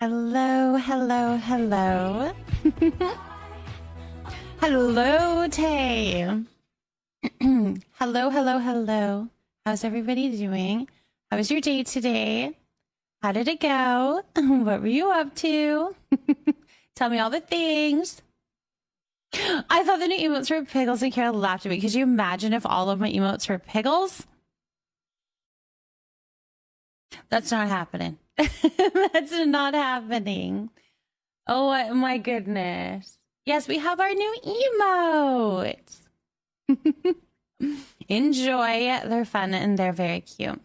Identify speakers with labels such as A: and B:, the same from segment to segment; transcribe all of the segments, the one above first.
A: Hello, hello, hello. Hello, Tay. Hello, hello, hello. How's everybody doing? How was your day today? How did it go? What were you up to? Tell me all the things. I thought the new emotes were pickles and Kara laughed at me. Could you imagine if all of my emotes were pickles? That's not happening. That's not happening. Oh my goodness. Yes, we have our new emotes. Enjoy. They're fun and they're very cute.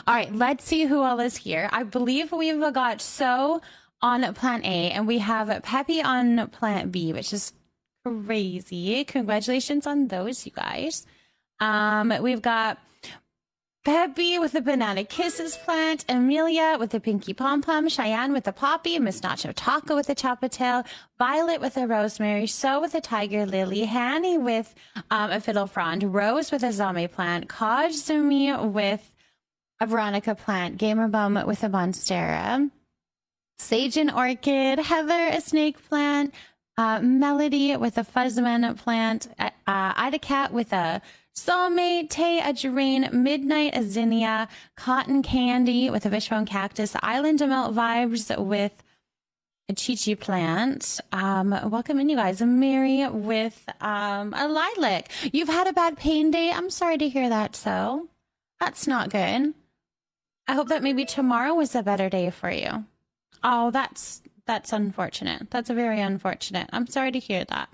A: All right, let's see who all is here. I believe we've got So on Plan A and we have Peppy on Plan B, which is crazy. Congratulations on those, you guys. We've got Peppy with the Banana Kisses plant, Amelia with the Pinky Pom Pom, Cheyenne with the Poppy, Miss Nacho Taco with the Chappatel, Violet with a Rosemary, So with a Tiger Lily, Hanny with a Fiddle Frond, Rose with a Zombie plant, Kajzumi with a Veronica plant, Gamer Bum with a Monstera, Sage and Orchid, Heather a Snake plant, Melody with a Fuzzman plant, Ida Cat with a Soulmate, Tay a Drain, Midnight a Zinnia, Cotton Candy with a Wishbone Cactus, Island of Melt Vibes with a Chi-Chi plant. Welcome in, you guys. Mary with a Lilac. You've had a bad pain day. I'm sorry to hear that, So. That's not good. I hope that maybe tomorrow was a better day for you. Oh, that's unfortunate. That's very unfortunate. I'm sorry to hear that.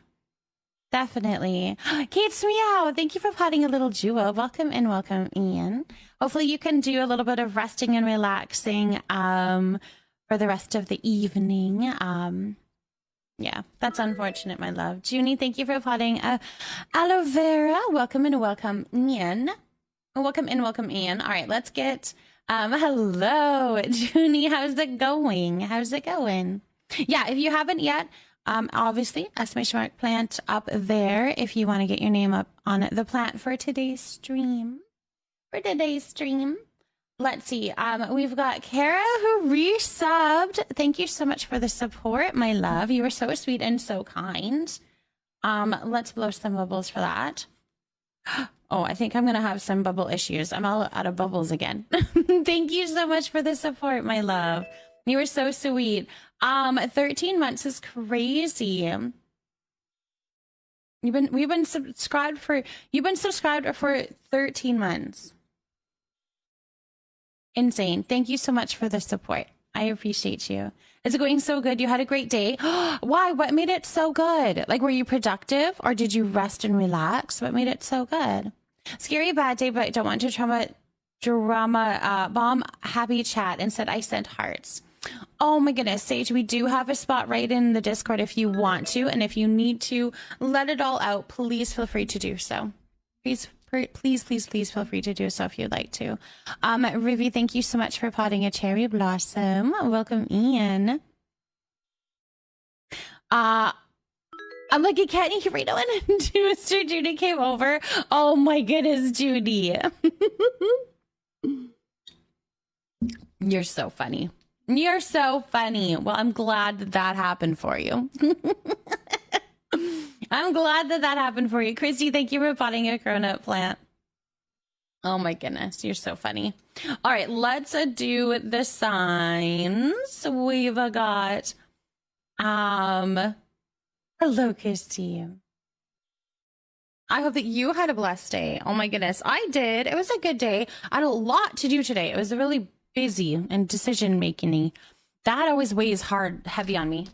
A: Definitely. Kate Meow, thank you for potting a little jewel. Welcome in, welcome in. Hopefully you can do a little bit of resting and relaxing for the rest of the evening. Yeah, that's unfortunate, my love. Junie, thank you for potting aloe vera. Welcome in, welcome in. Welcome in, welcome in. All right, let's get hello, Junie. How's it going? How's it going? Yeah, if you haven't yet, obviously, exclamation mark plant up there if you want to get your name up on the plant for today's stream. Let's see. We've got Kara who resubbed. Thank you so much for the support, my love. You were so sweet and so kind. Let's blow some bubbles for that. Oh, I think I'm going to have some bubble issues. I'm all out of bubbles again. Thank you so much for the support, my love. You were so sweet. 13 months is crazy. You've been subscribed for 13 months. Insane. Thank you so much for the support. I appreciate you. It's going so good. You had a great day. Why? What made it so good? Like, were you productive or did you rest and relax? What made it so good? Scary bad day, but I don't want to drama bomb. Happy chat and said I sent hearts. Oh my goodness, Sage, we do have a spot right in the Discord if you want to, and if you need to let it all out, please feel free to do so. Please feel free to do so if you'd like to. Rivi, thank you so much for potting a cherry blossom. Welcome in. I'm like a cat right now, and Mr. Judy came over. Oh my goodness, Judy. You're so funny. You're so funny. Well, I'm glad that happened for you. I'm glad that happened for you. Christy, thank you for potting a cronut plant. Oh my goodness, you're so funny. All right, let's do the signs. We've got, hello, Christy. I hope that you had a blessed day. Oh my goodness, I did. It was a good day. I had a lot to do today. It was really busy and decision-making-y. That always weighs heavy on me.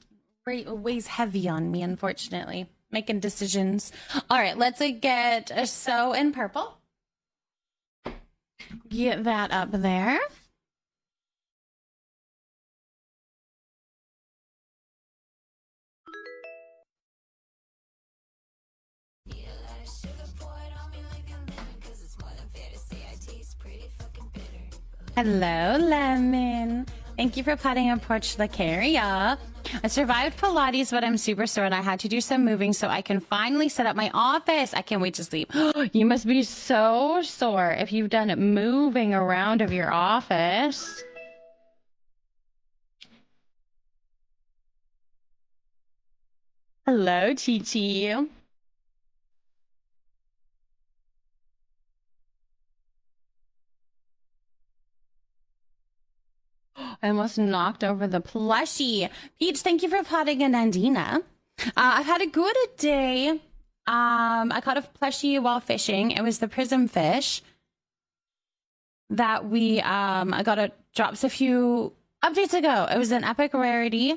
A: Weighs heavy on me, unfortunately. Making decisions. All right, let's get a So in purple. Get that up there. Hello, Lemon. Thank you for potting a Portulacaria. I survived Pilates, but I'm super sore and I had to do some moving so I can finally set up my office. I can't wait to sleep. You must be so sore if you've done moving around of your office. Hello, Chi Chi. I almost knocked over the plushie. Peach, thank you for potting in Andina. I've had a good day. I caught a plushie while fishing. It was the prism fish that I got it drops a few updates ago. It was an epic rarity,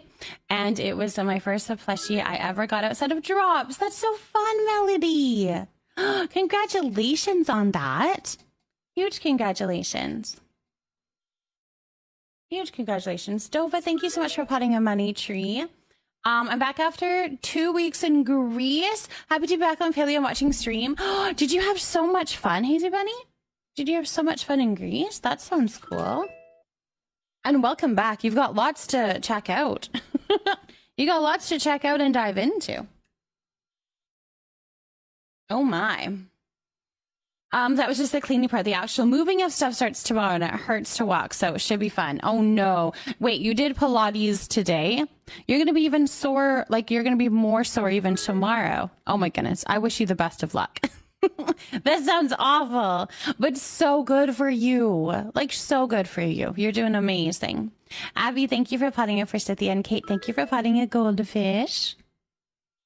A: and it was my first plushie I ever got outside of drops. That's so fun, Melody. Congratulations on that. Huge congratulations. Huge congratulations. Dova, thank you so much for potting a money tree. I'm back after 2 weeks in Greece. Happy to be back on Paleo watching stream. Did you have so much fun, Hazy Bunny? Did you have so much fun in Greece? That sounds cool. And welcome back. You've got lots to check out. You got lots to check out and dive into. Oh my. That was just the cleaning part. The actual moving of stuff starts tomorrow and it hurts to walk, so it should be fun. Oh no. Wait, you did Pilates today? You're going to be even sore, like you're going to be more sore even tomorrow. Oh my goodness. I wish you the best of luck. That sounds awful, but so good for you. Like so good for you. You're doing amazing. Abby, thank you for potting a Forsythia, and Kate, thank you for potting a goldfish.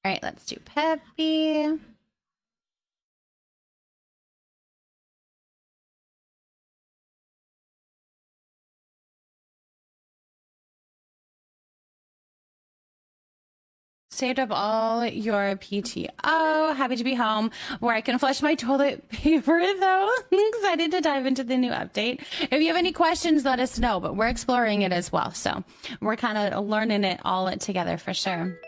A: All right, let's do Peppy. Saved up all your PTO. Happy to be home where I can flush my toilet paper, though. I'm excited to dive into the new update. If you have any questions, let us know, but we're exploring it as well. So we're kind of learning it all together for sure.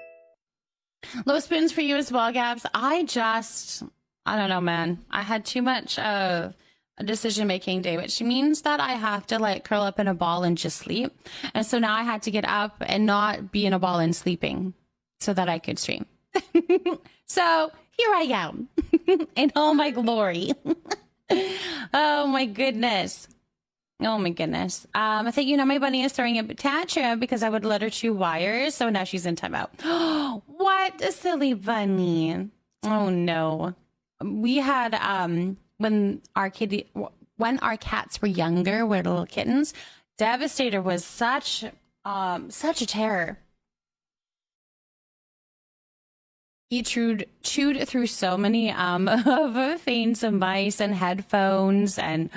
A: Low spoons for you as well, Gabs. I don't know, man. I had too much of a decision-making day, which means that I have to like curl up in a ball and just sleep. And so now I had to get up and not be in a ball and sleeping, so that I could stream. So here I am in all my glory. Oh my goodness. Oh my goodness. I think, you know, my bunny is throwing a tantrum because I would let her chew wires. So now she's in timeout. What a silly bunny. Oh no. We had, when our cats were younger, were little kittens, Devastator was such a terror. He chewed through so many of fanes and mice and headphones, and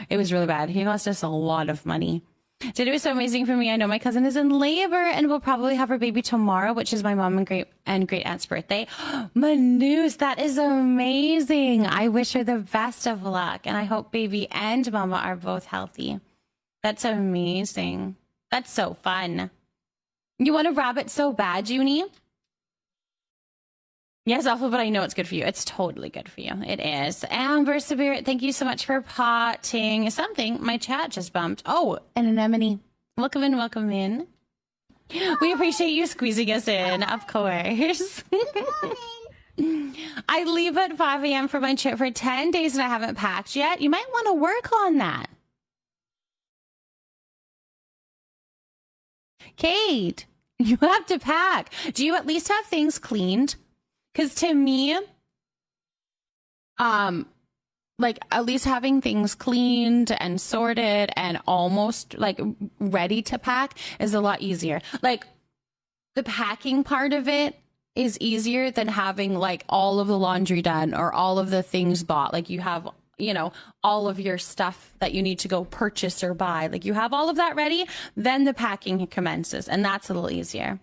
A: it was really bad. He cost us a lot of money. Today was so amazing for me. I know my cousin is in labor and will probably have her baby tomorrow, which is my mom and great aunt's birthday. Manus, that is amazing. I wish her the best of luck, and I hope baby and mama are both healthy. That's amazing. That's so fun. You want a rabbit so bad, Junie? Yes, awful, but I know it's good for you. It's totally good for you. It is. Amber Spirit, thank you so much for potting something. My chat just bumped. Oh, an anemone. Welcome in, welcome in. We appreciate you squeezing us in, of course. I leave at 5 a.m. for my trip for 10 days and I haven't packed yet. You might want to work on that. Kate, you have to pack. Do you at least have things cleaned? Because to me, like at least having things cleaned and sorted and almost like ready to pack is a lot easier. Like the packing part of it is easier than having like all of the laundry done or all of the things bought. Like you have, you know, all of your stuff that you need to go purchase or buy. Like you have all of that ready, then the packing commences, and that's a little easier.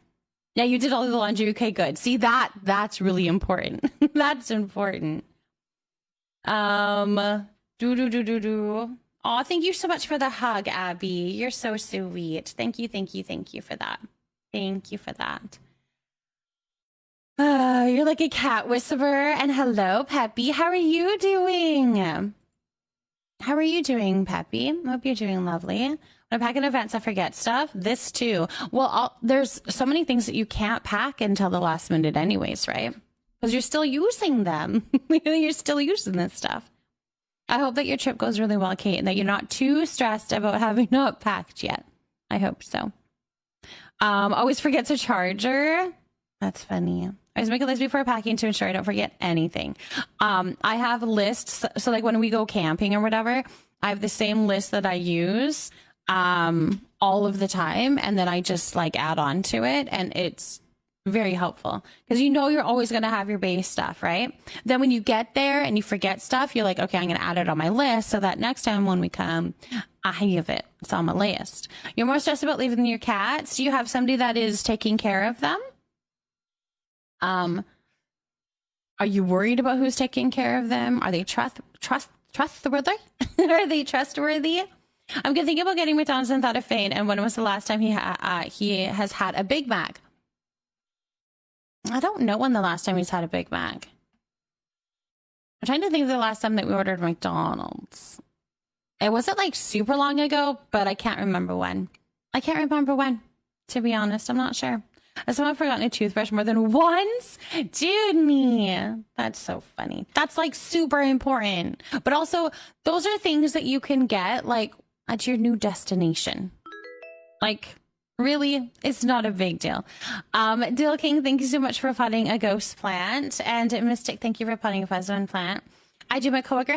A: Yeah, you did all of the laundry. Okay, good. See, that's really important. That's important. Oh, thank you so much for the hug, Abby. You're so sweet. Thank you for that. Thank you for that. You're like a cat whisperer. And hello, Peppy. How are you doing? How are you doing, Peppy? I hope you're doing lovely. When I pack in events, I forget stuff. This too. Well, there's so many things that you can't pack until the last minute anyways, right? Because you're still using them. You're still using this stuff. I hope that your trip goes really well, Kate, and that you're not too stressed about having not packed yet. I hope so. Always forgets a charger. That's funny. I always make a list before packing to ensure I don't forget anything. I have lists. So like when we go camping or whatever, I have the same list that I use all of the time. And then I just like add on to it. And it's very helpful because you know you're always going to have your base stuff, right? Then when you get there and you forget stuff, you're like, okay, I'm going to add it on my list so that next time when we come, I have it. It's on my list. You're more stressed about leaving your cats. Do you have somebody that is taking care of them? Are you worried about who's taking care of them? Are they trustworthy? Are they trustworthy? I'm thinking about getting McDonald's and thought of Fane. And when was the last time he has had a Big Mac? I don't know when the last time he's had a Big Mac. I'm trying to think of the last time that we ordered McDonald's. It wasn't like super long ago, but I can't remember when. I can't remember when, to be honest. I'm not sure. Has someone forgotten a toothbrush more than once? Dude, me. That's so funny. That's like super important. But also, those are things that you can get like at your new destination. Like, really, it's not a big deal. Dill King, thank you so much for potting a ghost plant. And Mystic, thank you for potting a Fuzz-One plant. I do. My coworker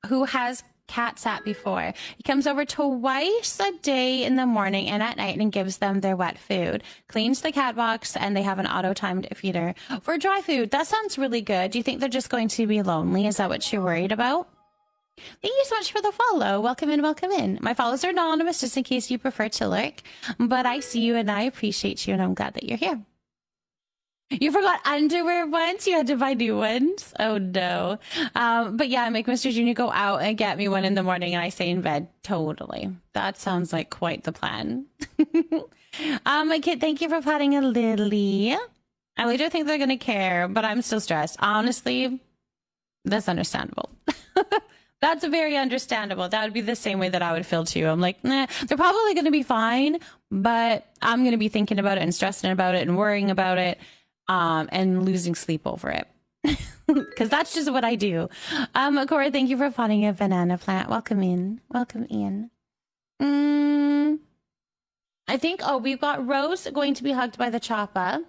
A: who has cat sat before. He comes over twice a day in the morning and at night and gives them their wet food, cleans the cat box, and they have an auto-timed feeder for dry food. That sounds really good. Do you think they're just going to be lonely? Is that what you're worried about? Thank you so much for the follow. Welcome in, welcome in. My follows are anonymous just in case you prefer to lurk, but I see you and I appreciate you and I'm glad that you're here. You forgot underwear once? You had to buy new ones? Oh, no. But yeah, I make Mr. Junior go out and get me one in the morning and I stay in bed. Totally. That sounds like quite the plan. My kid, thank you for potting a lily. I really don't think they're going to care, but I'm still stressed. Honestly, that's understandable. That's very understandable. That would be the same way that I would feel too. I'm like, nah, they're probably going to be fine, but I'm going to be thinking about it and stressing about it and worrying about it. And losing sleep over it. Because that's just what I do. Cora, thank you for potting a banana plant. Welcome in. Welcome in. I think, we've got Rose going to be hugged by the choppa.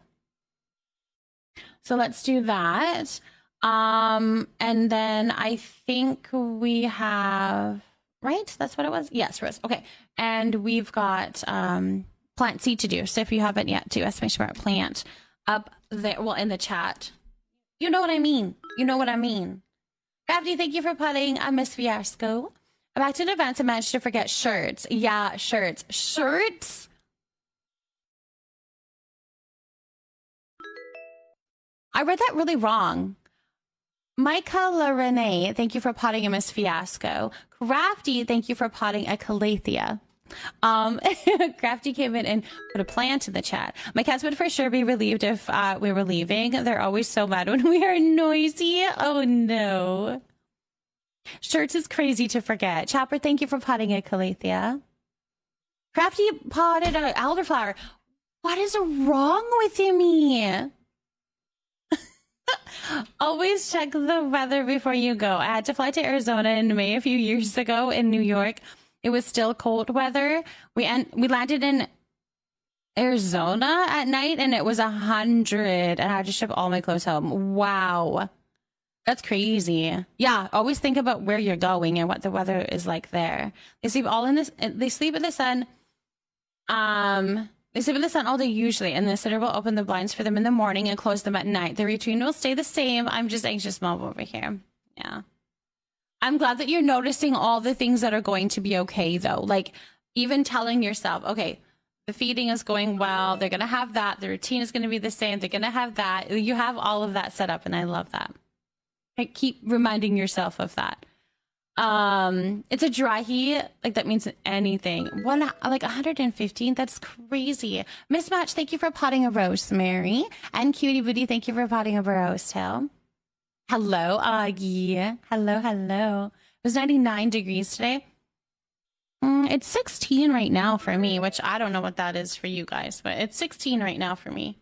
A: So let's do that. And then I think we have, right? That's what it was? Yes, Rose. Okay. And we've got plant seed to do. So if you haven't yet, do exclamation mark plant up there, well, in the chat. You know what I mean. You know what I mean. Crafty, thank you for putting a Miss Fiasco. Back to events, I managed to forget shirts. Yeah, shirts. Shirts? I read that really wrong. Michaela Renee, thank you for potting a Miss Fiasco. Crafty, thank you for potting a Calathea. Crafty came in and put a plant in the chat. My cats would for sure be relieved if we were leaving. They're always so mad when we are noisy. Oh no. Shirts is crazy to forget. Chopper, thank you for potting a Calathea. Crafty potted an elderflower. What is wrong with me? Always check the weather before you go. I had to fly to Arizona in May a few years ago in New York. It was still cold weather. We landed in Arizona at night and it was 100 and I had to ship all my clothes home. Wow. That's crazy. Yeah, always think about where you're going and what the weather is like there. They sleep they sleep in the sun. They sleep in the sun all day usually, and the sitter will open the blinds for them in the morning and close them at night. The routine will stay the same. I'm just anxious mom over here. Yeah. I'm glad that you're noticing all the things that are going to be okay, though. Like, even telling yourself, okay, the feeding is going well. They're going to have that. The routine is going to be the same. They're going to have that. You have all of that set up, and I love that. Okay, keep reminding yourself of that. It's a dry heat. Like, that means anything. Like 115? That's crazy. Mismatch, thank you for potting a rosemary. And Cutie Booty, thank you for potting a rose tail. Hello, Augie. Hello, hello. It was 99 degrees today. It's 16 right now for me, which I don't know what that is for you guys, but it's 16 right now for me.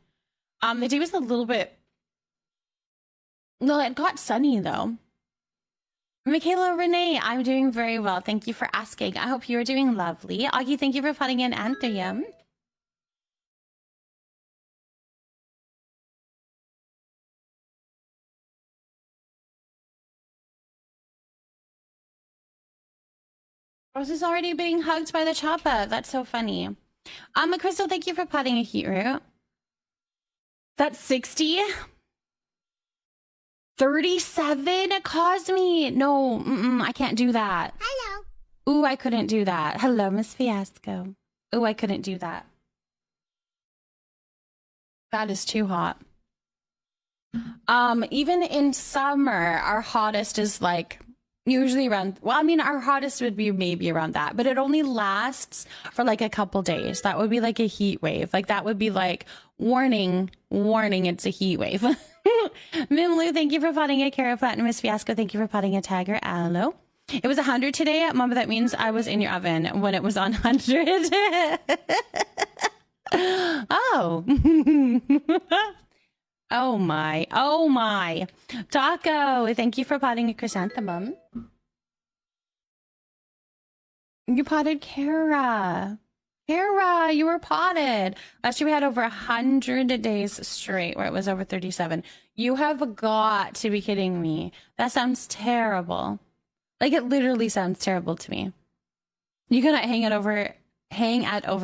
A: The day was a little bit... Well, it got sunny, though. Michaela Renee, I'm doing very well. Thank you for asking. I hope you are doing lovely. Augie, thank you for putting in Anthurium. Rose is already being hugged by the choppa. That's so funny. Crystal, thank you for potting a heat root. That's 60. 37 Cosme. No, I can't do that.
B: Hello.
A: Ooh, I couldn't do that. Hello, Miss Fiasco. Ooh, I couldn't do that. That is too hot. Even in summer, our hottest is like usually around, well, I mean, our hottest would be maybe around that, but it only lasts for like a couple days. That would be like a heat wave. Like that would be like, warning, it's a heat wave. Mimlu, thank you for potting a carrot platinum. Miss Fiasco, thank you for potting a tiger. Aloe. It was 100 today. Mama, that means I was in your oven when it was on 100. Oh. Oh my. Taco, thank you for potting a chrysanthemum. You potted Kara. Kara, you were potted. Last year we had over 100 days straight where it was over 37. You have got to be kidding me. That sounds terrible. Like it literally sounds terrible to me. You cannot hang at over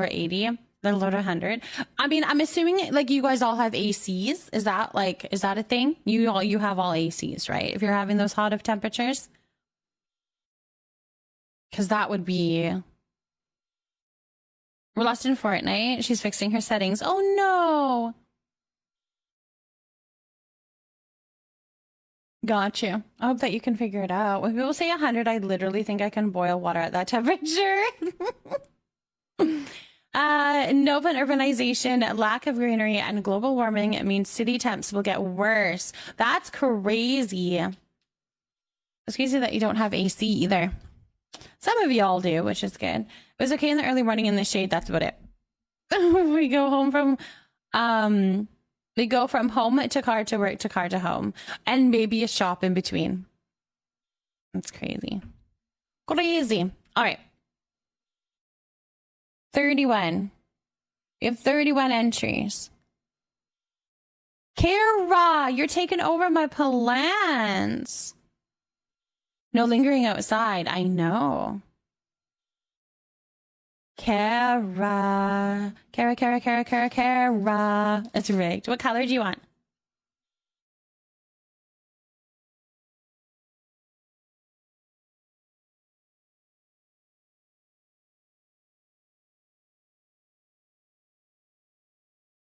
A: 80, let alone 100. I mean, I'm assuming like you guys all have ACs. Is that a thing? You have all ACs, right? If you're having those hot of temperatures. Because that would be... We're lost in Fortnite. She's fixing her settings. Oh no! Got you. I hope that you can figure it out. When people say 100, I literally think I can boil water at that temperature. Nova urbanization, lack of greenery, and global warming, it means city temps will get worse. That's crazy. It's crazy that you don't have AC either. Some of y'all do, which is good. It was okay in the early morning in the shade. That's about it. We go from home to car to work to car to home, and maybe a shop in between. That's crazy. Crazy. All right. 31. We have 31 entries. Kara, you're taking over my plans. No lingering outside. I know. Kara. It's rigged. What color do you want?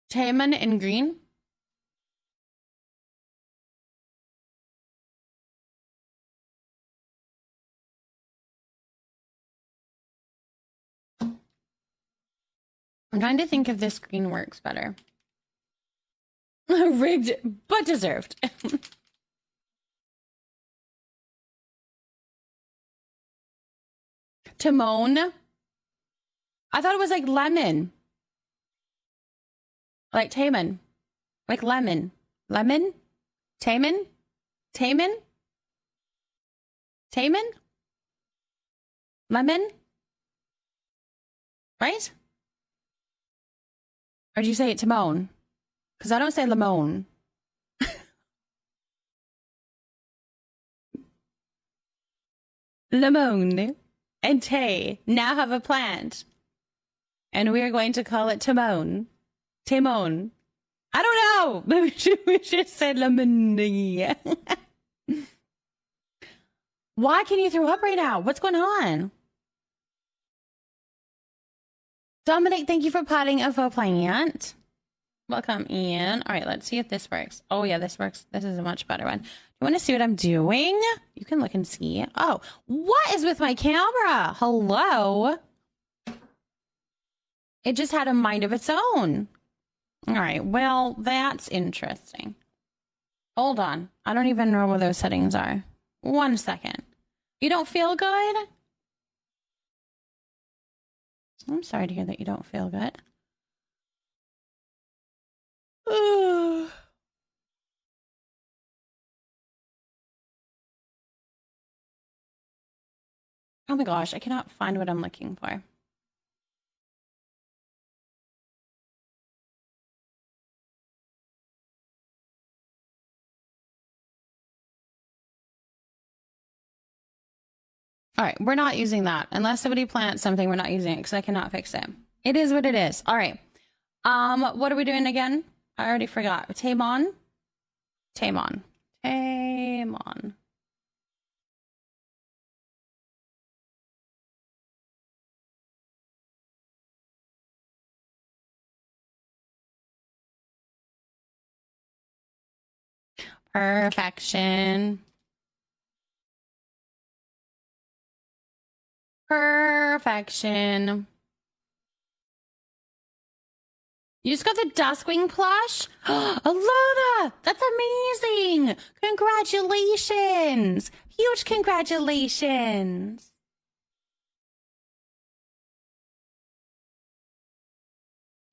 A: Taman in green. I'm trying to think if this green works better. Rigged, but deserved. Timon. I thought it was like lemon. Like Taman. Like lemon. Lemon? Taman? Taman? Taman? Lemon? Right? Or do you say it Timon? Because I don't say lemon. Lemon and Tay now have a plant. And we are going to call it Timon. Timon. I don't know. Maybe we should say lemon. Why can you throw up right now? What's going on? Dominic, thank you for potting a faux plant. Welcome, Ian. All right, let's see if this works. Oh, yeah, this works. This is a much better one. You want to see what I'm doing? You can look and see. Oh, what is with my camera? Hello? It just had a mind of its own. All right, well, that's interesting. Hold on. I don't even know where those settings are. 1 second. You don't feel good? I'm sorry to hear that you don't feel good. Oh my gosh, I cannot find what I'm looking for. All right, we're not using that. Unless somebody plants something, we're not using it because I cannot fix it. It is what it is. All right. What are we doing again? I already forgot. 𝔹𝕃ℂ𝔻. 𝔹𝕃ℂ𝔻. Perfection. Perfection. You just got the Duskwing plush? Alona! That's amazing! Congratulations! Huge congratulations!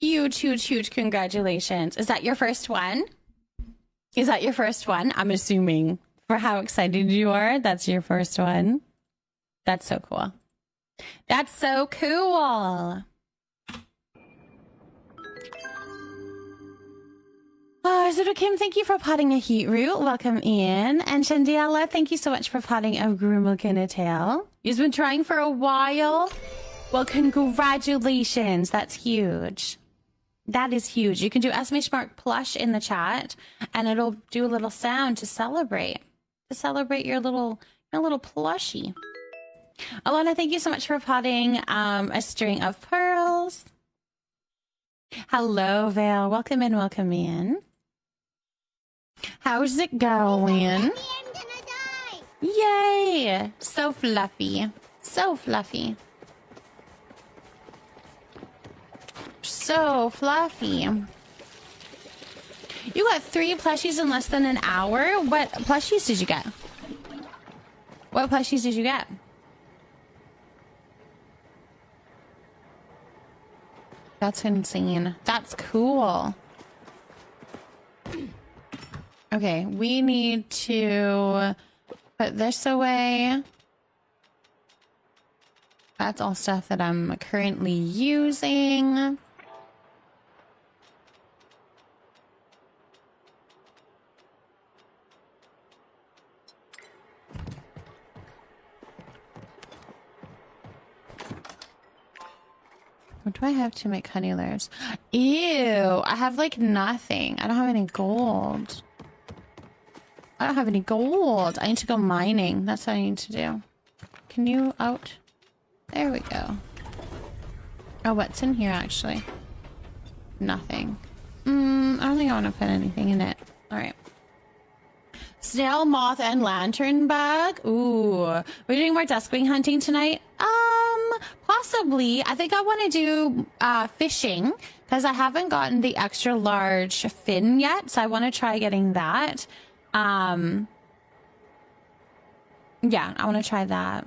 A: Huge, huge, huge congratulations. Is that your first one? Is that your first one? I'm assuming for how excited you are, that's your first one. That's so cool. That's so cool. Oh, Zudo Kim, thank you for potting a heat root. Welcome in. And Shandiala, thank you so much for potting a 𝔹𝕃ℂ𝔻. You've been trying for a while. Well, congratulations. That's huge. That is huge. You can do !_ plush in the chat, and it'll do a little sound to celebrate. To celebrate your little plushie. Alana, thank you so much for potting a string of pearls. Hello, Vale. Welcome in, welcome in. How's it going? Yay! So fluffy. So fluffy. So fluffy. You got 3 plushies in less than an hour? What plushies did you get? What plushies did you get? That's insane. That's cool. Okay, we need to put this away. That's all stuff that I'm currently using. What do I have to make honey layers? Ew, I have like nothing. I don't have any gold. I don't have any gold. I need to go mining. That's what I need to do. Can you out? There we go. Oh, what's in here actually? Nothing. I don't think I want to put anything in it. All right. Snail, moth, and lantern bug. Ooh, we're doing more duskwing hunting tonight. Possibly. I think I want to do fishing because I haven't gotten the extra large fin yet, so I want to try getting that. Yeah, I want to try that.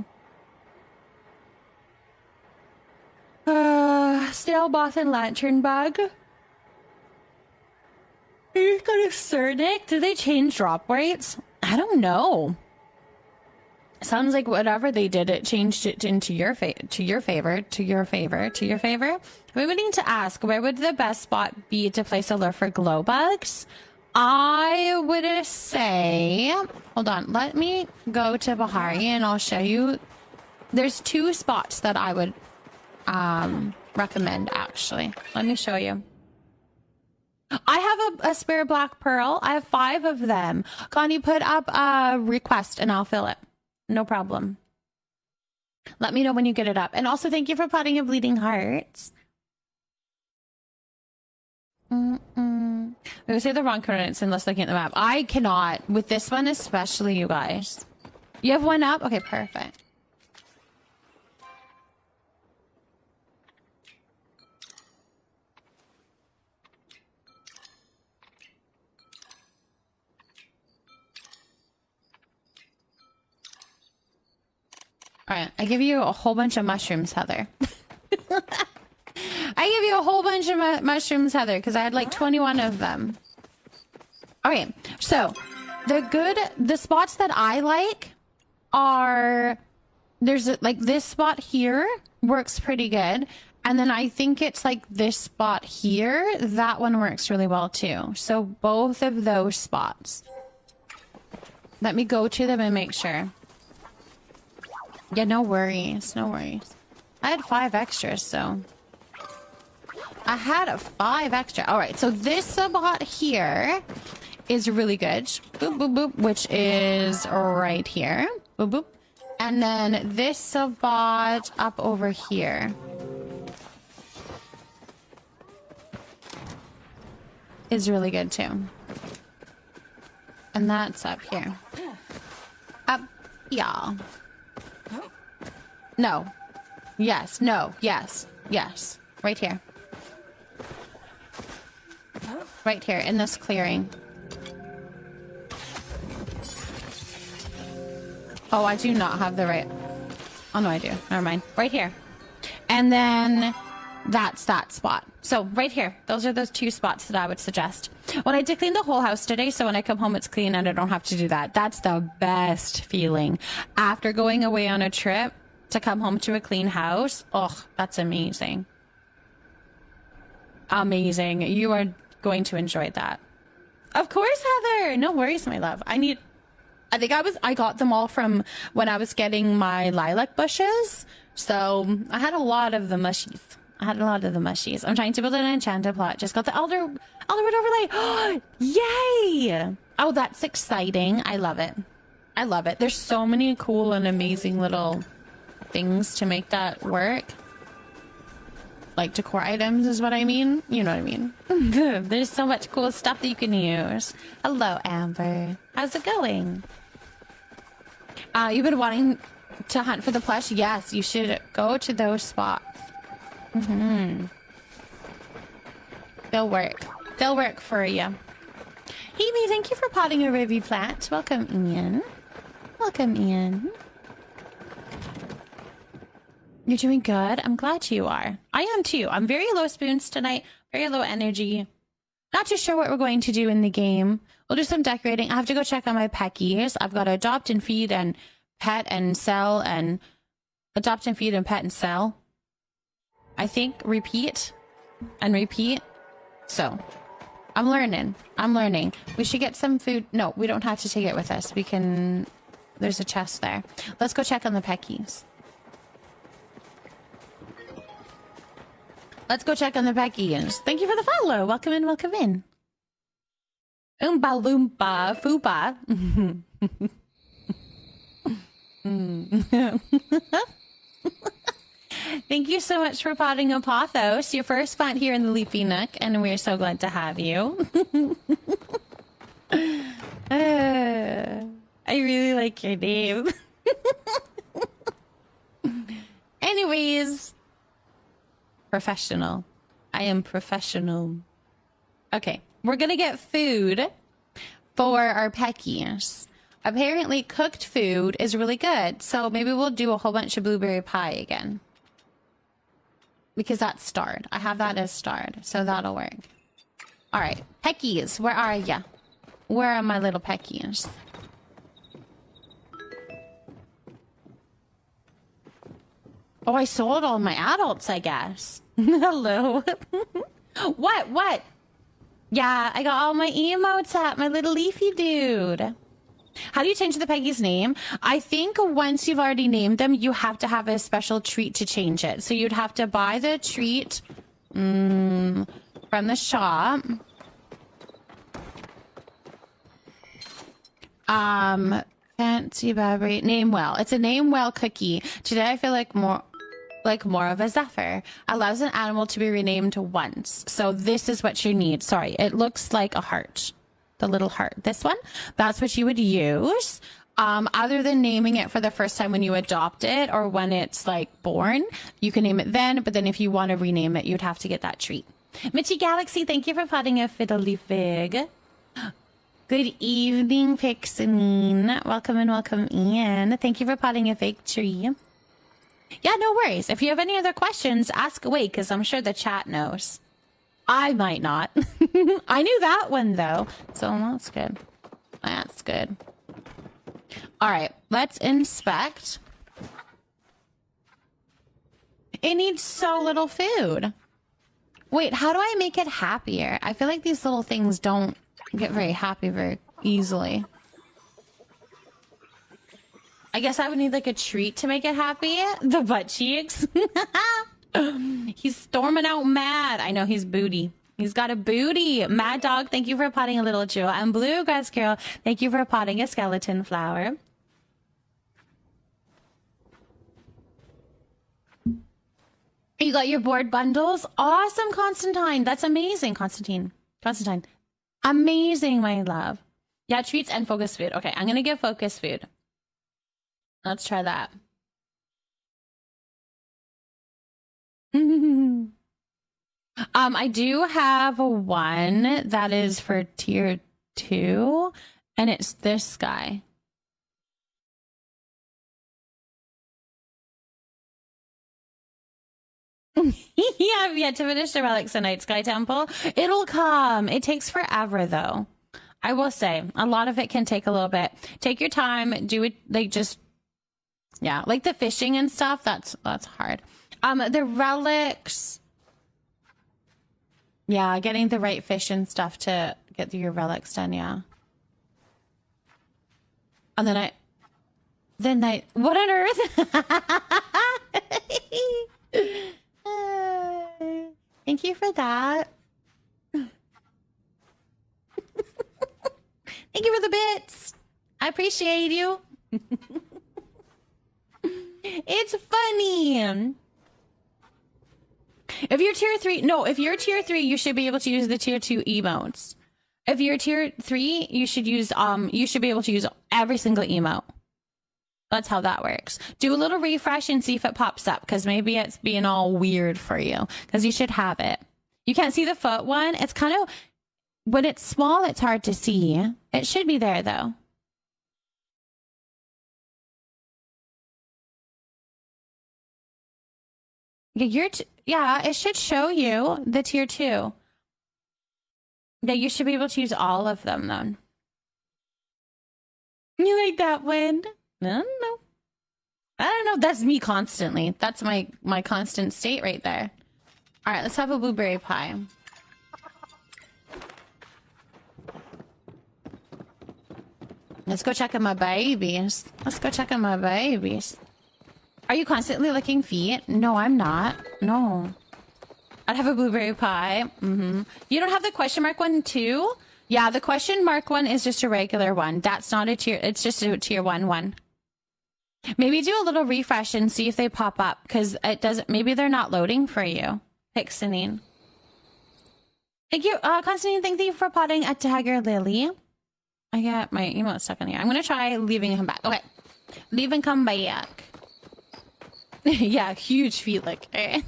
A: Snail, moth, and lantern bug. You got a Cernic? Did they change drop rates? I don't know. Sounds like whatever they did, it changed it into your favor. We would need to ask, where would the best spot be to place a lure for glow bugs? I would say, hold on, let me go to Bahari and I'll show you. There's 2 spots that I would recommend actually. Let me show you. I have a spare black pearl. I have 5 of them. Connie, put up a request and I'll fill it. No problem. Let me know when you get it up. And also thank you for potting a bleeding hearts. I'm gonna say the wrong coordinates unless looking at the map. I cannot. With this one especially, you guys. You have one up? Okay, perfect. All right, I give you a whole bunch of mushrooms, Heather. I give you a whole bunch of mushrooms, Heather, because I had like 21 of them. Okay, so the spots that I like are, there's like this spot here works pretty good. And then I think it's like this spot here. That one works really well too. So both of those spots. Let me go to them and make sure. Yeah, no worries. No worries. I had 5 extras, so... I had 5 extra. All right, so this spot here is really good. Boop, boop, boop, which is right here. Boop, boop. And then this spot up over here is really good too. And that's up here. Up, yeah. No. Yes, no, yes, yes. Right here. Right here in this clearing. Oh, I do not have the right... Oh, no, I do. Never mind. Right here. And then that's that spot. So right here. Those are those 2 spots that I would suggest. Well, I did clean the whole house today, so when I come home, it's clean and I don't have to do that. That's the best feeling. After going away on a trip, to come home to a clean house, oh, that's amazing. Amazing. You are going to enjoy that. Of course, Heather. No worries, my love. I got them all from when I was getting my lilac bushes. So I had a lot of the mushies. I'm trying to build an enchanted plot. Just got the Elderwood overlay. Yay! Oh, that's exciting. I love it. I love it. There's so many cool and amazing little things to make that work. Like decor items is what I mean. You know what I mean. There's so much cool stuff that you can use. Hello, Amber. How's it going? You've been wanting to hunt for the plush? Yes, you should go to those spots. They'll work. They'll work for you. Hebe, thank you for potting a rivy plant. Welcome, Ian. Welcome, Ian. You're doing good. I'm glad you are. I am too. I'm very low spoons tonight. Very low energy. Not too sure what we're going to do in the game. We'll do some decorating. I have to go check on my peckies. I've got to adopt and feed and pet and sell and adopt and feed and pet and sell. I think repeat and repeat. So I'm learning. I'm learning. We should get some food. No, we don't have to take it with us. We can... There's a chest there. Let's go check on the peckies. Let's go check on the peckies. Thank you for the follow. Welcome in, welcome in. Oompa loompa foopa. Thank you so much for potting a pothos. Your first spot here in the Leafy Nook, and we're so glad to have you. I really like your name. Anyways. Professional. I am professional. Okay, we're gonna get food for our peckies. Apparently cooked food is really good, so maybe we'll do a whole bunch of blueberry pie again. Because that's starred. I have that as starred, so that'll work. Alright, peckies, where are ya? Where are my little peckies? Oh, I sold all my adults, I guess. Hello. What? Yeah, I got all my emotes up, my little leafy dude. How do you change the Peggy's name? I think once you've already named them, you have to have a special treat to change it. So you'd have to buy the treat from the shop. Fancy Babby. Name well. It's a name well cookie. Today I feel like more of a Zephyr. Allows an animal to be renamed once. So this is what you need. Sorry, it looks like a heart. The little heart. This one? That's what you would use. Other than naming it for the first time when you adopt it or when it's like born, you can name it then. But then if you want to rename it, you'd have to get that treat. Mitchy Galaxy, thank you for potting a fiddly fig. Good evening, Pixanine. Welcome and welcome in. Thank you for potting a fig tree. Yeah, no worries. If you have any other questions, ask away, because I'm sure the chat knows. I might not. I knew that one, though. So that's good. That's good. All right, let's inspect. It needs so little food. Wait, how do I make it happier? I feel like these little things don't get very happy very easily. I guess I would need like a treat to make it happy. The butt cheeks. He's storming out mad. I know he's booty. He's got a booty. Mad Dog, thank you for potting a little jewel. And Bluegrass Carol, thank you for potting a skeleton flower. You got your board bundles? Awesome, Constantine. That's amazing, Constantine. Amazing, my love. Yeah, treats and focus food. Okay, I'm going to give focus food. Let's try that. I do have one that is for tier 2, and it's this guy. Yeah, I've yet to finish the Relics of Night Sky Temple. It'll come. It takes forever, though. I will say, a lot of it can take a little bit. Take your time. Do it, like, just... Yeah, like the fishing and stuff, that's hard. The relics... Yeah, getting the right fish and stuff to get your relics done, yeah. And then I... What on earth? Thank you for that. Thank you for the bits. I appreciate you. It's funny. If you're tier 3, no, if you're tier 3, you should be able to use the tier 2 emotes. If you're tier 3, you should use you should be able to use every single emote. That's how that works. Do a little refresh and see if it pops up, because maybe it's being all weird for you, because you should have it. You can't see the foot one. It's kind of, when it's small, it's hard to see. It should be there, though. Yeah, it should show you the tier 2. Yeah, you should be able to use all of them, then. You like that one? I don't know. That's me constantly. That's my constant state right there. All right, let's have a blueberry pie. Let's go check on my babies. Are you constantly licking feet? No, I'm not. No. I'd have a blueberry pie. You don't have the question mark one too? Yeah, the question mark one is just a regular one. That's not a tier. It's just a tier 1 one. Maybe do a little refresh and see if they pop up, because it doesn't. Maybe they're not loading for you. Pixanine. Thank you, Constantine. Thank you for potting a Tiger Lily. I got my emote stuck in here. I'm gonna try leaving and come back. Okay, leave and come back. Yeah, huge feet lick. Okay.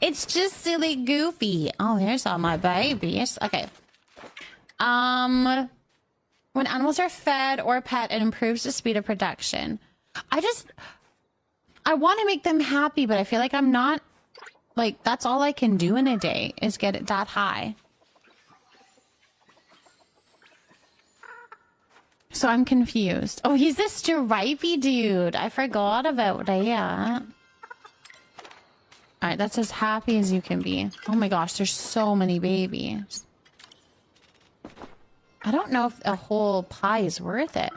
A: It's just silly goofy. Oh, there's all my babies. Okay. When animals are fed or pet, it improves the speed of production. I want to make them happy, but I feel like I'm not, like, that's all I can do in a day is get it that high. So I'm confused. Oh, he's this stripey dude. I forgot about that. All right, that's as happy as you can be. Oh my gosh, there's so many babies. I don't know if a whole pie is worth it.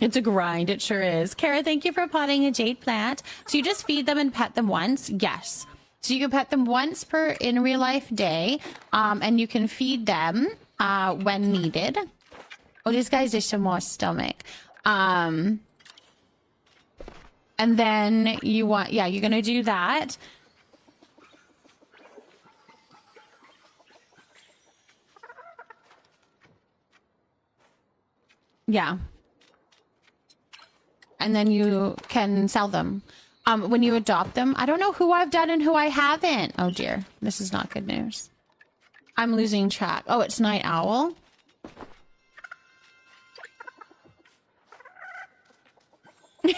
A: It's a grind, it sure is. Kara, thank you for potting a jade plant. So you just feed them and pet them once? Yes. So you can pet them once per in real life day, and you can feed them when needed. Oh, these guys are some more stomach. And then you want, yeah, you're gonna do that. Yeah. And then you can sell them. When you adopt them, I don't know who I've done and who I haven't. Oh dear, this is not good news. I'm losing track. Oh, it's Night Owl.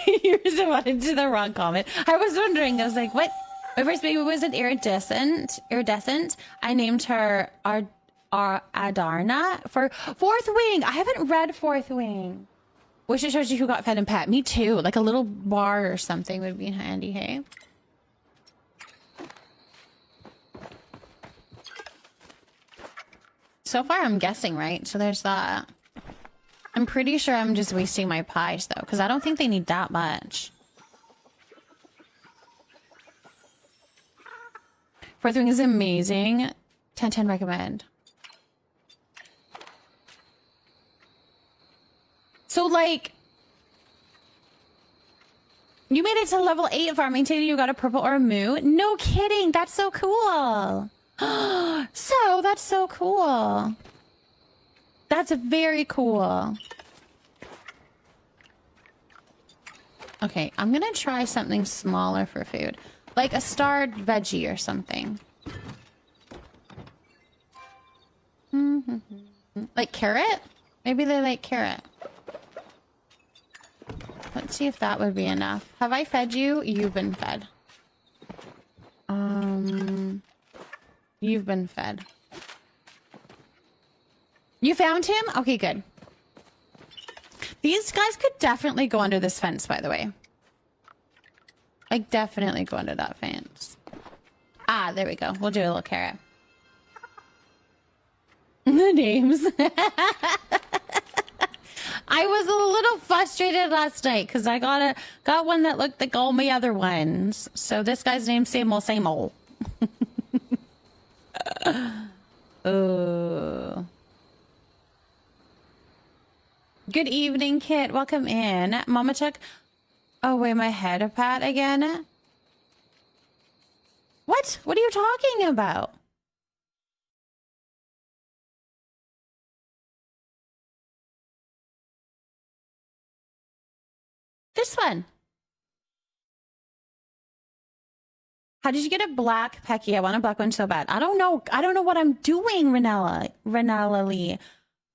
A: You responded to the wrong comment. I was wondering, I was like, what? My first baby was an iridescent. I named her Adarna for Fourth Wing. I haven't read Fourth Wing. Wish it shows you who got fed and pet. Me too. Like a little bar or something would be handy, hey? So far, I'm guessing right. So there's that. I'm pretty sure I'm just wasting my pies, though, because I don't think they need that much. Fourth wing is amazing. 10/10 recommend. So, like, you made it to level 8 farming today. You got a purple or a moo. No kidding. That's so cool. So, that's so cool. That's very cool. Okay, I'm gonna try something smaller for food. Like a starred veggie or something. Like carrot? Maybe they like carrot. Let's see if that would be enough. Have I fed you? You've been fed. You've been fed. You found him? Okay, good. These guys could definitely go under this fence, by the way. Like, definitely go under that fence. Ah, there we go. We'll do a little carrot. The names. I was a little frustrated last night because I got one that looked like all my other ones. So this guy's name's same old. Oh. Good evening, Kit. Welcome in. Mama took away my head pat again. What? What are you talking about? This one. How did you get a black Pecky? I want a black one so bad. I don't know. I don't know what I'm doing, Renella Lee.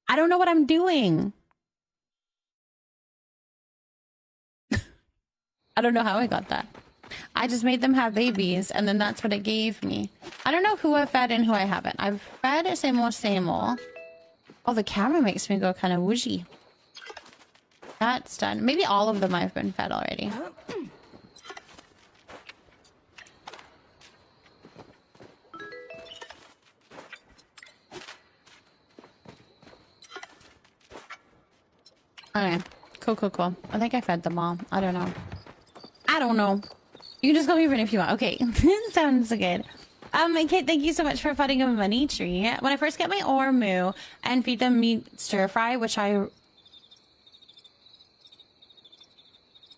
A: I don't know what I'm doing. I don't know how I got that. I just made them have babies, and then that's what it gave me. I don't know who I've fed and who I haven't. I've fed same old. Oh, the camera makes me go kind of whooshy. That's done. Maybe all of them I've been fed already. Okay. Cool. I think I fed them all. I don't know. You can just call me Rin if you want. Okay. Sounds good. Kate, thank you so much for flooding a money tree. When I first get my Ormu and feed them meat stir fry, which a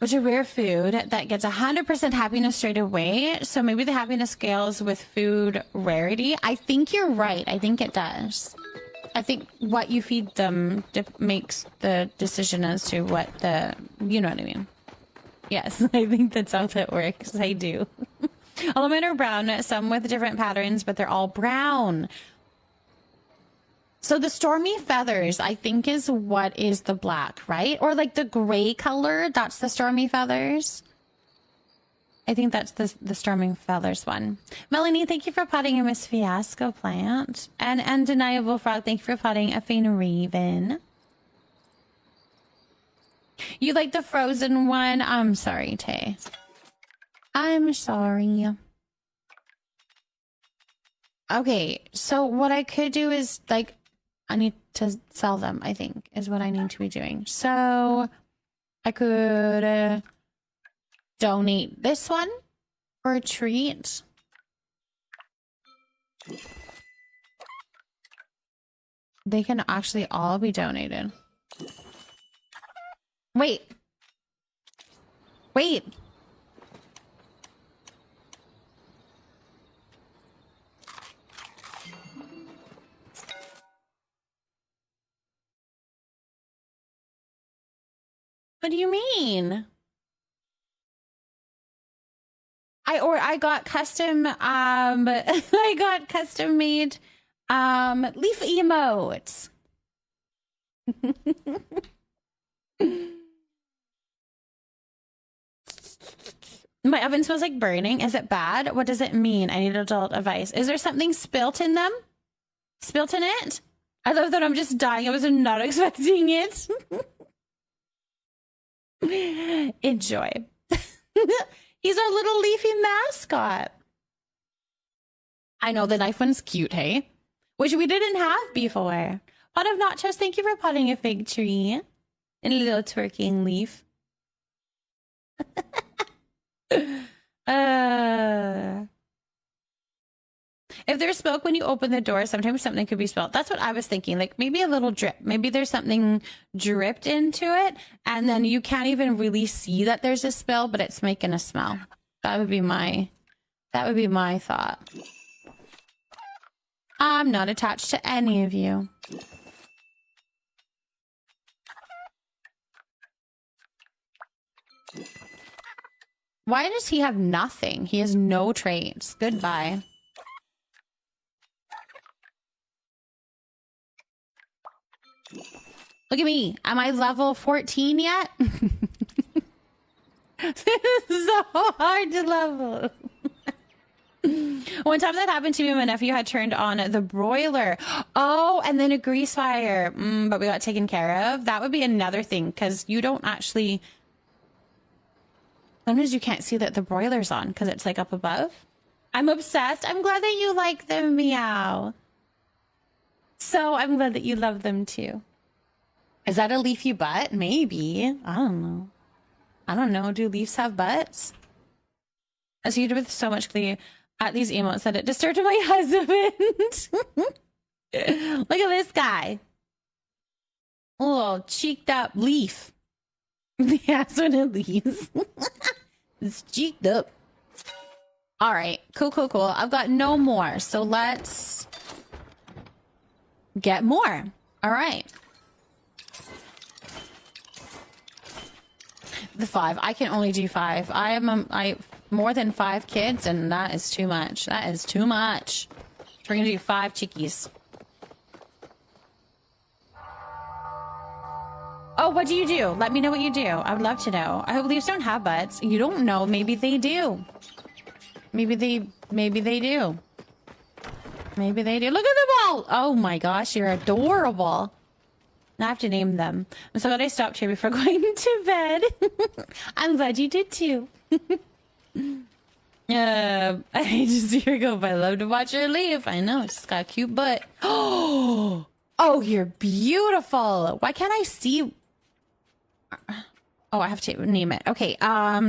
A: rare food that gets 100% happiness straight away. So maybe the happiness scales with food rarity. I think you're right. I think it does. I think what you feed them makes the decision as to what you know what I mean. Yes, I think that's how that works. I do. All of mine are brown, some with different patterns, but they're all brown. So the stormy feathers, I think, is what is the black, right? Or like the gray color, that's the stormy feathers. I think that's the storming feathers one. Melanie, thank you for potting a Miss Fiasco plant. And Undeniable Frog, thank you for potting a Fane Raven. You like the frozen one? I'm sorry, Tay. I'm sorry. Okay, so what I could do is, like, I need to sell them, I think, is what I need to be doing. So I could donate this one for a treat. They can actually all be donated. Wait. What do you mean? I got custom I got custom made leaf emotes. My oven smells like burning. Is it bad? What does it mean? I need adult advice. Is there something spilt in them? Spilt in it? I love that I'm just dying. I was not expecting it. Enjoy. He's our little leafy mascot. I know the knife one's cute, hey? Which we didn't have before. Pot of nachos, thank you for potting a fig tree. And a little twerking leaf. If there's smoke when you open the door, sometimes something could be spilled. That's what I was thinking. Like maybe a little drip. Maybe there's something dripped into it, and then you can't even really see that there's a spill, but it's making a smell. That would be my thought. I'm not attached to any of you. Why does he have nothing? He has no traits. Goodbye. Look at me. Am I level 14 yet? This is so hard to level. One time that happened to me, my nephew had turned on the broiler. Oh, and then a grease fire. But we got taken care of. That would be another thing, because you don't actually... Sometimes you can't see that the broiler's on because it's like up above. I'm obsessed. I'm glad that you like them, meow. So I'm glad that you love them too. Is that a leafy butt? Maybe. I don't know. I don't know. Do leaves have butts? As you did with so much glee at these emotes that it disturbed my husband. Look at this guy. A little cheeked up leaf. That's when it leaves. It's cheeked up. All right. Cool, cool, cool. I've got no more. So let's get more. All right. The 5. I can only do 5. I more than 5 kids, and that is too much. That is too much. We're gonna do 5 chickies. Oh, what do you do? Let me know what you do. I would love to know. I hope leaves don't have butts. You don't know. Maybe they do. Maybe they do. Maybe they do. Look at them all. Oh my gosh, you're adorable. Now I have to name them. I'm so glad I stopped here before going to bed. I'm glad you did too. I hate to see her go, but I love to watch her leave. I know, she's got a cute butt. Oh, you're beautiful. Why can't I see? Oh, I have to name it. Okay. I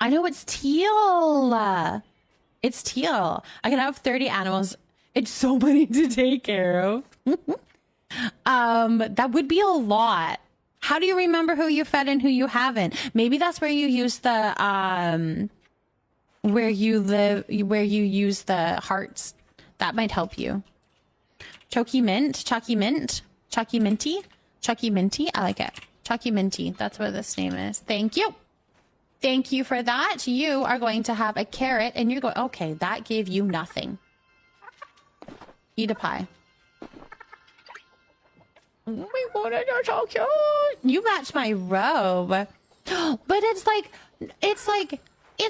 A: know it's teal. It's teal. I can have 30 animals. It's so many to take care of. That would be a lot. How do you remember who you fed and who you haven't? Maybe that's where you use the where you use the hearts. That might help you. Chalky Minty. I like it. Chalky Minty. That's what this name is. Thank you. Thank you for that. You are going to have a carrot, and you're going, okay, that gave you nothing. Eat a pie. Oh my god, you're so cute. You match my robe. But it's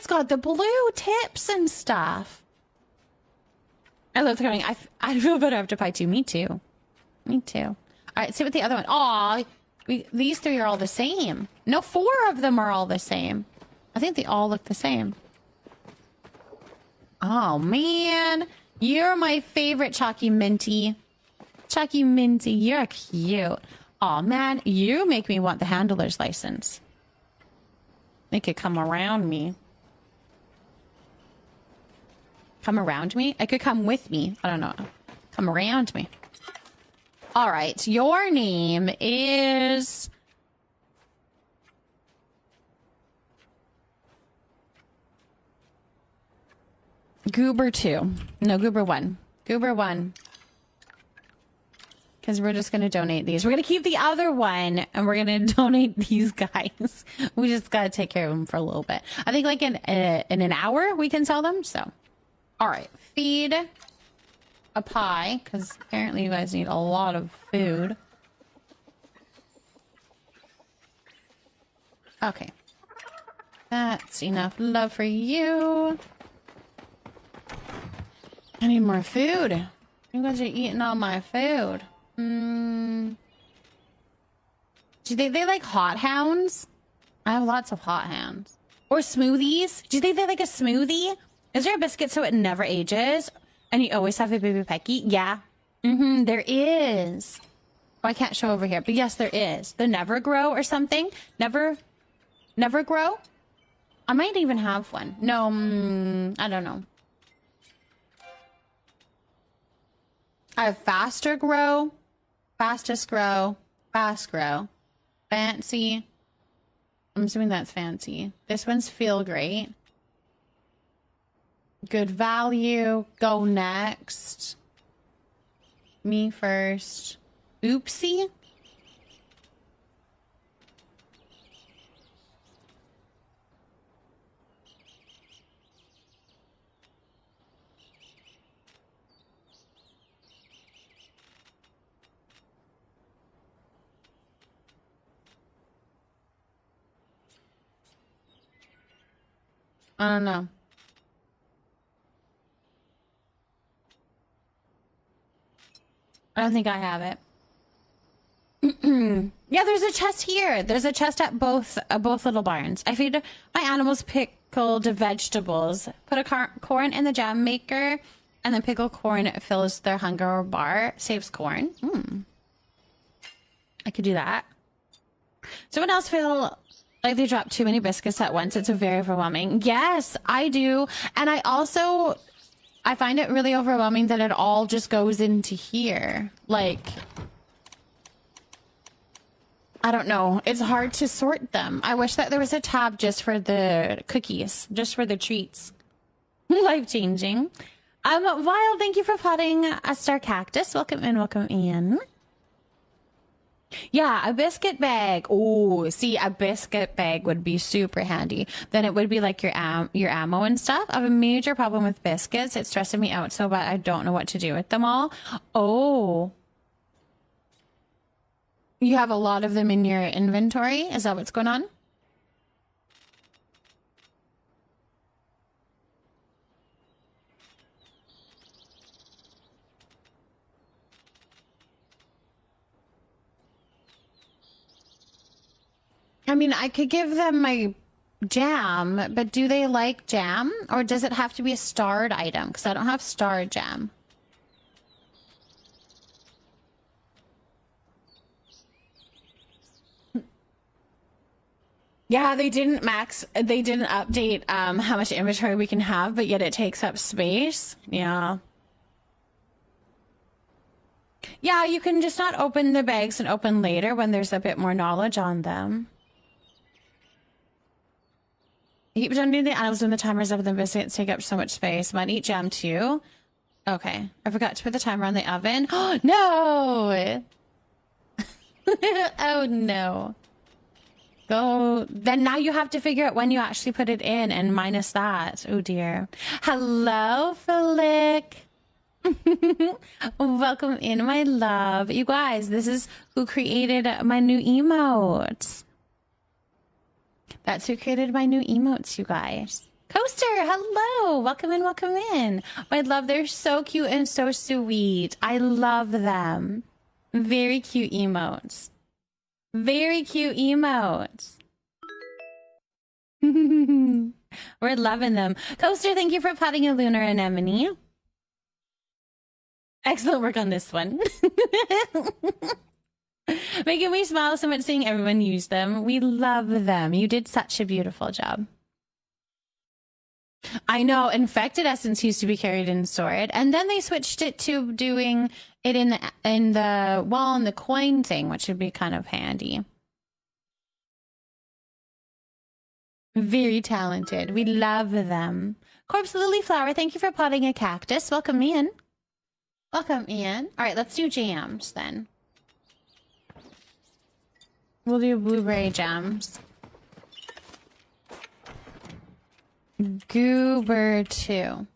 A: got the blue tips and stuff. I love the coding. I feel better after pie too. Me too. Me too. All right, see what the other one. Aw, these 3 are all the same. No, 4 of them are all the same. I think they all look the same. Oh man, you're my favorite, Chalky Minty. Chalky Minty, you're cute. Oh man, you make me want the handler's license. They could come around me. Come around me? I could come with me. I don't know. Come around me. All right, your name is... Goober 2. No, Goober 1. Goober 1. Because we're just going to donate these. We're going to keep the other one, and we're going to donate these guys. We just got to take care of them for a little bit. I think like in an hour we can sell them, so. All right. Feed a pie, because apparently you guys need a lot of food. Okay. That's enough love for you. I need more food. You guys are eating all my food. Do you think they like hot hounds? I have lots of hot hounds. Or smoothies. Do you think they like a smoothie? Is there a biscuit so it never ages? And you always have a baby Pecky? Yeah. There is. Oh, I can't show over here, but yes, there is. The Never Grow or something. Never Grow? I might even have one. No, I don't know. I have Faster Grow, Fastest Grow, Fast Grow, Fancy. I'm assuming that's Fancy. This one's Feel Great. Good Value, Go Next, Me First, Oopsie. I don't know. I don't think I have it. Yeah, there's a chest here. There's a chest at both little barns. I feed my animals pickled vegetables. Put a corn in the jam maker, and then pickled corn fills their hunger bar. Saves corn. I could do that. Someone else feel like they dropped too many biscuits at once. It's very overwhelming. Yes, I do. And I find it really overwhelming that it all just goes into here. Like, I don't know. It's hard to sort them. I wish that there was a tab just for the cookies, just for the treats. Life-changing. Wild, thank you for potting a star cactus. Welcome in, welcome in. Yeah, a biscuit bag. Oh, see, a biscuit bag would be super handy. Then it would be like your ammo and stuff. I have a major problem with biscuits. It's stressing me out so bad I don't know what to do with them all. Oh. You have a lot of them in your inventory? Is that what's going on? I mean, I could give them my jam, but do they like jam? Or does it have to be a starred item? Because I don't have starred jam. Yeah, they didn't update how much inventory we can have, but yet it takes up space. Yeah. Yeah, you can just not open the bags and open later when there's a bit more knowledge on them. Keep jumping the animals when the timer's up and the biscuits take up so much space. Might eat jam too. Okay. I forgot to put the timer on the oven. Oh, no! Oh, no. Go. Then now you have to figure out when you actually put it in and minus that. Oh, dear. Hello, Flick. Welcome in, my love. You guys, this is who created my new emotes. That's who created my new emotes, you guys. Coaster, hello. Welcome in, welcome in. My love, they're so cute and so sweet. I love them. Very cute emotes. Very cute emotes. We're loving them. Coaster, thank you for potting a lunar anemone. Excellent work on this one. Making me smile so much seeing everyone use them. We love them. You did such a beautiful job. I know. Infected essence used to be carried in sword, and then they switched it to doing it in the wall and the coin thing, which would be kind of handy. Very talented. We love them. Corpse Lily Flower, thank you for potting a cactus. Welcome in. Welcome in. All right, let's do jams then. We'll do blueberry jams. Goober 2.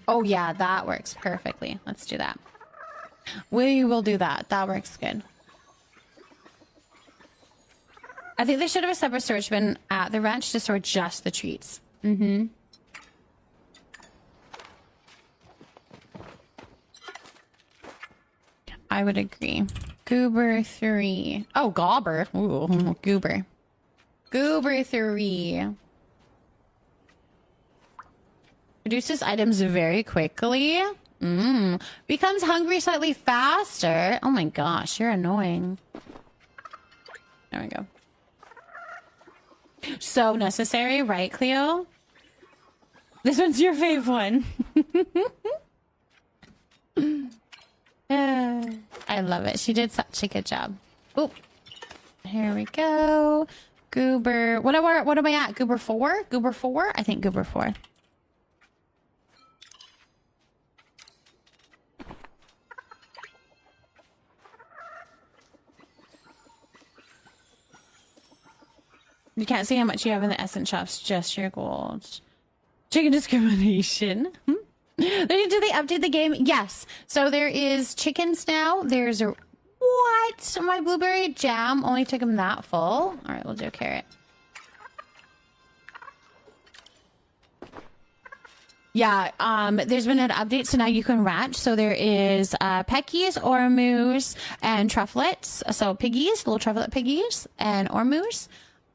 A: Oh yeah, that works perfectly. Let's do that. We will do that. That works good. I think they should have a separate storage bin at the ranch to store just the treats. Mm-hmm. I would agree. Goober 3. Oh, Gobber. Ooh, Goober. Goober 3. Produces items very quickly. Becomes hungry slightly faster. Oh my gosh, you're annoying. There we go. So necessary, right, Cleo? This one's your fave one. I love it. She did such a good job. Oh, here we go. Goober. What am I at? Goober 4? Goober 4? I think Goober 4. You can't see how much you have in the essence shops, just your gold. Chicken discrimination. Did they update the game? Yes. So there is chickens now. There's a... What? My blueberry jam only took him that full. All right, we'll do a carrot. Yeah, there's been an update, so now you can ranch. So there is peckies, ormus, and trufflets. So piggies, little trufflet piggies, and ormus.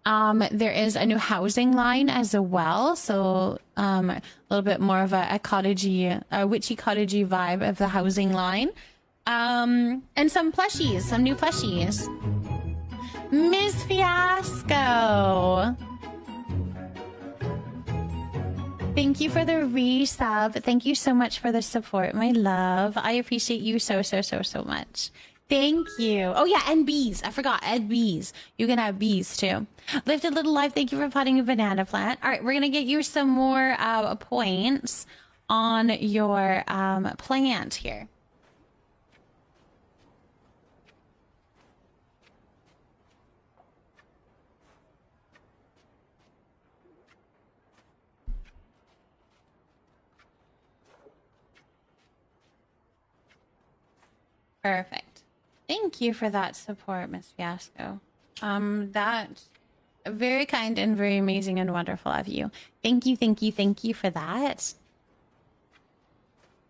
A: There is a new housing line as well, so a little bit more of a cottagey, witchy cottagey vibe of the housing line. And some plushies, some new plushies. Miss Fiasco! Thank you for the resub. Thank you so much for the support, my love. I appreciate you so much. Thank you. Oh yeah, and bees. I forgot. And bees. You can have bees too. Lifted Little Life, thank you for potting a banana plant. All right, we're gonna get you some more points on your plant here. Perfect. Thank you for that support, Miss Fiasco. That's very kind and very amazing and wonderful of you. Thank you for that.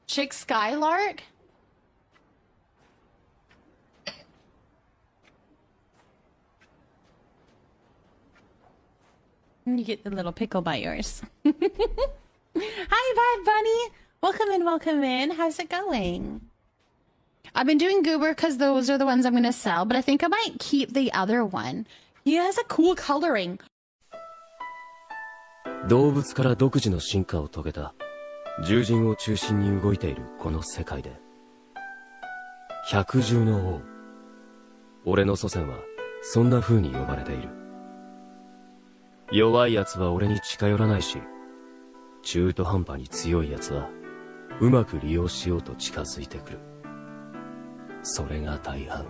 A: Chick Skylark? You get the little pickle by yours. Hi, Bad Bunny. Welcome in. How's it going? I've been doing Goober because those are the ones I'm going to sell, but I think I might keep the other one. He has a cool coloring.
B: 動物から独自の進化を遂げた獣人を中心に動いているこの世界で百獣の王俺の祖先はそんな風に呼ばれている弱い奴は俺に近寄らないし中途半端に強い奴はうまく利用しようと近づいてくるそれが大半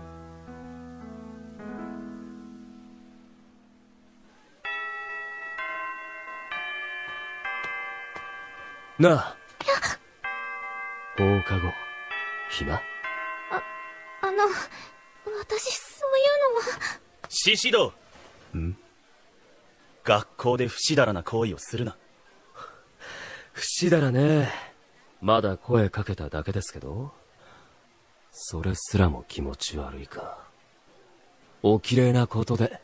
B: なあ放課後暇
C: 私そういうのは
D: シシド
B: ん
D: 学校で不死だらな行為をするな
B: 不死だらねまだ声かけただけですけどそれすらも気持ち悪いかお綺麗なことで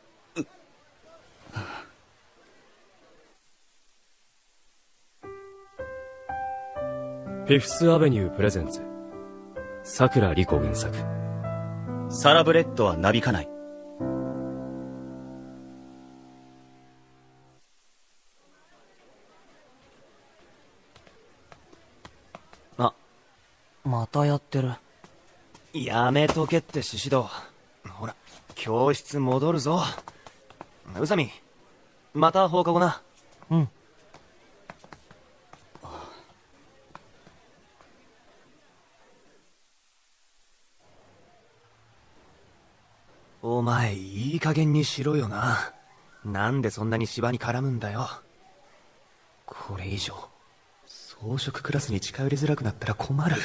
B: フィフスアベニュープレゼンツ桜莉子原作
D: サラブレッドはなびかない
E: またやってるやめとけってシシドほら教室戻るぞ宇佐美また放課後なうんお前いい加減にしろよななんでそんなに芝に絡むんだよこれ以上装飾クラスに近寄りづらくなったら困る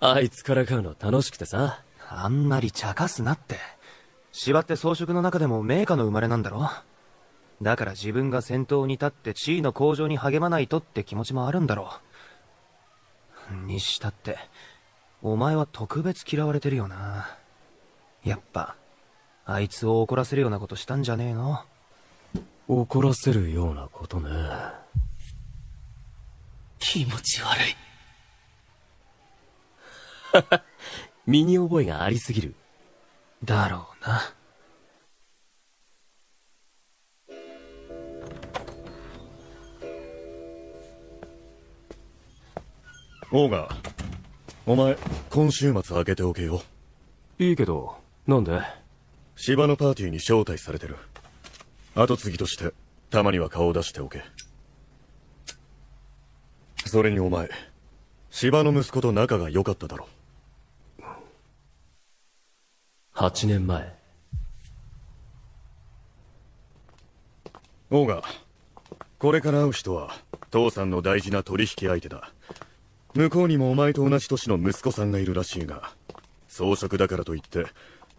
B: あいつからかうの楽しくてさ
E: あんまり茶化すなって芝って装飾の中でも名家の生まれなんだろだから自分が先頭に立って地位の向上に励まないとって気持ちもあるんだろうにしたってお前は特別嫌われてるよなやっぱあいつを怒らせるようなことしたんじゃねえの
B: 怒らせるようなことね
D: 気持ち悪い。
B: 身に覚えがありすぎる。
E: だろうな。
F: オーガ、お前、今週末開けておけよ。
B: いいけど、なんで？
F: 芝のパーティーに招待されてる。後継ぎとして、たまには顔を出しておけ。それにお前、芝の息子と仲が良かっただろ。
B: 8年前。
F: オーガ、これから会う人は、父さんの大事な取引相手だ。向こうにもお前と同じ年の息子さんがいるらしいが、装飾だからといって、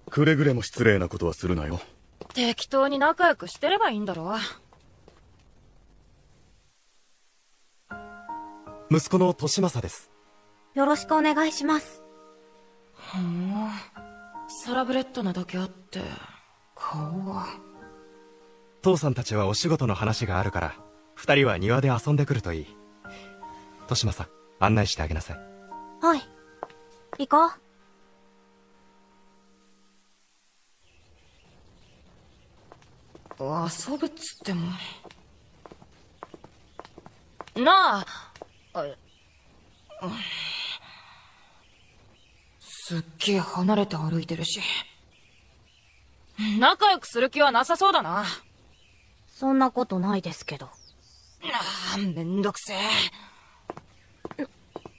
F: くれぐれも失礼なことはするなよ。
G: 適当に仲良くしてればいいんだろ。
H: 息子の利正です。
C: よろしくお願いします。
G: サラブレッドなだけあって、顔は。
H: 父さんたちはお仕事の話があるから、二人は庭で遊んでくるといい。利正、案内してあげなさい。
C: はい。行こう。
G: 遊ぶっつっても。なあ、すっげえ離れて歩いてるし。仲良くする気はなさそうだな。
C: そんなことないですけど。
G: めんどくせ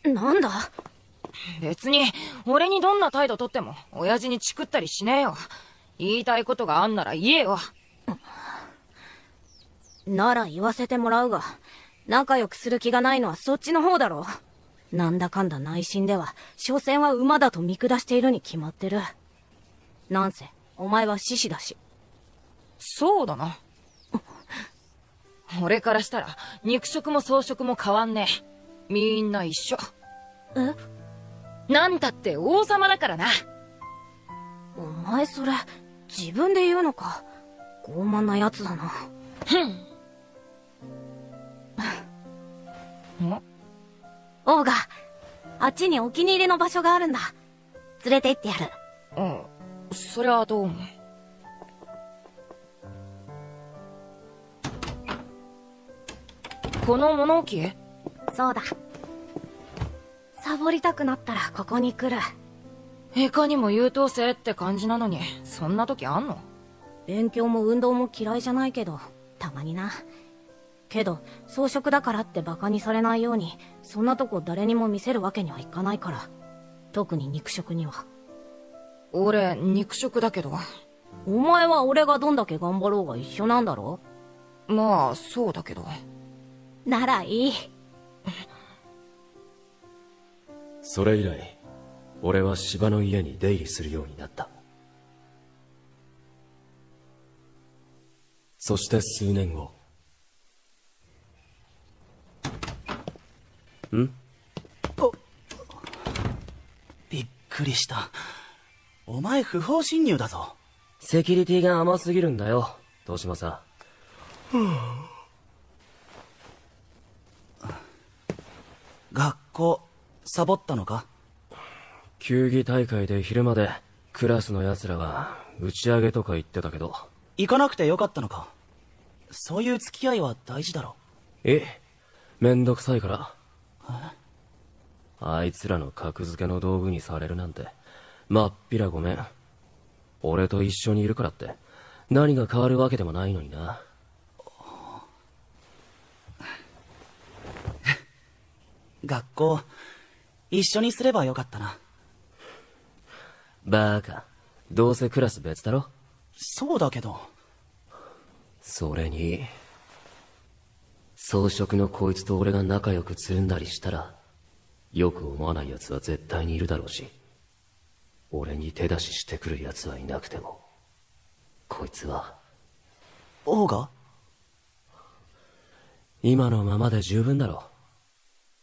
C: え。なんだ？
G: 別に、俺にどんな態度とっても、親父にチクったりしねえよ。言いたいことがあんなら言えよ。
C: なら言わせてもらうが、仲良くする気がないのはそっちの方だろ。なんだかんだ内心では、所詮は馬だと見下しているに決まってる。なんせ、お前は獅子だし。
G: そうだな。俺からしたら、肉食も草食も変わんねえ。みんな一緒。
C: え？
G: なんたって王様だからな。
C: お前それ、自分で言うのか。傲慢なやつだな。オーガ、あっちにお気に入りの場所があるんだ。連れて行ってやる。
G: うん、そりゃどうも。この物置？
C: そうだ。サボりたくなったらここに来る。
G: いかにも優等生って感じなのに、そんな時あんの？
C: 勉強も運動も嫌いじゃないけど、たまにな。けど、装飾だからってバカにされないように、そんなとこ誰にも見せるわけにはいかないから。特に肉食には。
G: 俺、肉食だけど。
C: お前は俺がどんだけ頑張ろうが一緒なんだろ？
G: まあ、そうだけど。
C: ならいい。
B: それ以来、俺は芝の家に出入りするようになった。そして数年後。
D: びっくりした。お前不法侵入だぞ。
B: セキュリティが甘すぎるんだよ、東島さん。
D: 学校、サボったのか？
B: 球技大会で昼までクラスの奴らが打ち上げとか言ってたけど。
D: 行かなくてよかったのか？そういう付き合いは大事だろ。
B: めんどくさいから。あいつらの格付けの道具にされるなんて、まっぴらごめん。俺と一緒にいるからって、何が変わるわけでもないのにな。
D: 学校、一緒にすればよかったな。
B: バーカ、どうせクラス別だろ？
D: そうだけど。
B: それに、装飾のこいつと俺が仲良くつるんだりしたら、よく思わない奴は絶対にいるだろうし、俺に手出ししてくる奴はいなくても、こいつは。
D: 王が？
B: 今のままで十分だろ。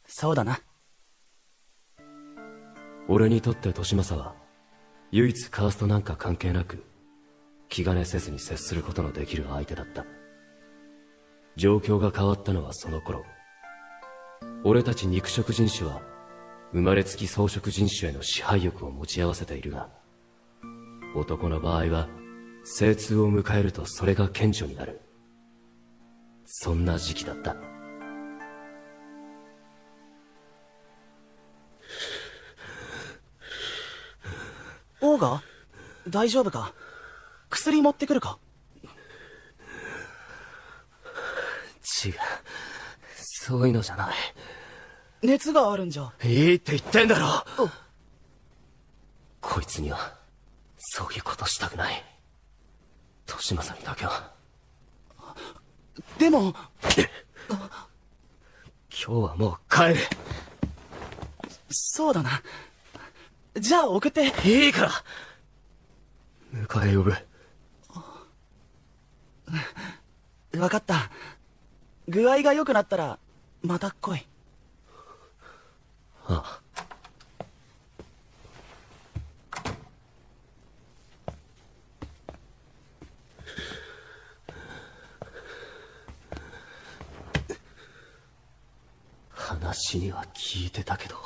D: そうだな。
B: 俺にとって利正は、唯一カーストなんか関係なく、気兼ねせずに接することのできる相手だった。状況が変わったのはその頃。俺たち肉食人種は生まれつき草食人種への支配欲を持ち合わせているが、男の場合は精通を迎えるとそれが顕著になる。そんな時期だった。
D: オーガ、大丈夫か？薬持ってくるか？
B: 違う、そういうのじゃない。
D: 熱があるんじゃ。
B: いいって言ってんだろ。こいつにはそういうことしたくない。年政にだけは。
D: でも
B: 今日はもう帰れ。
D: そうだな。じゃあ送って。
B: いいから。迎え呼ぶ。
D: 分かった。具合が良くなったらまた来い。
B: ああ。話には聞いてたけど、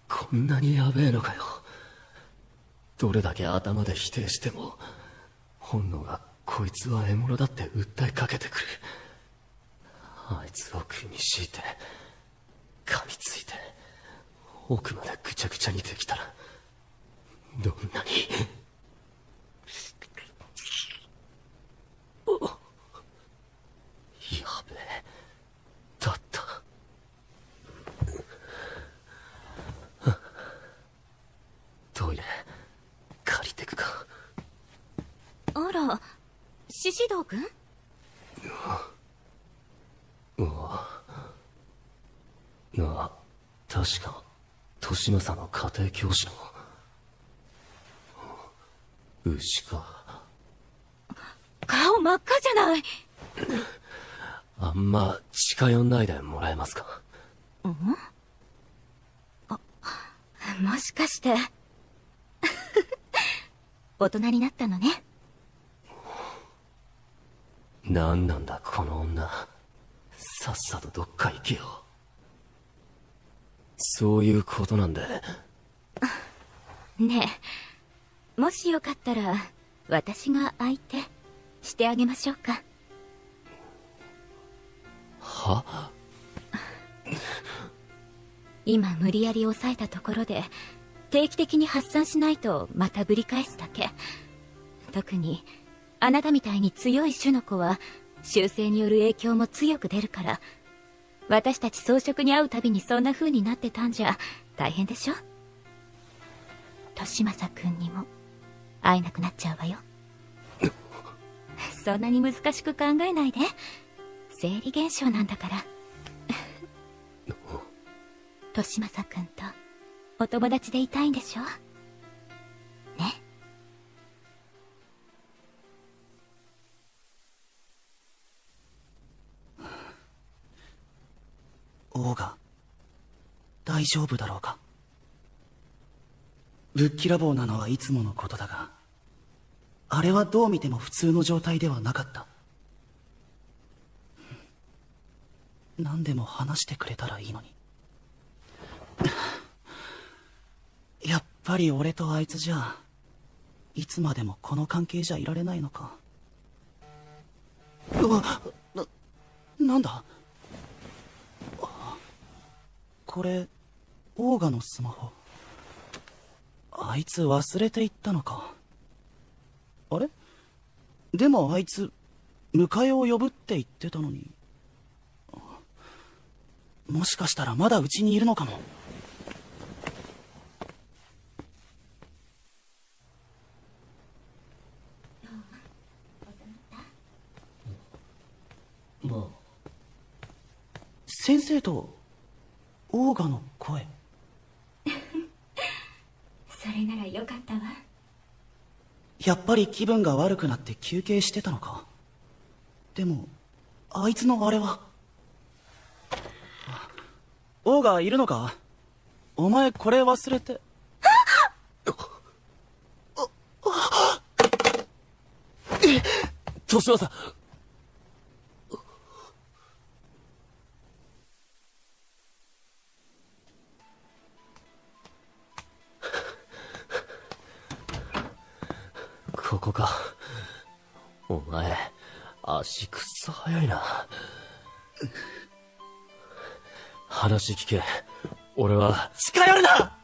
B: こんなにやべえのかよ。どれだけ頭で否定しても本能がこいつは獲物だって訴えかけてくる。あいつを組み敷いて噛みついて奥までぐちゃぐちゃにできたらどんなにやべえだった。トイレ借りてくか。
C: あら、獅子堂くん？
B: 確か年政の家庭教師の牛か。
C: 顔真っ赤じゃない。
B: あんま近寄んないでもらえますか。
C: もしかして大人になったのね。
B: 何なんだこの女。さっさとどっか行けよ。そういうことなんで。
C: ねえ、もしよかったら私が相手してあげましょうか。
B: は？
C: 今無理やり抑えたところで定期的に発散しないとまたぶり返すだけ。特にあなたみたいに強い種の子は習性による影響も強く出るから、私たち草食に会うたびにそんな風になってたんじゃ大変でしょ。年政くんにも会えなくなっちゃうわよ。そんなに難しく考えないで。生理現象なんだから。年政くんとお友達でいたいんでしょね。
D: オーガ、大丈夫だろうか。ぶっきらぼうなのはいつものことだが、あれはどう見ても普通の状態ではなかった。何でも話してくれたらいいのに。やっぱり俺とあいつじゃいつまでもこの関係じゃいられないのか。なんだこれ、オーガのスマホ。あいつ忘れていったのか。あれ？でもあいつ迎えを呼ぶって言ってたのに。もしかしたらまだうちにいるのかも。先生とオーガの声。
C: それならよかったわ。
D: やっぱり気分が悪くなって休憩してたのか。でもあいつのあれは。オーガいるのか？お前これ忘れて。
B: 年政。前、足くっそ早いな。話聞け。俺は。
D: 近寄るな！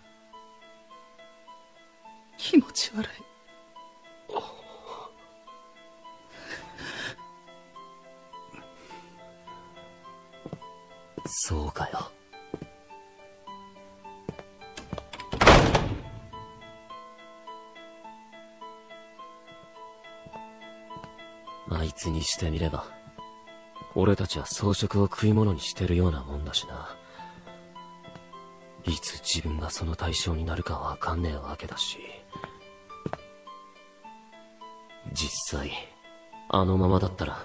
D: 気持ち悪い。
B: そうかよ。あいつにしてみれば、俺たちは装飾を食い物にしてるようなもんだしな。いつ自分がその対象になるかわかんねえわけだし。実際、あのままだったら、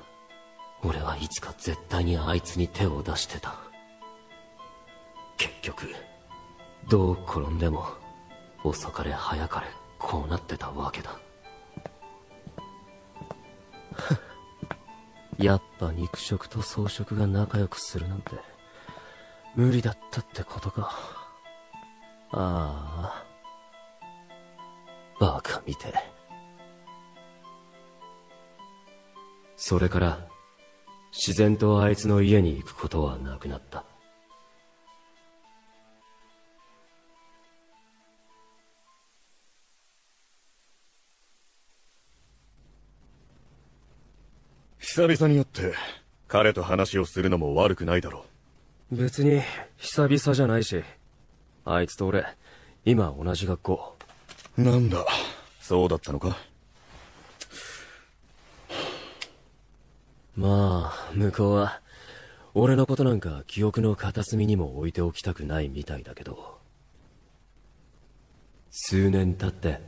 B: 俺はいつか絶対にあいつに手を出してた。結局、どう転んでも、遅かれ早かれ、こうなってたわけだ。やっぱ肉食と草食が仲良くするなんて、無理だったってことか。ああ。バカみてえ。それから、自然とあいつの家に行くことはなくなった。
F: 久々に会って彼と話をするのも悪くないだろ
B: う。別に久々じゃないし、あいつと俺今同じ学校。
F: なんだ、そうだったのか。
B: まあ向こうは俺のことなんか記憶の片隅にも置いておきたくないみたいだけど、数年経って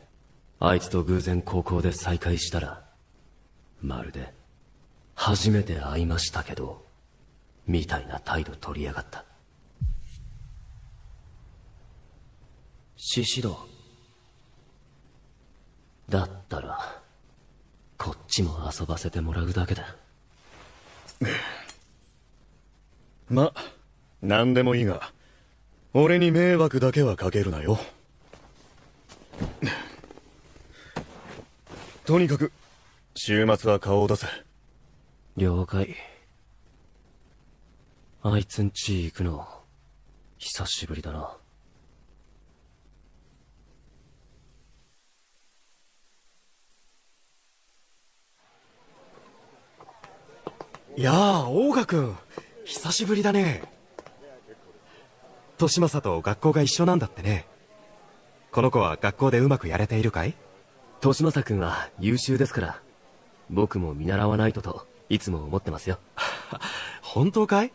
B: あいつと偶然高校で再会したら、まるで初めて会いましたけどみたいな態度取りやがった。シシドだったらこっちも遊ばせてもらうだけだ。
F: ま、なんでもいいが、俺に迷惑だけはかけるなよ。とにかく週末は顔を出せ。
B: 了解。あいつんち行くの久しぶりだな。
H: いやあ、オーガ君、久しぶりだね。利正と学校が一緒なんだってね。この子は学校でうまくやれているかい？
B: 利正君は優秀ですから、僕も見習わないといつも思ってますよ。
H: 本当かい？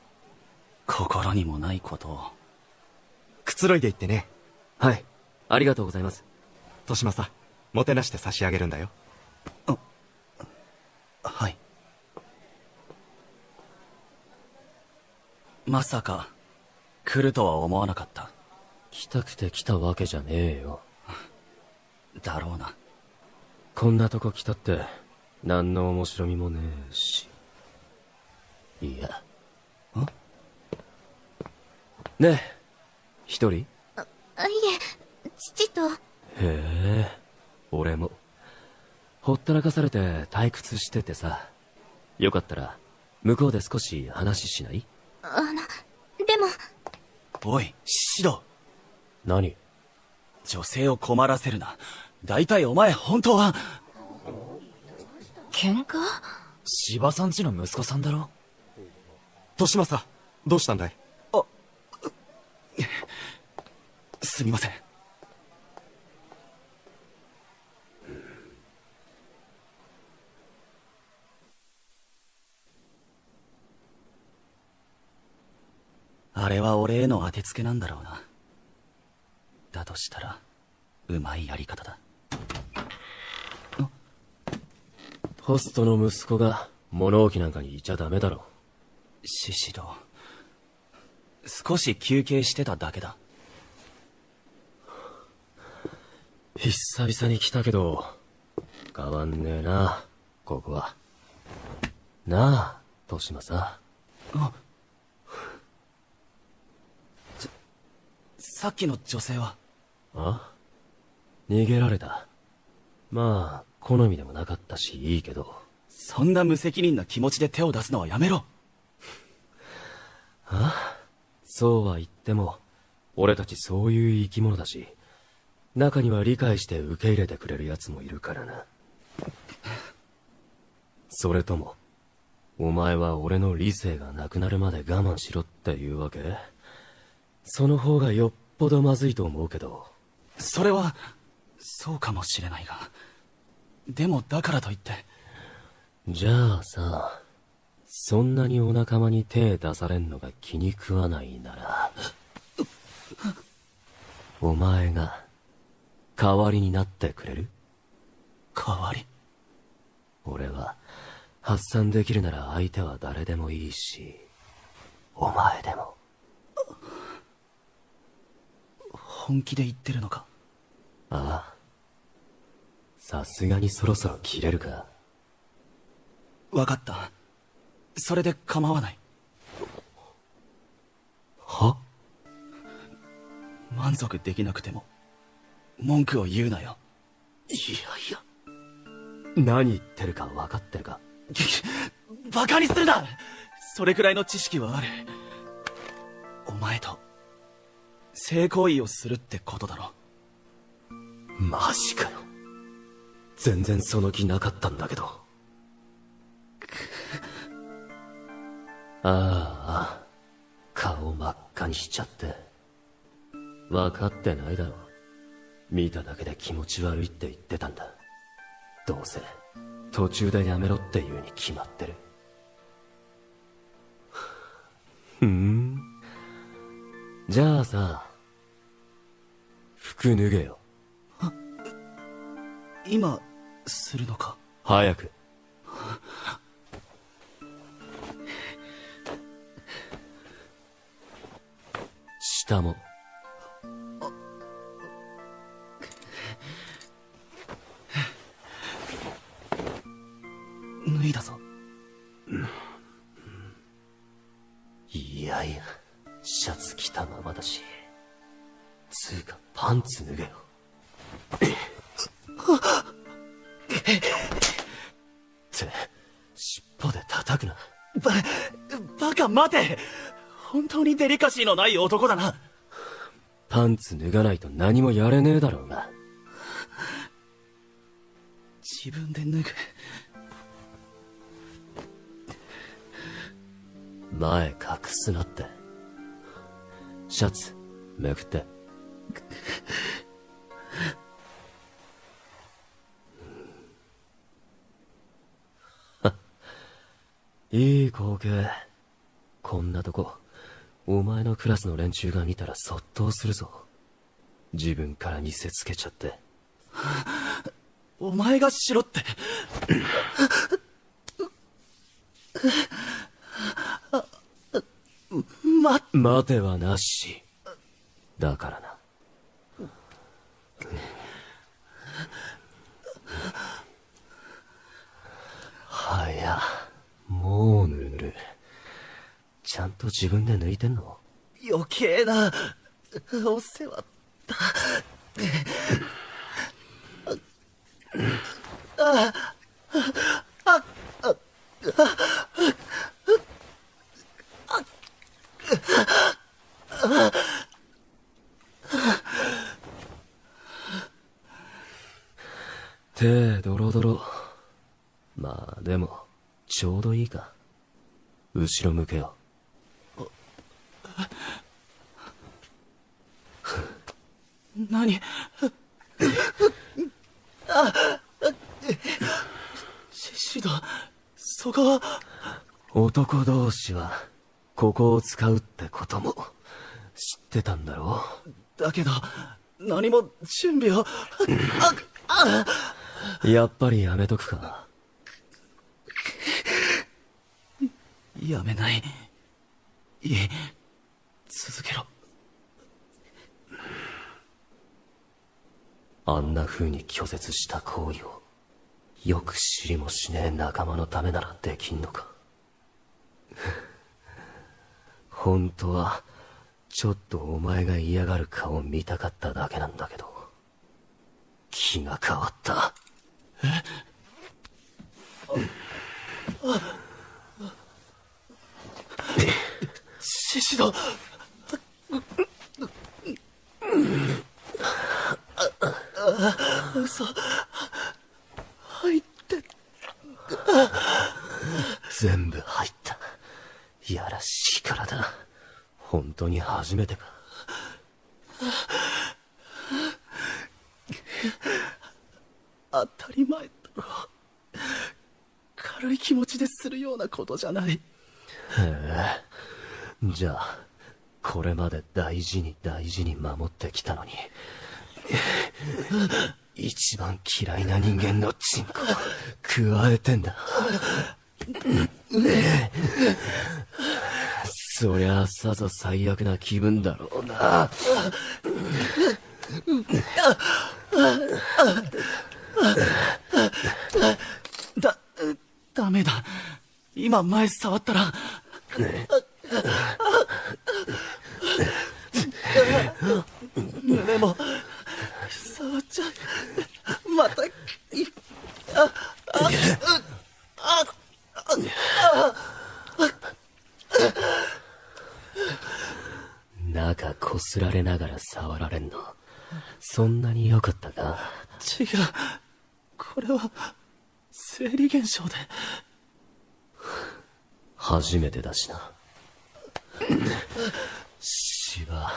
D: 心にもないことを。
H: くつろいでいってね。
B: はい、ありがとうございます。
H: 利正、もてなして差し上げるんだよ。
D: はい。まさか来るとは思わなかった。
B: 来たくて来たわけじゃねえよ。
D: だろうな。
B: こんなとこ来たって何の面白みもねえし。いや。ねえ、一人？
I: いえ、父と。
B: へえ、俺も。ほったらかされて退屈しててさ。よかったら向こうで少し話しない？
I: でも。
D: おい、シド。
B: 何？
D: 女性を困らせるな。大体お前本当は。
G: 喧嘩？
D: 芝さんちの息子さんだろ？
H: 利正、どうしたんだい？
D: すみません。あれは俺への当てつけなんだろうな。だとしたらうまいやり方だ。
B: ホストの息子が物置なんかにいちゃダメだろ。
D: シシド、少し休憩してただけだ。
B: 久々に来たけど変わんねえな、ここは。なあ、利正。
D: さっきの女性は？
B: 逃げられた。まあ好みでもなかったしいいけど。
D: そんな無責任な気持ちで手を出すのはやめろ。
B: そうは言っても、俺たちそういう生き物だし、中には理解して受け入れてくれる奴もいるからな。それとも、お前は俺の理性がなくなるまで我慢しろっていうわけ？その方がよっぽどまずいと思うけど。
D: それは、そうかもしれないが。でもだからといって。
B: じゃあさ、そんなにお仲間に手出されんのが気に食わないなら、お前が代わりになってくれる？
D: 代わり？
B: 俺は発散できるなら相手は誰でもいいし、お前でも。
D: 本気で言ってるのか？
B: ああ。さすがにそろそろ切れるか。
D: わかった。それで構わない。
B: は？
D: 満足できなくても、文句を言うなよ。
B: いやいや。何言ってるか分かってるか？
D: バカにするな！それくらいの知識はある。お前と、性行為をするってことだろ。
B: マジかよ。全然その気なかったんだけど。ああ、顔真っ赤にしちゃって。分かってないだろ。見ただけで気持ち悪いって言ってたんだ。どうせ途中でやめろって言うに決まってる。じゃあさ、服脱げよ。
D: 今するのか？
B: 早く。下も。
D: 脱いだぞ。
B: いやいや、シャツ着たままだし。つうかパンツ脱げよ。って尻尾で叩くな。
D: バカ待て！本当にデリカシーのない男だな。
B: パンツ脱がないと何もやれねえだろうが。
D: 自分で脱ぐ。
B: 前隠すなって。シャツめくって。いい光景。こんなとこ、お前のクラスの連中が見たらそっとするぞ。自分から見せつけちゃって。
D: お前がしろって。
B: 待てはなし。だからな。はや、もうぬる。ちゃんと自分で抜いてんの？
D: 余計なお世話だ。
B: 手ドロドロ。まあでもちょうどいいか。後ろ向けよ。
D: 何？シド、そこは。
B: 男同士はここを使うってことも知ってたんだろ
D: う。だけど何も準備を。
B: やっぱりやめとくか。
D: やめない。いい、続けろ。
B: あんな風に拒絶した行為をよく知りもしねえ仲間のためならできんのか。本当はちょっとお前が嫌がる顔見たかっただけなんだけど、気が変わった。
D: 獅子だ。嘘。入って。
B: 全部入った。やらしいからだ。本当に初めてか。
D: 当たり前だろ。軽い気持ちでするようなことじゃない。
B: へえ。じゃあ、これまで大事に大事に守ってきたのに、一番嫌いな人間のチンコを加えてんだ。そりゃさぞ最悪な気分だろうな。
D: ダメだ。今前触ったら。胸も触っちゃう。また
B: 中こすられながら触られんの、そんなに良かったか？
D: 違う。これは生理現象で。
B: 初めてだしな。芝、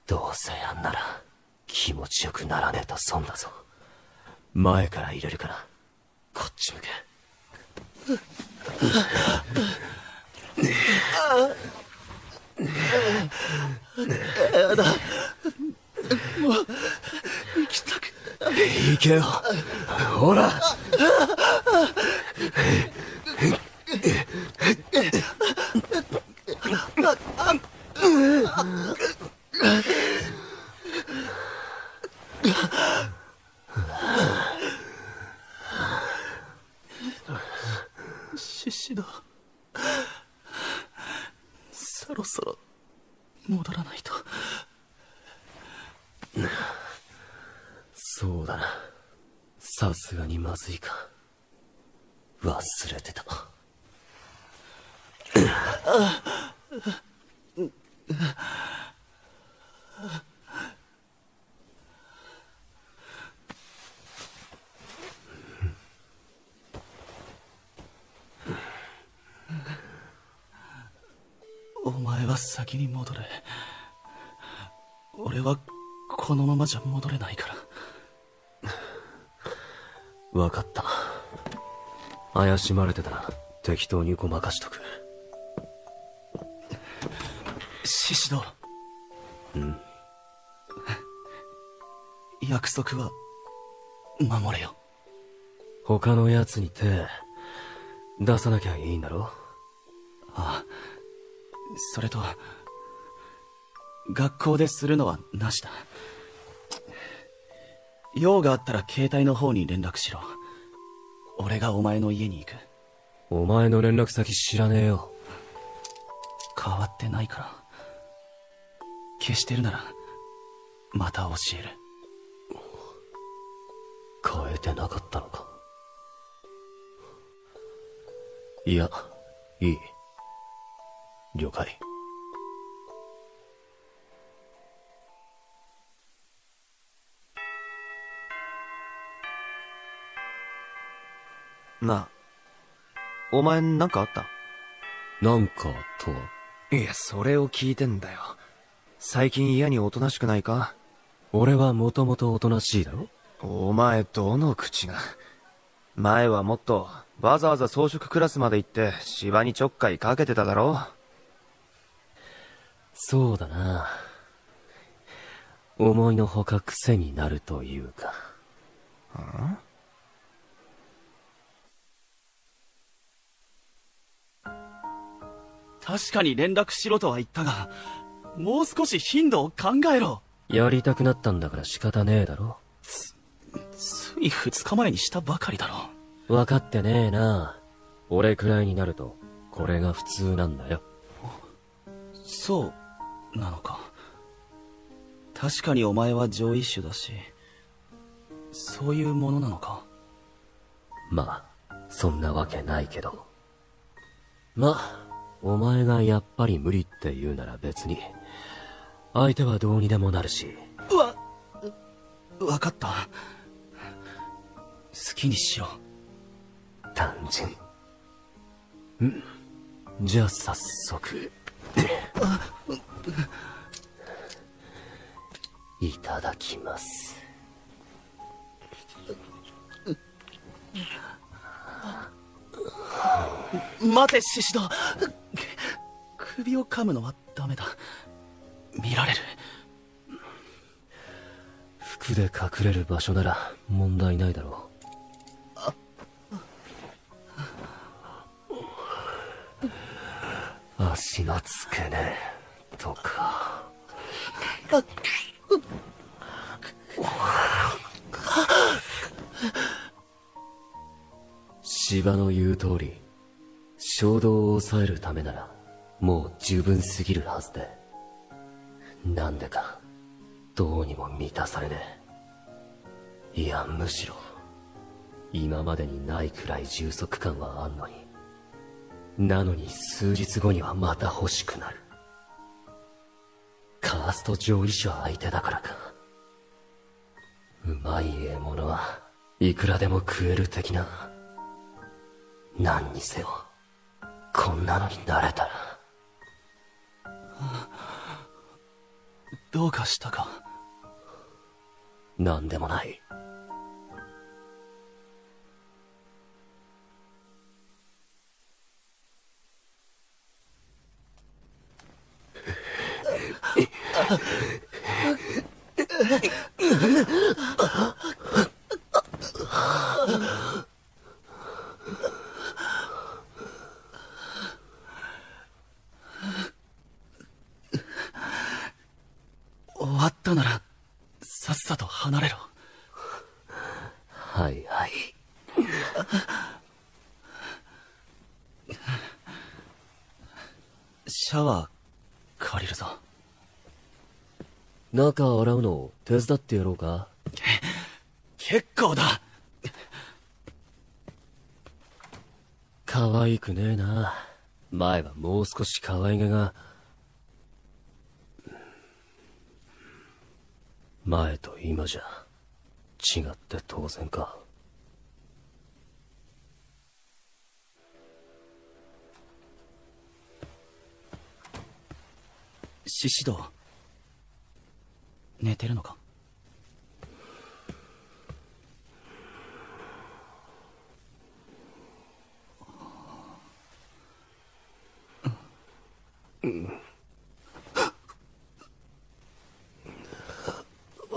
B: どうせやんなら気持ちよくならねえと損だぞ。前から入れるからこっち向け。
D: やだ。もう行きたくない。
B: 行けよ、ほら。
D: 獅子だ。そろそろ戻らないと。
B: そうだな、さすがにまずいか。忘れてた。
D: お前は先に戻れ。俺はこのままじゃ戻れないから。
B: わかった。怪しまれてたら適当にごまかしとく。
D: 獅子堂。約束は守れよ。
B: 他の奴に手出さなきゃいいんだろ？
D: ああ。それと学校でするのはなしだ。用があったら携帯の方に連絡しろ。俺がお前の家に行く。
B: お前の連絡先知らねえよ。
D: 変わってないから。消してるならまた教える。
B: 変えてなかったのか。いや、いい。了解。
E: なあ、お前なんかあった？
B: なんかとは？
E: いや、それを聞いてんだよ。最近嫌におとなしくないか？
B: 俺はもともとおとなしいだろ？
E: お前どの口が。前はもっとわざわざ装飾クラスまで行って芝にちょっかいかけてただろ？
B: そうだな。思いのほか癖になるというか。
D: 確かに連絡しろとは言ったが、もう少し頻度を考えろ。
B: やりたくなったんだから仕方ねえだろ。
D: つい2日前にしたばかりだろ。
B: 分かってねえな。俺くらいになるとこれが普通なんだよ。
D: そうなのか。確かにお前は上位種だし、そういうものなのか。
B: まあそんなわけないけど。ま、お前がやっぱり無理って言うなら別に。相手はどうにでもなるし。
D: わかった。好きにしろ。
B: 単純。じゃあ早速。いただきます。
D: 待て、シシド。首を噛むのはダメだ。見られる。
B: 服で隠れる場所なら問題ないだろう。足の付け根とか。芝の言う通り、衝動を抑えるためならもう十分すぎるはずで、なんでかどうにも満たされねえ。いや、むしろ今までにないくらい充足感はあんのに、なのに数日後にはまた欲しくなる。カースト上位者相手だからか。うまい獲物はいくらでも食える的な。何にせよこんなのになれたら。
D: どうかしたか？
B: なんでもない。
D: 終わったならさっさと離れろ。
B: はいはい。
D: シャワー借りるぞ。
B: 中洗うの手伝ってやろうか？
D: 結構だ。
B: 可愛くねえな。前はもう少し可愛げが。前と今じゃ違って当然か。
D: シシド、寝てるのか？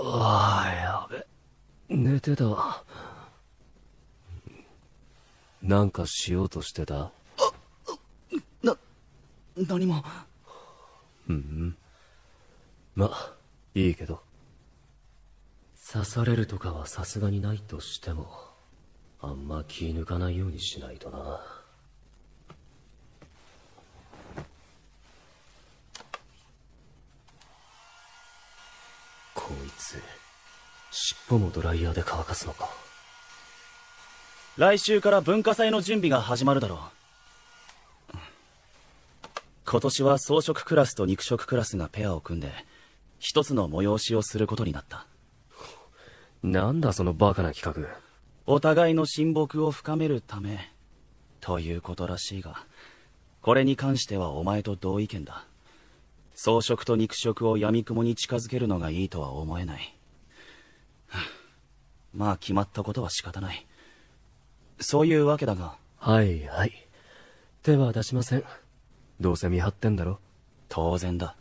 B: ああ、やべ。寝てたわ。なんかしようとしてた？
D: 何も。
B: ま、いいけど。刺されるとかはさすがにないとしても、あんま気抜かないようにしないとな。こいつ、尻尾もドライヤーで乾かすのか。
D: 来週から文化祭の準備が始まるだろう。今年は装飾クラスと肉食クラスがペアを組んで一つの催しをすることになった。
B: なんだそのバカな企画。
D: お互いの親睦を深めるためということらしいが、これに関してはお前と同意見だ。装飾と肉食を闇雲に近づけるのがいいとは思えない。まあ決まったことは仕方ない。そういうわけだが。
B: はいはい。手は出しません。どうせ見張ってんだろ。
D: 当然だ。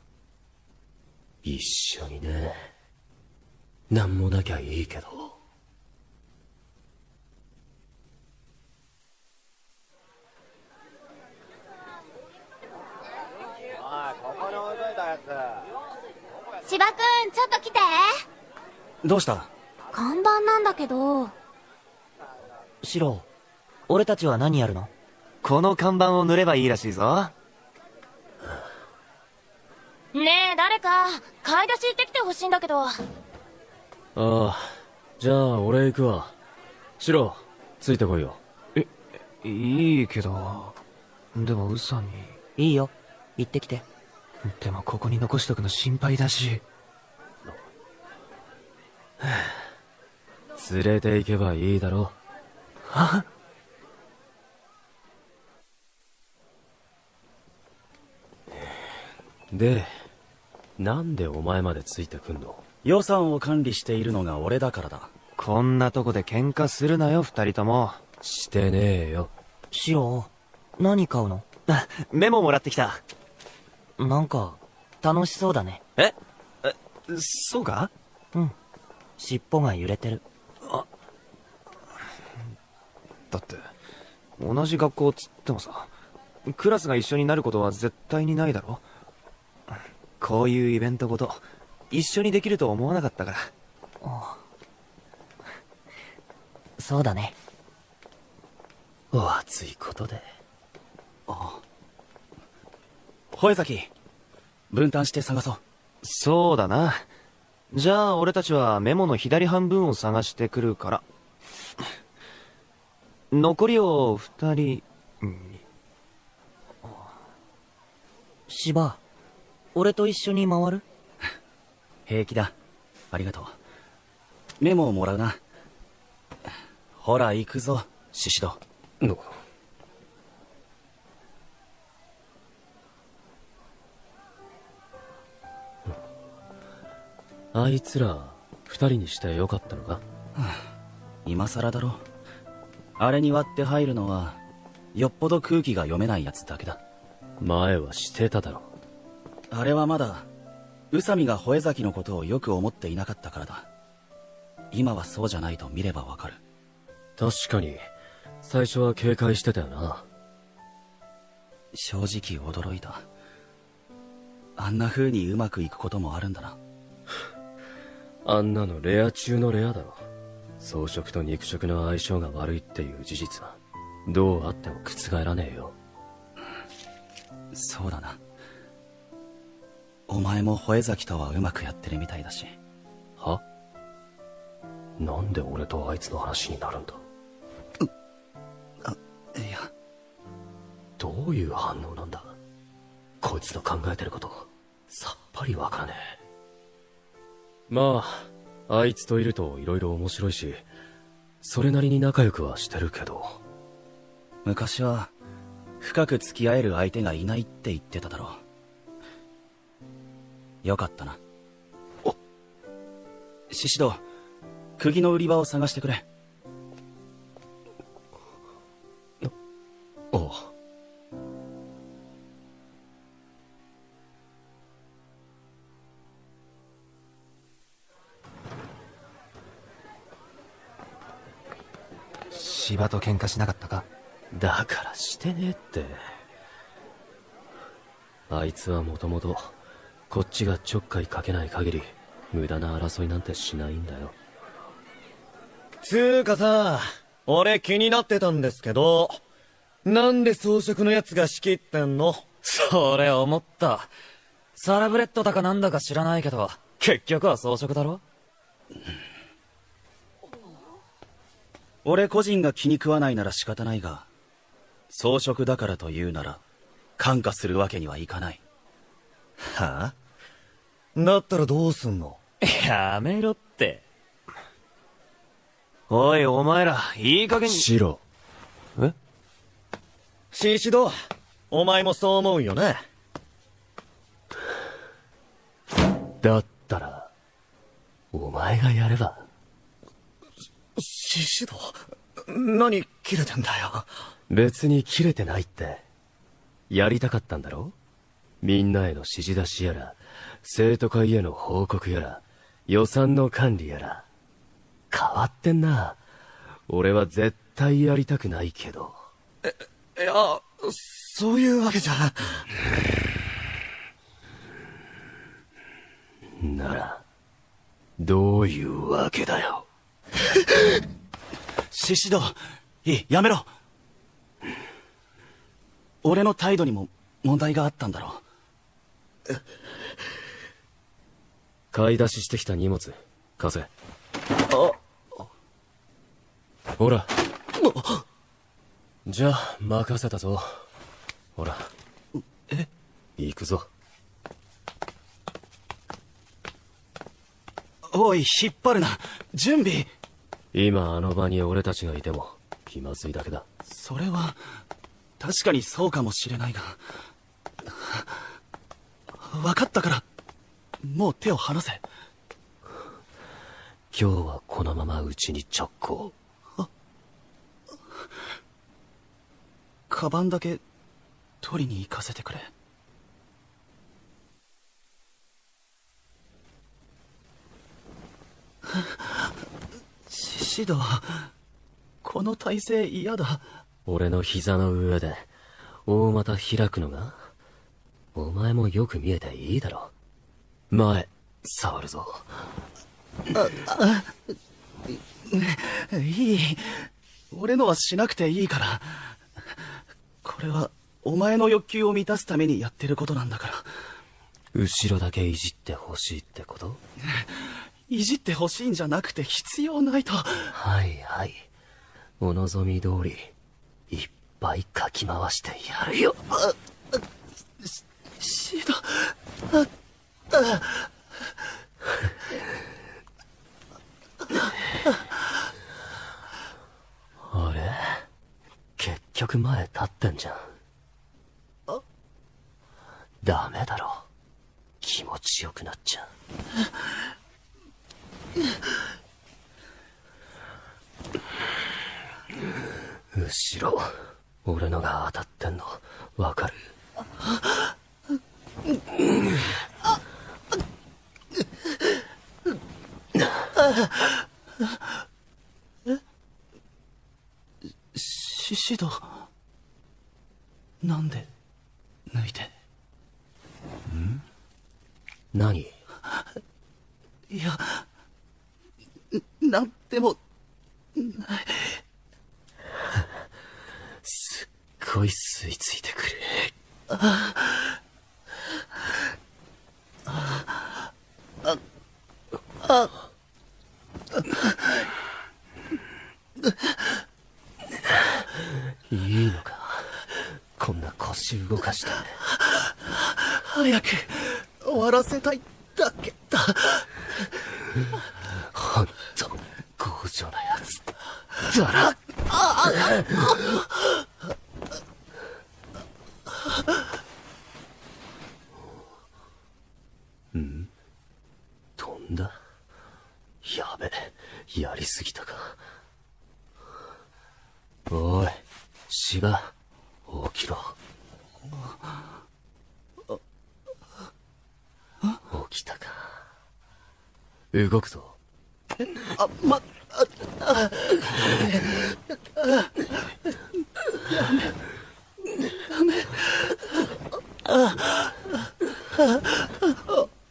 B: 一緒にね。なんもなきゃいいけど。
I: 芝くん、ちょっと来て。
D: どうした？
I: 看板なんだけど。
E: シロ、俺たちは何やるの？この看板を塗ればいいらしいぞ。
G: ねえ、誰か買い出し行ってきてほしいんだけど。
B: ああ、じゃあ俺行くわ。シロ、ついてこいよ。
E: いいけど、でも嘘に。
J: いいよ、行ってきて。
E: でもここに残しとくの心配だし。
B: 連れて行けばいいだろう。
E: は？
B: で、なんでお前までついてくんの？
D: 予算を管理しているのが俺だからだ。
E: こんなとこで喧嘩するなよ、二人とも。
B: してねえよ。
J: シロ、何買うの？
E: あ、メモもらってきた。
J: なんか、楽しそうだね。
E: そうか？
J: うん。尻尾が揺れてる。
E: だって、同じ学校っつってもさ、クラスが一緒になることは絶対にないだろ。こういうイベントごと、一緒にできると思わなかったから。
J: そうだね。
B: お熱いことで。
D: 吠崎、分担して探そう。
E: そうだな。じゃあ俺たちはメモの左半分を探してくるから。残りを二人に。
J: 芝、俺と一緒に回る？
D: 平気だ。ありがとう。メモをもらうな。ほら行くぞ、シシド。
B: あいつら二人にしてよかったのか？
D: 今更だろ。あれに割って入るのはよっぽど空気が読めないやつだけだ。
B: 前はしてただろ。
D: あれはまだ宇佐美が吠崎のことをよく思っていなかったからだ。今はそうじゃないと見ればわかる。
B: 確かに最初は警戒してたよな。
D: 正直驚いた。あんな風にうまくいくこともあるんだな。
B: あんなのレア中のレアだろ。草食と肉食の相性が悪いっていう事実はどうあっても覆らねえよ。
D: そうだな。お前も吠崎とはうまくやってるみたいだし。
B: は？なんで俺とあいつの話になるんだ？
D: いや、
B: どういう反応なんだ？こいつの考えてることさっぱりわからねえ。まああいつといると色々面白いし、それなりに仲良くはしてるけど。
D: 昔は深く付き合える相手がいないって言ってただろう。よかったな。シシド、釘の売り場を探してくれ。
B: おう。
E: 芝と喧嘩しなかったか？
B: だからしてねえって。あいつはもともとこっちがちょっかいかけない限り無駄な争いなんてしないんだよ。
F: つーかさ、俺気になってたんですけど、なんで装飾のやつが仕切ってんの？
G: それ思った。サラブレッドだかなんだか知らないけど、結局は装飾だろ？
D: 俺個人が気に食わないなら仕方ないが、装飾だからと言うなら感化するわけにはいかない。
F: はぁ？だったらどうすんの？
G: やめろって。
E: おいお前ら、いい加減に
B: しろ。
E: え？
F: シシド、お前もそう思うよね？
B: だったらお前がやれば。
F: シシド、何キレてんだよ。
B: 別にキレてないって。やりたかったんだろ？みんなへの指示出しやら、生徒会への報告やら、予算の管理やら。変わってんな。俺は絶対やりたくないけど。
F: いや、そういうわけじゃ。
B: なら、どういうわけだよ。
D: シシド、いい、やめろ。俺の態度にも問題があったんだろう。
B: 買い出ししてきた荷物貸せ。ほら。じゃあ任せたぞ。ほら。
D: え？
B: 行くぞ。
D: おい、引っ張るな。準備。
B: 今あの場に俺たちがいても気まずいだけだ。
D: それは確かにそうかもしれないが、分かったから、もう手を離せ。
B: 今日はこのままうちに直行。
D: カバンだけ取りに行かせてくれ。シド、この体勢嫌だ。
B: 俺の膝の上で大股開くのが、お前もよく見えていいだろ。前触るぞ。
D: いい。俺のはしなくていいから。これはお前の欲求を満たすためにやってることなんだから。
B: 後ろだけいじってほしいってこと？
D: いじってほしいんじゃなくて必要ないと。
B: はいはい。お望み通りいっぱいかき回してやるよ。
D: シド。
B: あれ？結局前立ってんじゃん。ダメだろ。気持ちよくなっちゃう。後ろ、俺のが当たってんのわかる？
D: シド、なんで抜いて？
B: 何？
D: いや、なんでもない。
B: すっごい吸い付いてくる。いいのか、こんな腰動かして。
D: 早く終わらせたいだけだ。
B: ほんと強情なやつだな。ん？飛んだ？やべ、やりすぎたか。おい、芝、起きろ。起きたか。動くぞ。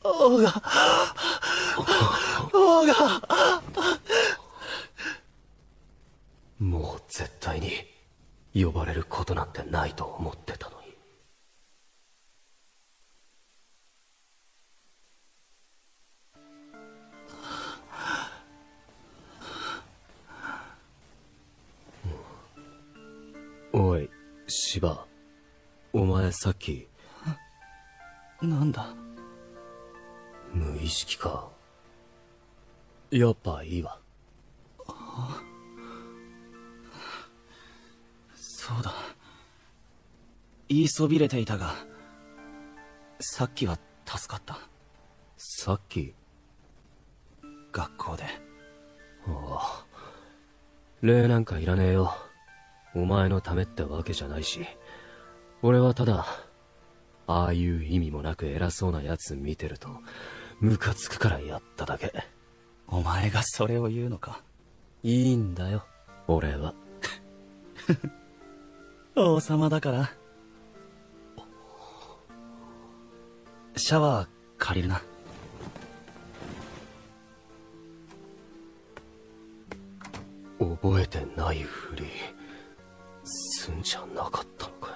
D: オーガ。
B: もう絶対に呼ばれることなんてないと思ってたのに。おい、芝。お前さっき。
D: なんだ？
B: 無意識か。やっぱいいわ。
D: そうだ。言いそびれていたが、さっきは助かった。
B: さっき？
D: 学校で。
B: ああ。礼なんかいらねえよ。お前のためってわけじゃないし。俺はただ、ああいう意味もなく偉そうなやつ見てると、ムカつくからやっただけ。
D: お前がそれを言うのか？
B: いいんだよ、俺は。
D: 王様だから。シャワー借りるな。
B: 覚えてないふりすんじゃなかったのかよ。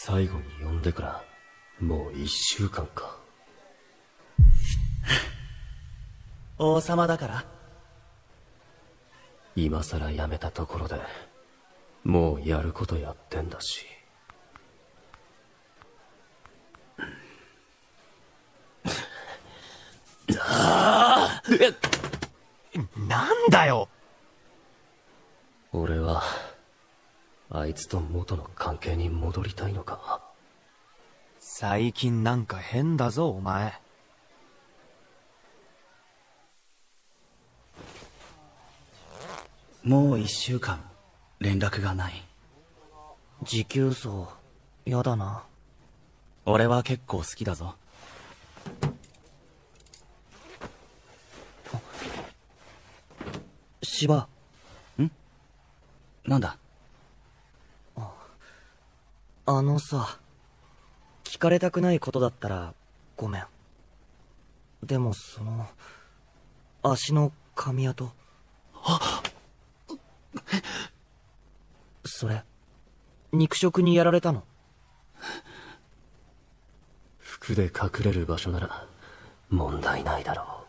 B: 最後に呼んでからもう1週間か。
D: 王様だから。
B: 今さら辞めたところでもうやることやってんだし。
E: なんだよ。
B: 俺はあいつと元の関係に戻りたいのか。
E: 最近なんか変だぞお前。
D: もう1週間連絡がない。
J: 持久走やだな。
D: 俺は結構好きだぞ。
J: 芝。
D: なんだ。
J: さ、聞かれたくないことだったらごめん。でも足の髪跡。それ肉食にやられたの？
B: 服で隠れる場所なら問題ないだろ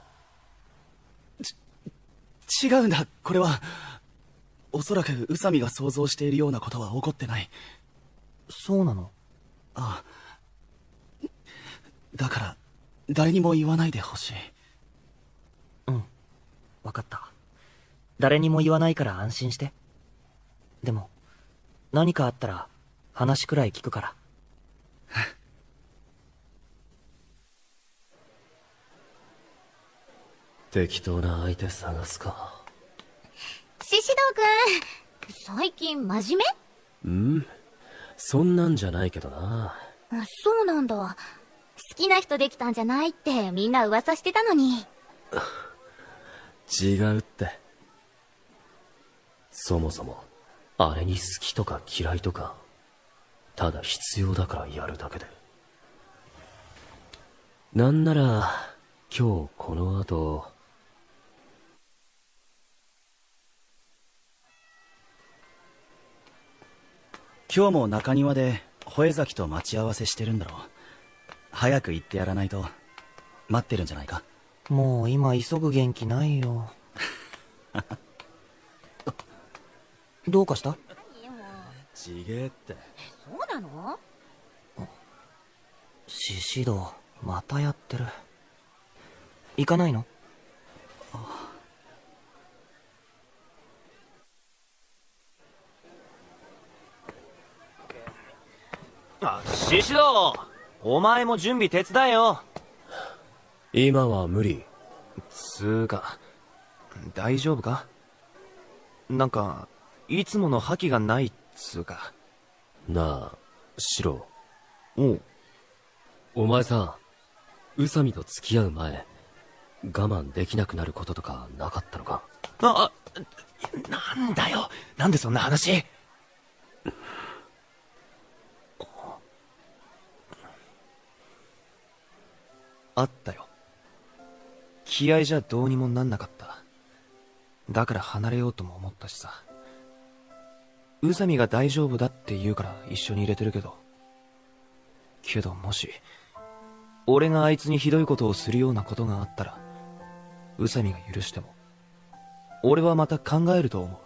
D: 違うんだ。これはおそらく宇佐美が想像しているようなことは起こってない。
J: そうなの？
D: ああ。だから誰にも言わないでほしい。
J: うん、わかった。誰にも言わないから安心して。でも何かあったら話くらい聞くから。
B: 適当な相手探すか。
I: 獅子堂くん、最近真面
B: 目？そんなんじゃないけどな。
I: そうなんだ。好きな人できたんじゃないってみんな噂してたのに。
B: 違うって。そもそもあれに好きとか嫌いとかただ必要だからやるだけで。なんなら今日この後
D: 今日も中庭で吠崎と待ち合わせしてるんだろう。早く行ってやらないと待ってるんじゃないか。
J: もう今急ぐ元気ないよ。どうかした？
B: ちげえって。
C: そうなの？
J: 獅子堂またやってる。行かないの？
E: 獅子堂、お前も準備手伝えよ。
B: 今は無理。
E: つーか、大丈夫か？なんかいつもの覇気がないっつうか。
B: なあ、シロ。
E: おう。
B: お前さ、宇佐美と付き合う前、我慢できなくなることとかなかったのか？
E: なんだよ。なんでそんな話？あったよ。気合じゃどうにもなんなかった。だから離れようとも思ったしさ。宇佐美が大丈夫だって言うから一緒に入れてるけど。もし、俺があいつにひどいことをするようなことがあったら、宇佐美が許しても、俺はまた考えると思う。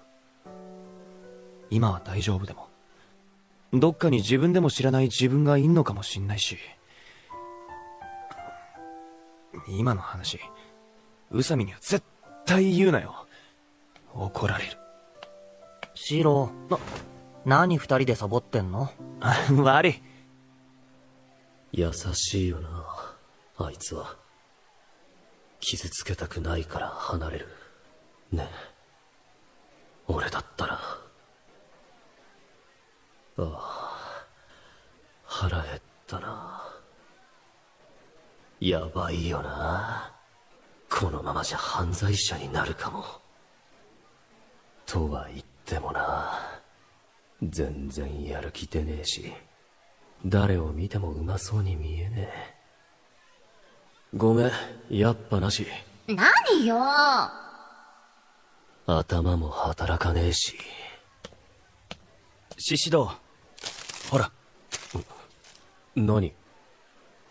E: 今は大丈夫でも、どっかに自分でも知らない自分がいんのかもしんないし。今の話、宇佐美には絶対言うなよ。怒られる。
J: シロ、何二人でサボってんの？
E: 悪い。
B: 優しいよな、あいつは。傷つけたくないから離れる。ねえ、俺だったら。ああ、腹減ったな。やばいよな。このままじゃ犯罪者になるかも。とは言ってもな、全然やる気出ねえし、誰を見てもうまそうに見えねえ。ごめん、やっぱなし。
I: 何よ。
B: 頭も働かねえし。
D: 獅子堂、ほら。
B: 何？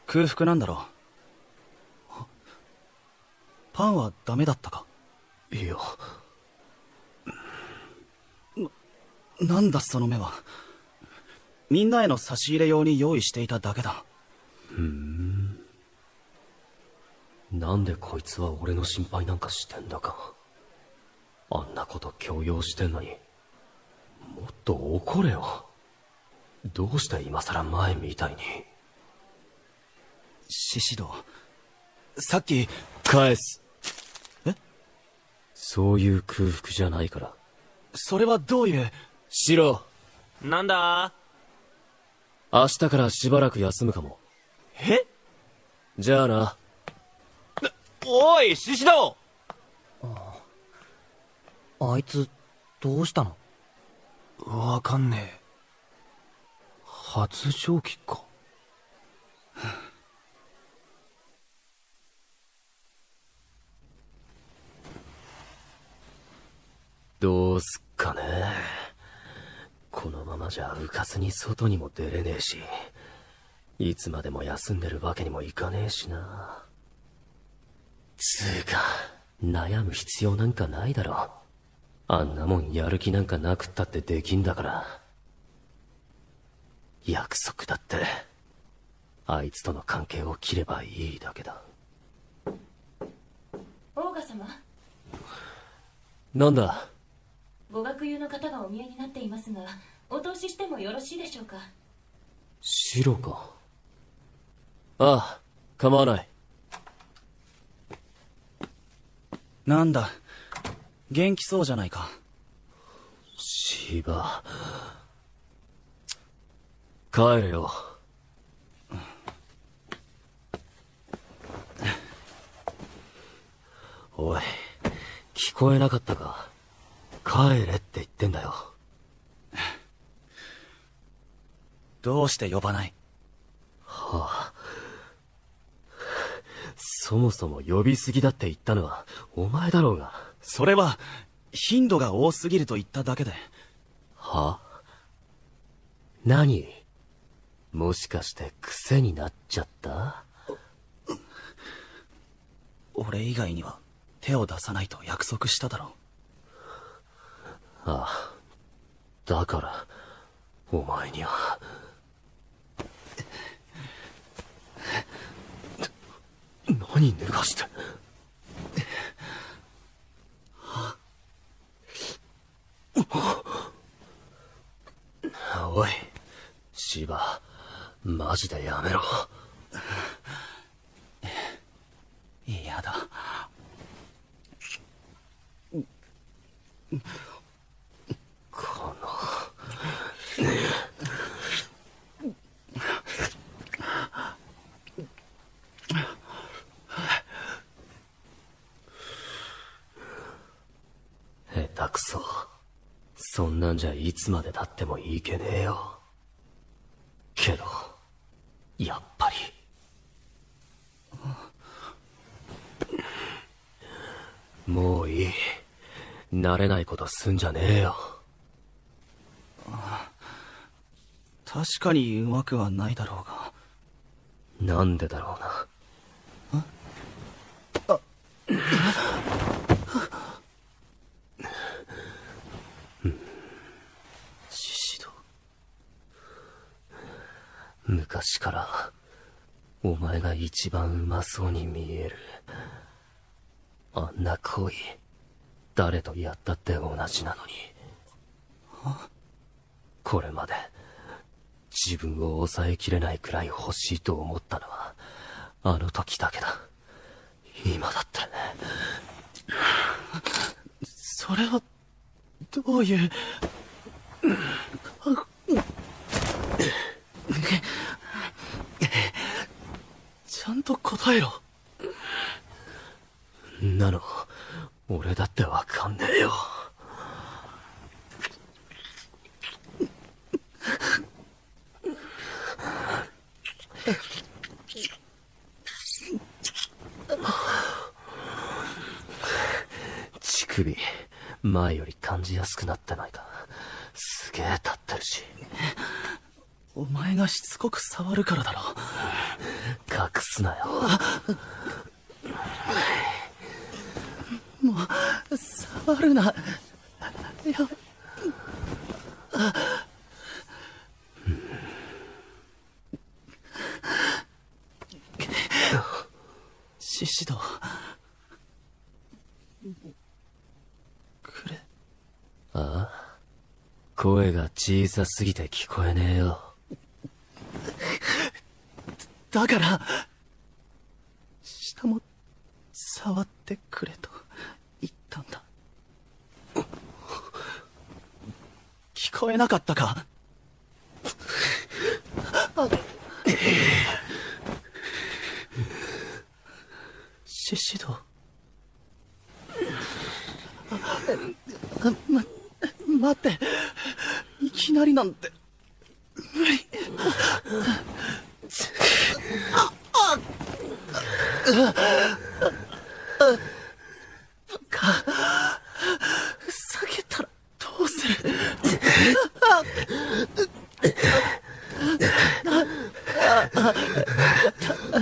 D: 空腹なんだろう。パンはダメだったか？
B: いや。
D: なんだその目は。みんなへの差し入れ用に用意していただけだ。
B: なんでこいつは俺の心配なんかしてんだか。あんなこと強要してんのに。もっと怒れよ。どうして今さら前みたいに。
D: シシド、さっき。
B: 返す。
D: え？
B: そういう空腹じゃないから。
D: それはどういう。
B: シロ。
E: なんだ？
B: 明日からしばらく休むかも。
E: え？
B: じゃあな。
E: おい、シシド！
J: あいつ、どうしたの？
E: わかんねえ。発情期か。
B: どうすっかね。このままじゃうかつに外にも出れねえし、いつまでも休んでるわけにもいかねえしな。つーか、悩む必要なんかないだろ。あんなもんやる気なんかなくったってできんだから。約束だって、あいつとの関係を切ればいいだけだ。
K: オーガ様、
B: なんだ？
K: ご学友の方がお見えになっていますが、お通ししてもよろしいでしょうか？
B: 白か。ああ、構わない。
D: なんだ、元気そうじゃないか。
B: 芝。帰れよ。おい、聞こえなかったか？帰れって言ってんだよ。
D: どうして呼ばない？
B: はあ。そもそも呼びすぎだって言ったのはお前だろうが。
D: それは頻度が多すぎると言っただけで。
B: は？何？もしかして癖になっちゃった？
D: 俺以外には手を出さないと約束しただろう。
B: ああ、だからお前には。何脱がして。おい、芝、マジでやめろ。
D: 嫌だ。
B: この下手くそ。そんなんじゃいつまで経ってもいけねえよ。けどやっぱりもういい。慣れないことすんじゃねえよ。
D: 確かにうまくはないだろうが。
B: なんでだろうな。シシド、昔からお前が一番うまそうに見える。あんな恋、誰とやったって同じなのに。これまで自分を抑えきれないくらい欲しいと思ったのはあの時だけだ。今だって。
D: それはどういう。ちゃんと答えろ。
B: なの俺だってわかんねえよ。乳首前より感じやすくなってないか？すげえ立ってるし。
D: お前がしつこく触るからだろ。
B: 隠すなよ。
D: もう、触るな。シシド。くれ。
B: ああ、声が小さすぎて聞こえねえよ。
D: だから、下も触ってくれと言ったんだ。聞こえなかったか？シシド。待って。いきなりなんて、無理。避けたらどうする？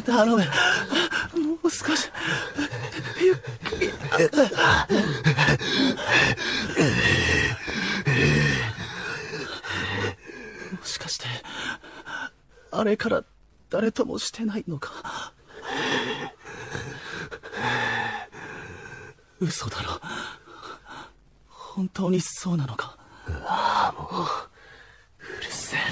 D: 頼む。もう少しゆっくり。もしかしてあれから誰ともしてないのか？嘘だろ。本当にそうなのか？
B: ああ、もううるせえな。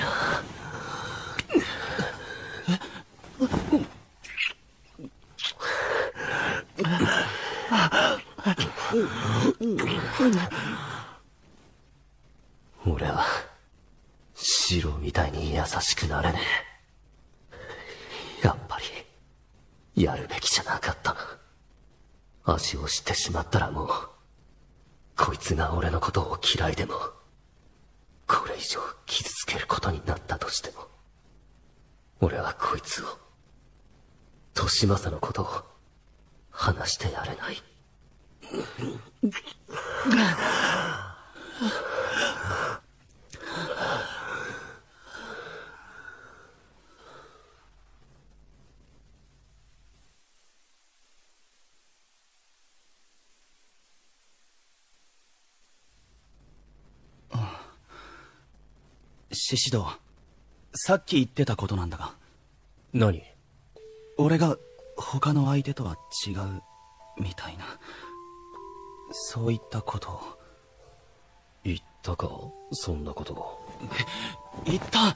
B: 俺はシロみたいに優しくなれねえ。やっぱりやるべきじゃなかったな。味を知ってしまったらもう、こいつが俺のことを嫌いでも、これ以上傷つけることになったとしても、俺はこいつを、利正のことを話してやれない。
D: シシド、さっき言ってたことなんだが。
B: 何？
D: 俺が他の相手とは違うみたいな、そういったことを。
B: 言ったか？そんなことを。
D: 言った。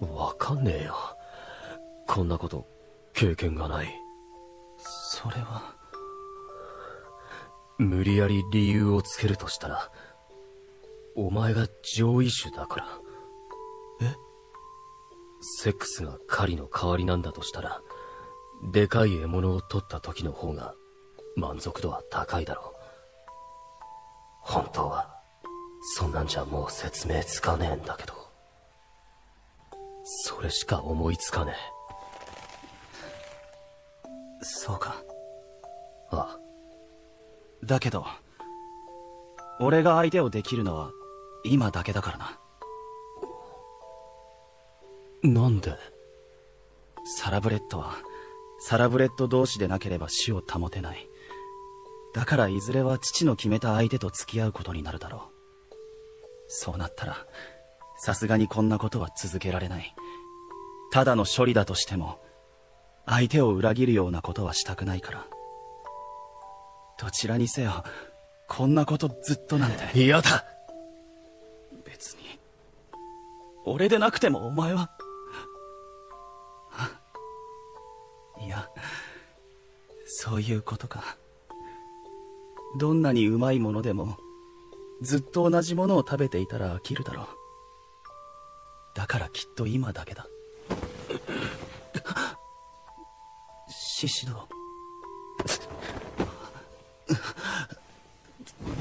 B: わかんねえよ。こんなこと経験がない。
D: それは
B: 無理やり理由をつけるとしたら、お前が上位種だから。
D: え？
B: セックスが狩りの代わりなんだとしたら、でかい獲物を取った時の方が満足度は高いだろう。本当はそんなんじゃもう説明つかねえんだけど、それしか思いつかね
D: え。そうか。
B: ああ。
D: だけど俺が相手をできるのは今だけだからな。
B: なんで？
D: サラブレッドはサラブレッド同士でなければ死を保てない。だからいずれは父の決めた相手と付き合うことになるだろう。そうなったらさすがにこんなことは続けられない。ただの処理だとしても相手を裏切るようなことはしたくないから。どちらにせよこんなことずっとなんて。
B: 嫌だ。
D: 別に俺でなくてもお前は。いや、そういうことか。どんなにうまいものでもずっと同じものを食べていたら飽きるだろう。だからきっと今だけだ。シシド。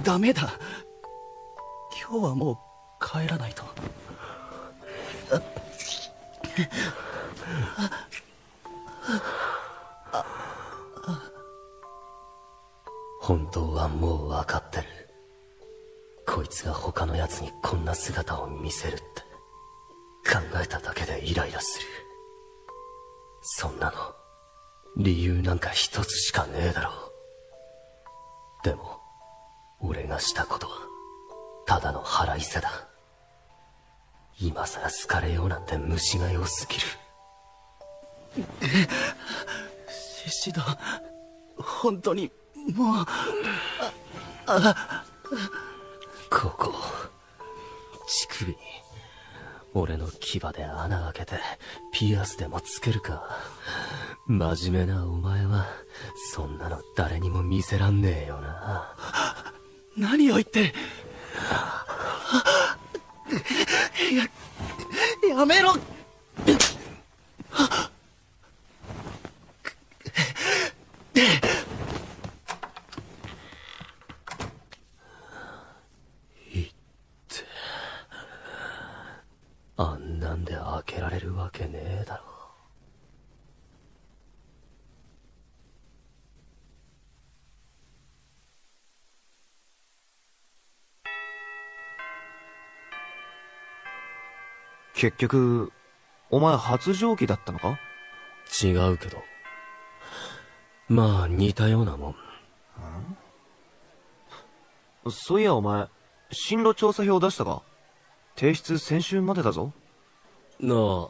D: ダメだ。今日はもう帰らないと。
B: 本当はもう分かってる。こいつが他の奴にこんな姿を見せるって。えただけでイライラする。そんなの理由なんか一つしかねえだろう。でも俺がしたことはただの腹いせだ。今さら好かれようなんて虫が良すぎる。
D: 獅子だ。本当にもう
B: ここ乳首に俺の牙で穴開けてピアスでもつけるか。真面目なお前はそんなの誰にも見せらんねえよな。
D: 何を言って。やめろ。
B: あんなんで開けられるわけねえだろ。
E: 結局お前発情期だったのか？
B: 違うけど、まあ似たようなもん。
E: そういやお前進路調査票出したか？提出先週までだぞ。
B: なあ、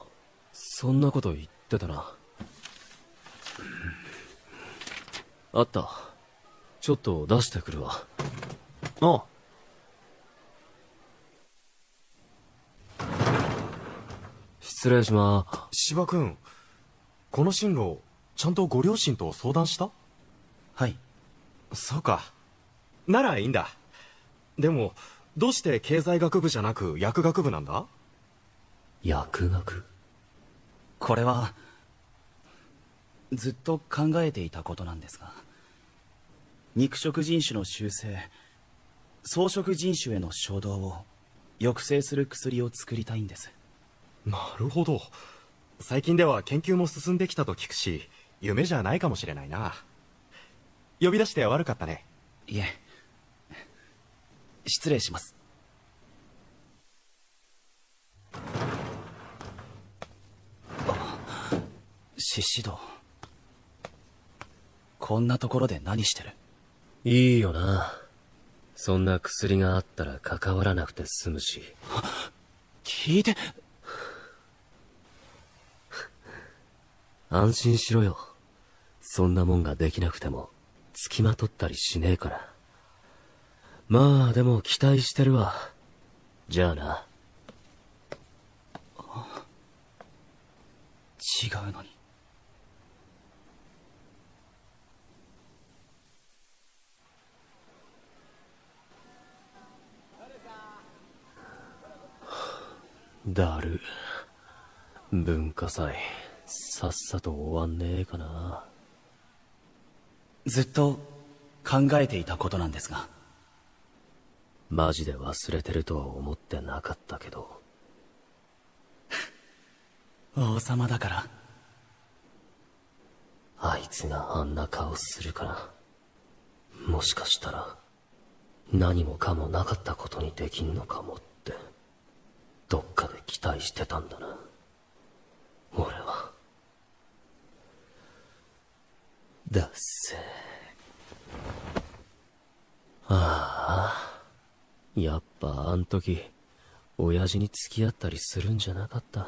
B: そんなこと言ってたな。あった。ちょっと出してくるわ。
E: ああ。
B: 失礼しまーす。
H: 芝君、この進路ちゃんとご両親と相談した？
D: はい。
H: そうか。ならいいんだ。でもどうして経済学部じゃなく薬学部なんだ？
B: 薬学？
D: これはずっと考えていたことなんですが、肉食人種の習性、草食人種への衝動を抑制する薬を作りたいんです。
H: なるほど。最近では研究も進んできたと聞くし、夢じゃないかもしれないな。呼び出して悪かったね。
D: いえ、失礼します。獅子堂、こんなところで何してる？
B: いいよな。そんな薬があったら関わらなくて済むし。
D: 聞いて。
B: 安心しろよ。そんなもんができなくても付きまとったりしねえから。まあでも期待してるわ。じゃあな。
D: 違うのに。
B: だる。文化祭さっさと終わんねえかな。
D: ずっと考えていたことなんですが。
B: マジで忘れてるとは思ってなかったけど。
D: 王様だから。
B: あいつがあんな顔するから、もしかしたら何もかもなかったことにできんのかもってどっかで期待してたんだな、俺は。だっせ。ああ、やっぱあん時親父に付き合ったりするんじゃなかった。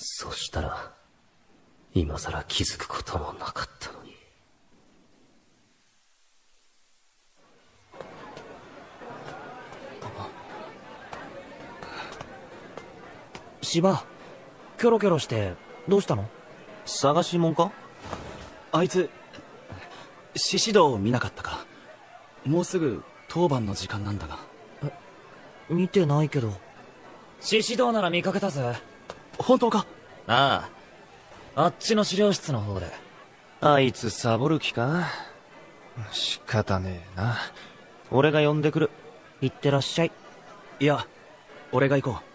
B: そしたら今さら気づくこともなかったのに。
J: 芝、キョロキョロしてどうしたの？
E: 探しもんか？
D: あいつ獅子堂を見なかったか？もうすぐ当番の時間なんだが。
J: 見てないけど。獅子堂なら見かけたぜ。
D: 本当か？
J: ああ、あっちの資料室の方で。
E: あいつサボる気か？仕方ねえな。俺が呼んでくる。
J: 行ってらっしゃい。
D: いや、俺が行こう。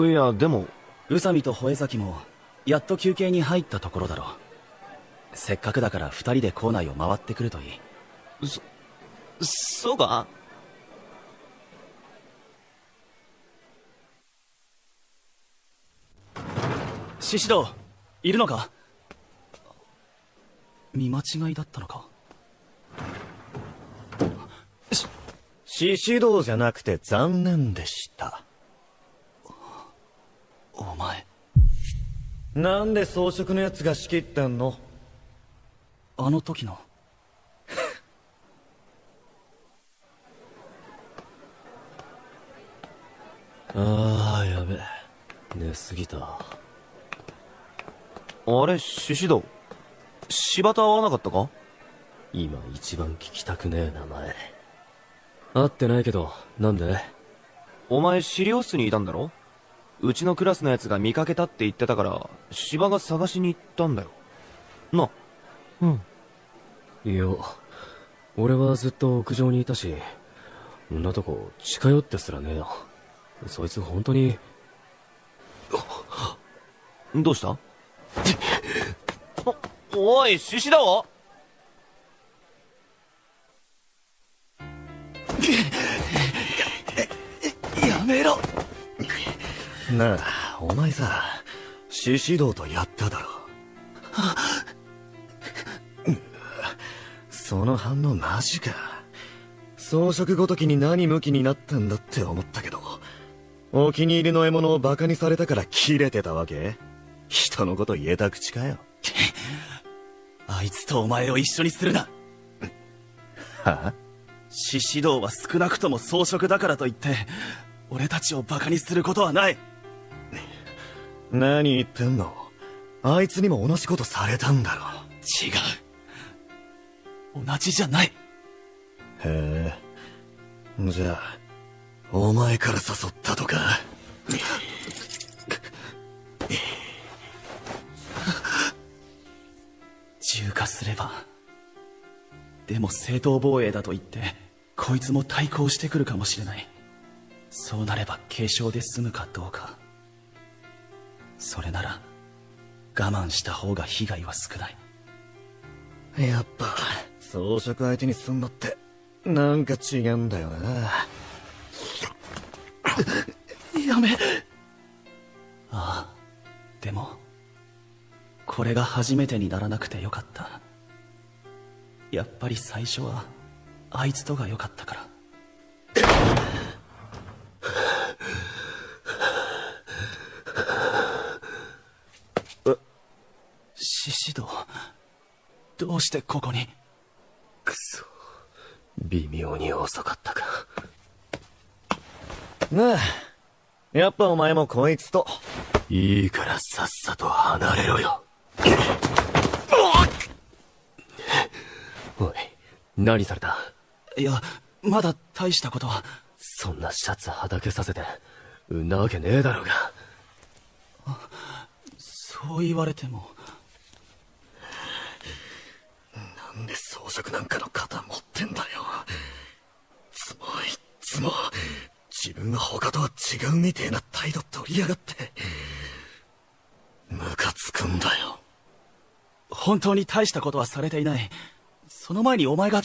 E: いやでも
D: 宇佐美と吠崎もやっと休憩に入ったところだろう。せっかくだから二人で校内を回ってくるといい。
E: そうか？
D: 獅子堂、いるのか？見間違いだったのか？
F: 獅子堂じゃなくて残念でした。
D: お前。
F: なんで装飾のやつが仕切ってんの？
D: あの時の。
B: ああ、やべ。寝すぎた。
E: あれ、獅子堂。柴田会わなかったか？
B: 今一番聞きたくねえ名前。会ってないけど、なんで？
E: お前資料室にいたんだろ？うちのクラスのやつが見かけたって言ってたから、芝が探しに行ったんだよ。な。
B: うん。いや、俺はずっと屋上にいたし、んなとこ近寄ってすらねえよ。そいつ本当に。
E: どうした？おい、獅子堂？
D: やめろ。
F: なあ、お前さ、獅子堂とやっただろ。その反応マジか。装飾ごときに何向きになったんだって思ったけど、お気に入りの獲物をバカにされたからキレてたわけ？人のこと言えた口かよ。
D: あいつとお前を一緒にするな。
F: は？
D: 獅子堂は少なくとも装飾だからといって俺たちをバカにすることはない。
F: 何言ってんの？あいつにも同じことされたんだろ。
D: 違う。同じじゃない。
F: へえ。じゃあお前から誘ったとか？
D: 重化すれば。でも正当防衛だと言ってこいつも対抗してくるかもしれない。そうなれば軽傷で済むかどうか。それなら我慢した方が被害は少ない。
F: やっぱ装飾相手にすんのってなんか違うんだよな。
D: やめ。ああ、でもこれが初めてにならなくてよかった。やっぱり最初はあいつとがよかったから。獅子堂、どうしてここに？
B: くそ、微妙に遅かったか。
F: なあ、やっぱお前もこいつと。
B: いいからさっさと離れろよ。おい、何された？
D: いや、まだ大したことは。
B: そんなシャツはだけさせてんなわけねえだろうが。
D: そう言われても。
F: なんで装飾なんかの型持ってんだよ。いつも自分は他とは違うみてえな態度取りやがって。ムカつくんだよ。
D: 本当に大したことはされていない。その前にお前が。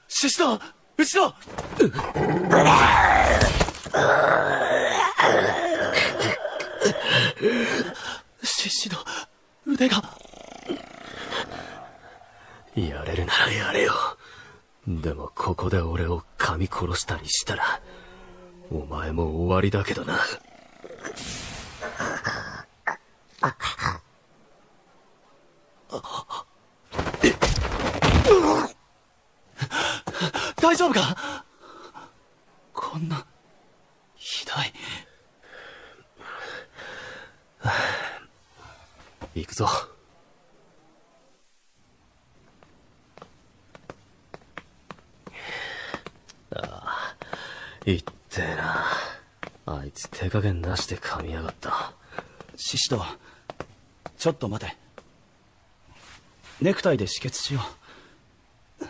D: 獅子堂、後ろ。獅子堂、腕が。
B: やれるならやれよ。でもここで俺を噛み殺したりしたらお前も終わりだけどな。
D: 大丈夫か？こんなひどい。
B: 行くぞ。ああ、いってえな。あいつ手加減なしで噛みやがった。
D: 獅子堂、ちょっと待て。ネクタイで止血しよう。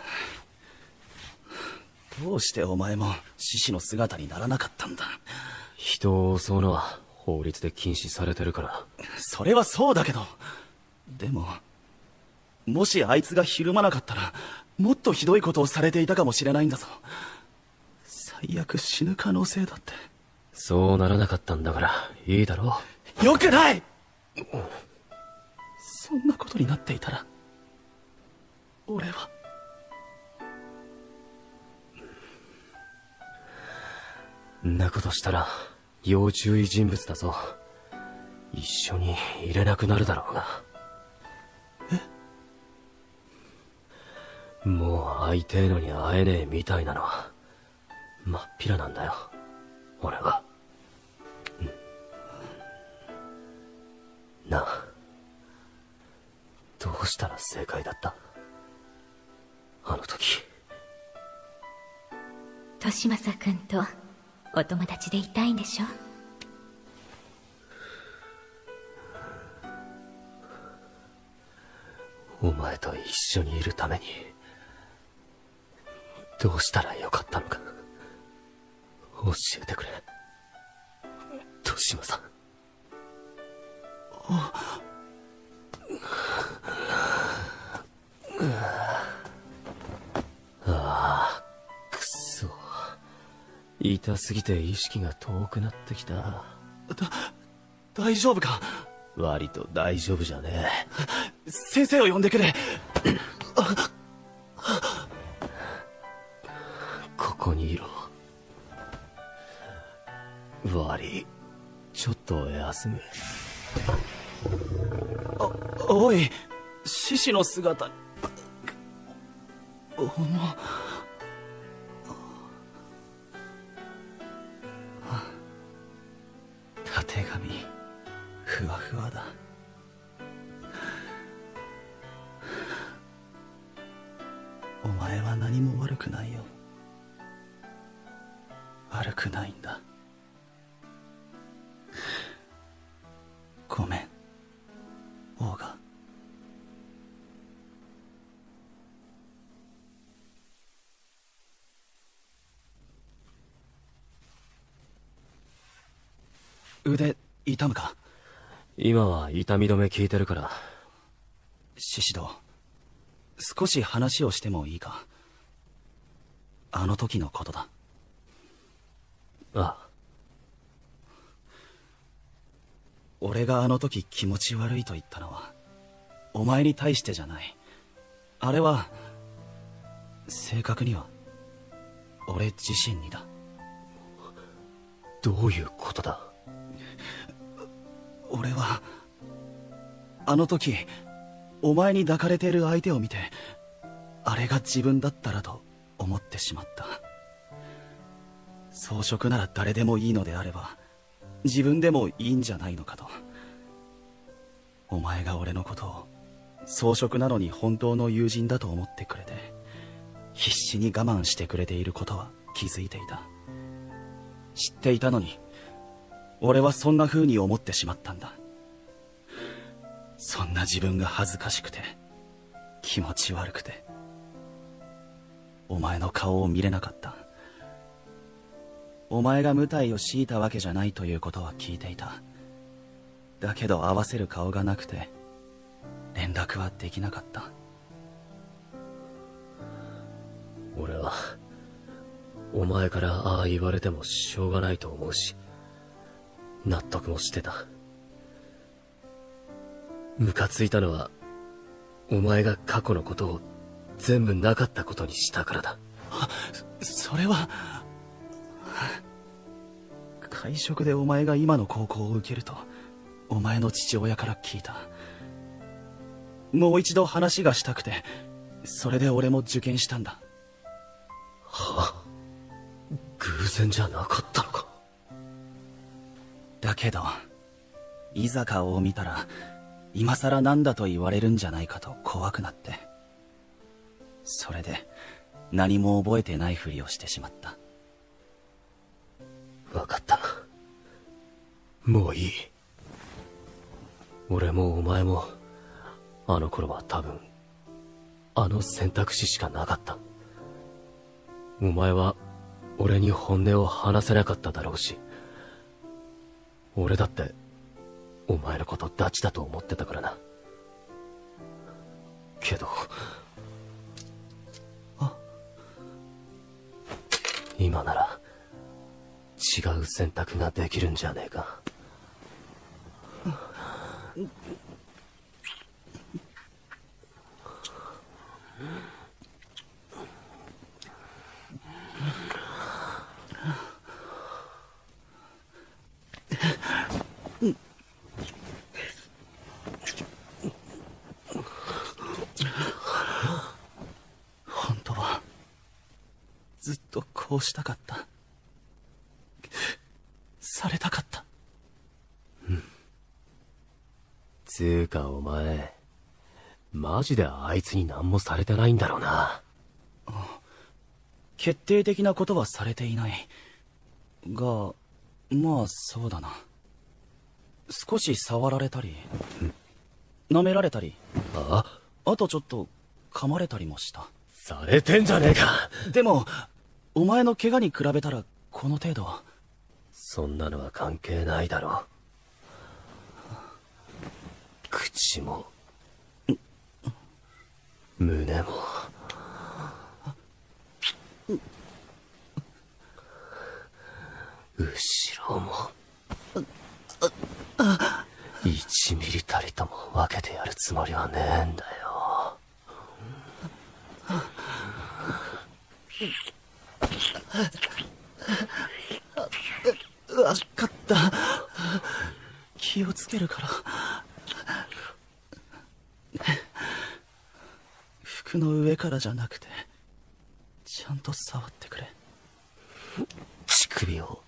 D: どうしてお前も獅子の姿にならなかったんだ？
B: 人を襲うのは法律で禁止されてるから。
D: それはそうだけど、でももしあいつがひるまなかったらもっとひどいことをされていたかもしれないんだぞ。最最悪死ぬ可能性だって。
B: そうならなかったんだから、いいだろ
D: う。よくない！そんなことになっていたら、俺は。
B: んなことしたら、要注意人物だぞ。一緒にいれなくなるだろうが。もう会いてえのに会えねえみたいなのは、まっぴらなんだよ、俺は。なあ、どうしたら正解だった？あの時。
I: 利正くんとお友達でいたいんでしょ？
B: お前と一緒にいるためにどうしたらよかったのか教えてくれ、利正。ああ、くそ、痛すぎて意識が遠くなってきた。
D: 大丈夫か？
B: 割と大丈夫じゃね
D: え。先生を呼んでくれ。
B: ここにいろ。悪い、ちょっと休む。
D: おい、獅子の姿。たてがみ、ふわふわだ。お前は何も悪くないよ。悪くないんだ。ごめん、オーガ。腕痛むか？
B: 今は痛み止め効いてるから。
D: 獅子堂、少し話をしてもいいか？あの時のことだ。
B: ああ。
D: 俺があの時気持ち悪いと言ったのはお前に対してじゃない。あれは正確には俺自身にだ。
B: どういうことだ？
D: 俺はあの時お前に抱かれている相手を見て、あれが自分だったらと思ってしまった。装飾なら誰でもいいのであれば自分でもいいんじゃないのかと。お前が俺のことを装飾なのに本当の友人だと思ってくれて、必死に我慢してくれていることは気づいていた。知っていたのに俺はそんな風に思ってしまったんだ。そんな自分が恥ずかしくて気持ち悪くて、お前の顔を見れなかった。お前が無体を強いたわけじゃないということは聞いていた。だけど合わせる顔がなくて連絡はできなかった。
B: 俺はお前からああ言われてもしょうがないと思うし、納得もしてた。ムカついたのはお前が過去のことを全部なかったことにしたからだ。
D: それは会食でお前が今の高校を受けるとお前の父親から聞いた。もう一度話がしたくて、それで俺も受験したんだ。
B: はあ、偶然じゃなかったのか。
D: だけどいざ顔を見たら今さらなんだと言われるんじゃないかと怖くなって、それで何も覚えてないふりをしてしまった。
B: 分かった、もういい。俺もお前もあの頃は多分あの選択肢しかなかった。お前は俺に本音を話せなかっただろうし、俺だってお前のことダチだと思ってたからな。けど今なら違う選択ができるんじゃねえか。
D: 本当はずっとこうしたかった。されたかった。
B: つうかお前、マジであいつに何もされてないんだろうな。
D: 決定的なことはされていない。が、まあそうだな。少し触られたり、舐められたり、あとちょっと噛まれたりもした。
B: されてんじゃねえか。
D: でも、お前の怪我に比べたらこの程度は。
B: そんなのは関係ないだろう。口も胸も後ろも1ミリたりとも分けてやるつもりはねえんだよ。
D: わかった。気をつけるから。服の上からじゃなくて、ちゃんと触ってくれ。
B: 乳首を。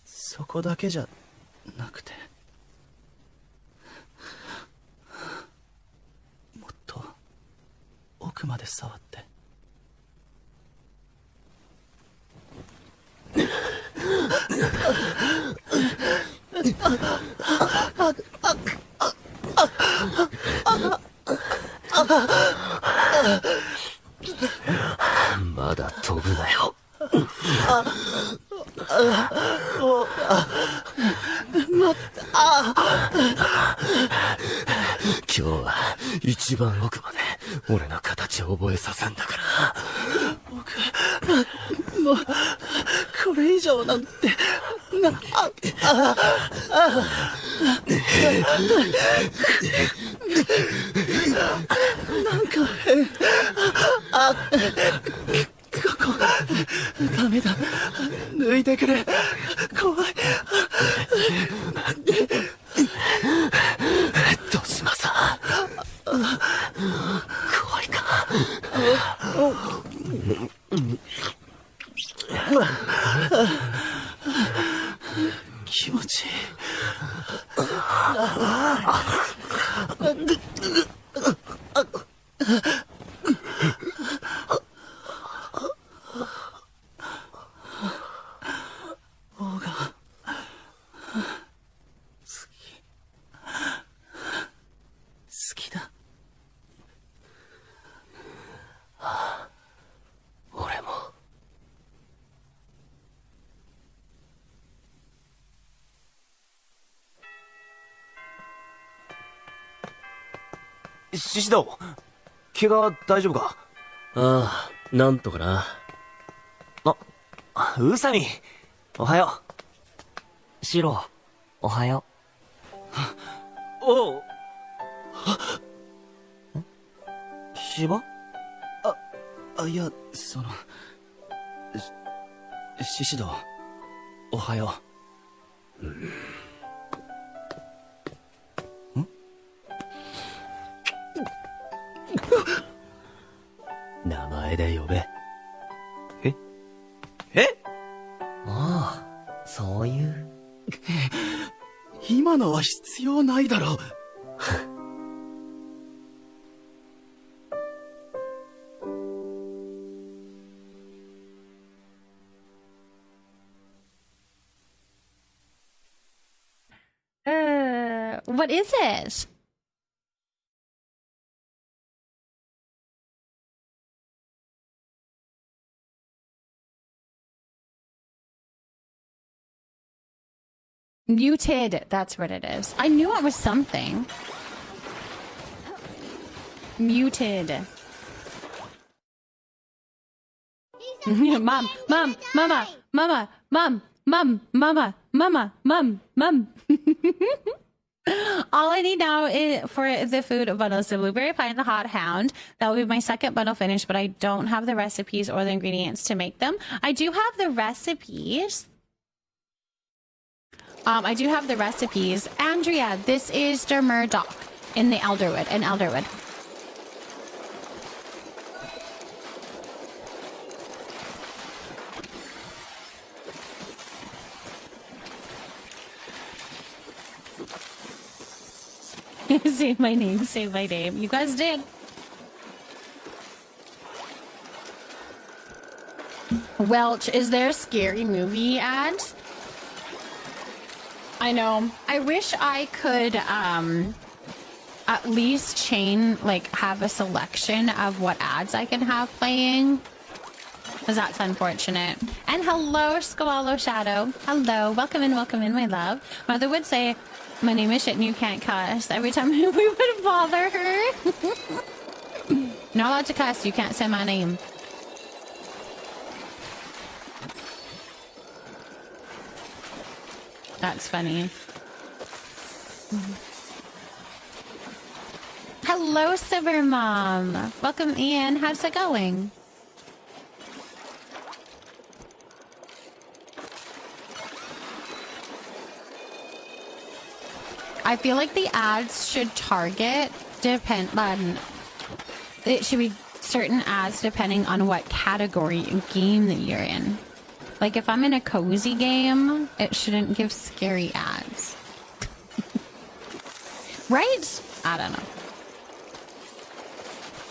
D: そこだけじゃなくて、もっと奥まで触って。
B: まだ飛ぶなよ。今日は一番奥まで俺の形を覚えさせんだから。
D: もうこれ以上なんてなんか変。ここダメだ。抜いてくれ。怖い。
B: どうします怖いか。
D: 気持ちいい。王が好きだ。
B: 俺も。
E: 獅子堂、怪我大丈夫か？
B: ああ、なんとかな。
E: 宇佐美、おはよ
J: う。シロ、おはよ
E: う。おう。
J: 芝？
D: いや、獅子堂、おはよう。
B: 名前で呼べ。
J: ああ、そういう。
D: 今のは必要ないだろう。
A: What is it? Muted, that's what it is. I knew it was something. Muted. Mom, mom, mama, mama, mom, mom, mama, mama, mom, mom. All I need now is for the food bundle is the blueberry pie and the hot hound. That will be my second bundle finished, but I don't have the recipes or the ingredients to make them. I do have the recipes. Andrea, this is the Murdoch in the Elderwood, Say my name. You guys did. Welch, is there a scary movie ads? I know. I wish I could at least have a selection of what ads I can have playing. Because that's unfortunate. And hello, Squallow Shadow. Hello. Welcome in, my love. Mother would say, my name is shit and you can't cuss. Every time we would bother her. Not allowed to cuss. You can't say my name. That's funny. Hello, Silver Mom. Welcome, Ian. How's it going? I feel like the ads should target it should be certain ads depending on what category and game that you're in. Like if I'm in a cozy game, it shouldn't give scary ads. Right? I don't know.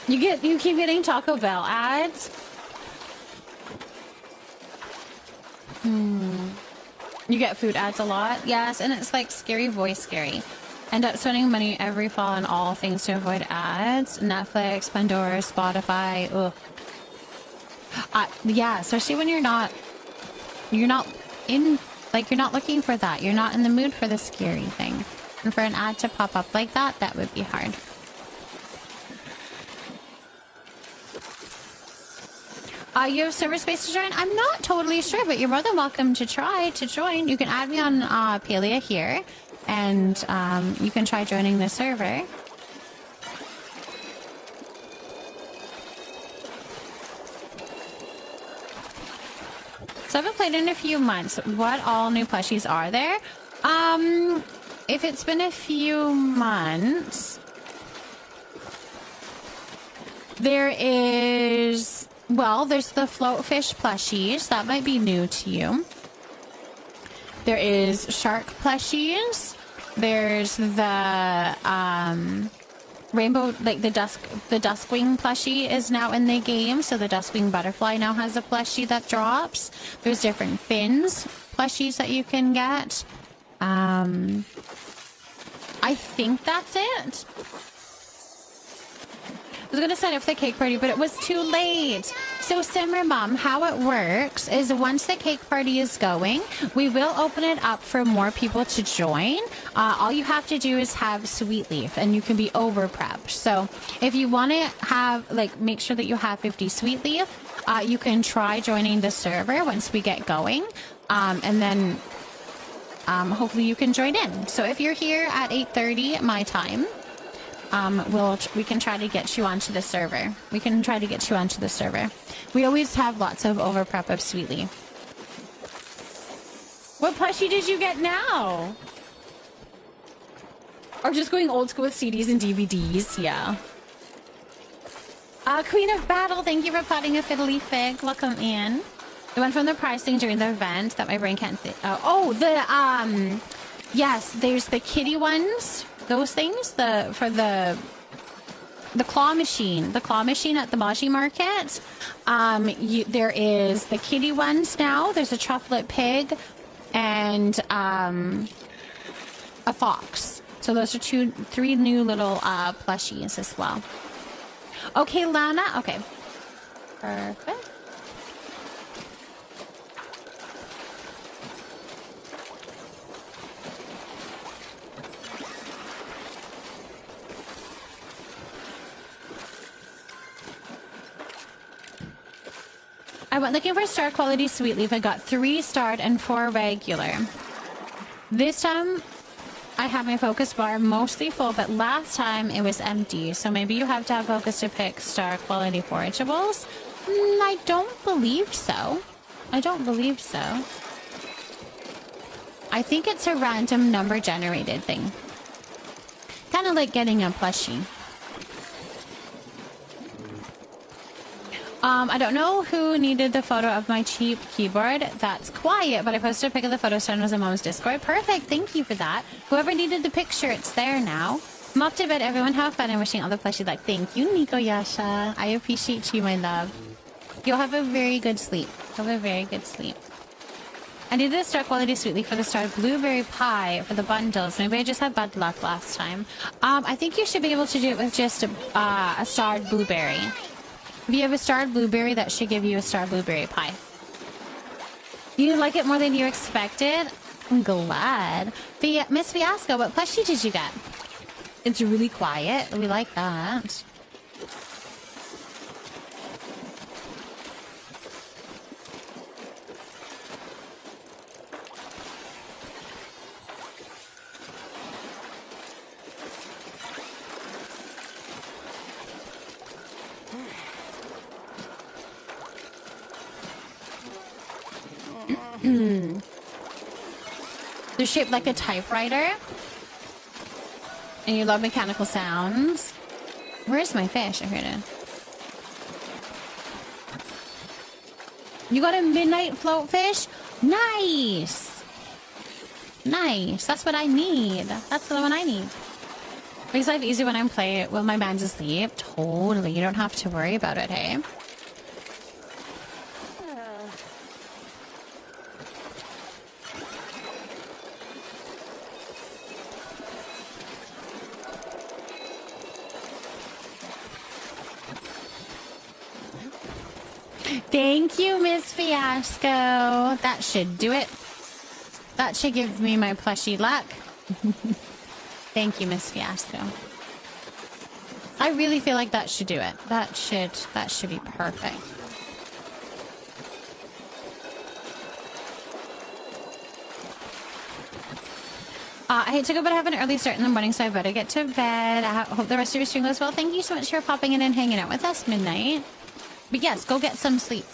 A: You keep getting Taco Bell ads? You get food ads a lot? Yes, and it's like scary voice scary. End up spending money every fall on all things to avoid ads. Netflix, Pandora, Spotify. Ugh. Yeah, especially when you're not looking for that. You're not in the mood for the scary thing. And for an ad to pop up like that, that would be hard. You have server space to join? I'm not totally sure, but you're more than welcome to try to join. You can add me on Palia here, and you can try joining the server. So I haven't played in a few months. What all new plushies are there? If it's been a few months, there is... Well, there's the floatfish plushies. That might be new to you. There is shark plushies. There's the rainbow, like the Duskwing plushie is now in the game. So the Duskwing butterfly now has a plushie that drops. There's different fins plushies that you can get. I think that's it. I was going to set up the cake party, but it was too late. So Simmer Mom, how it works is once the cake party is going, we will open it up for more people to join. All you have to do is have Sweet Leaf, and you can be over prepped. So if you want to have, make sure that you have 50 Sweet Leaf, you can try joining the server once we get going. And then hopefully you can join in. So if you're here at 8:30 my time, we can try to get you onto the server. We always have lots of over prep of Sweet Leaf. What plushie did you get now? Or just going old school with CDs and DVDs? Yeah. Queen of Battle, thank you for potting a fiddly fig. Welcome in. The one from the prize thing during the event that my brain can't think. Yes, there's the kitty ones. Those things, for the claw machine, at the Maji Market. There is the kitty ones now. There's a chocolate pig and a fox. So those are 3 new little plushies as well. Okay, Lana. Okay, perfect. I went looking for star quality sweet leaf. I got 3 starred and 4 regular. This time I have my focus bar mostly full, but last time it was empty. So maybe you have to have focus to pick star quality forageables. I don't believe so. I don't believe so. I think it's a random number generated thing. Kind of like getting a plushie. I don't know who needed the photo of my cheap keyboard. That's quiet, but I posted a pic of the photo stand on Mom's Discord. Perfect, thank you for that. Whoever needed the picture, it's there now. I'm off to bed, everyone have fun, and wishing all the plushie luck. Thank you, Nico Yasha. I appreciate you, my love. You'll have a very good sleep. Have a very good sleep. I needed a star quality sweet leaf for the starred blueberry pie for the bundles. Maybe I just had bad luck last time. I think you should be able to do it with just a starred blueberry. If you have a starred blueberry, that should give you a starred blueberry pie. You like it more than you expected? I'm glad. Miss Fiasco, what plushie did you get? It's really quiet. We like that. They're shaped like a typewriter. And you love mechanical sounds. Where's my fish? Oh, here it is. You got a midnight float fish? Nice! Nice. That's what I need. That's the one I need. Makes life easy when I'm playing while my man's asleep. Totally. You don't have to worry about it, hey? Thank you, Miss Fiasco. That should do it. That should give me my plushie luck. Thank you, Miss Fiasco. I really feel like that should do it. That should be perfect. I hate to go, but I have an early start in the morning, so I better get to bed. I hope the rest of your stream goes well. Thank you so much for popping in and hanging out with us, Midnight. But yes, go get some sleep.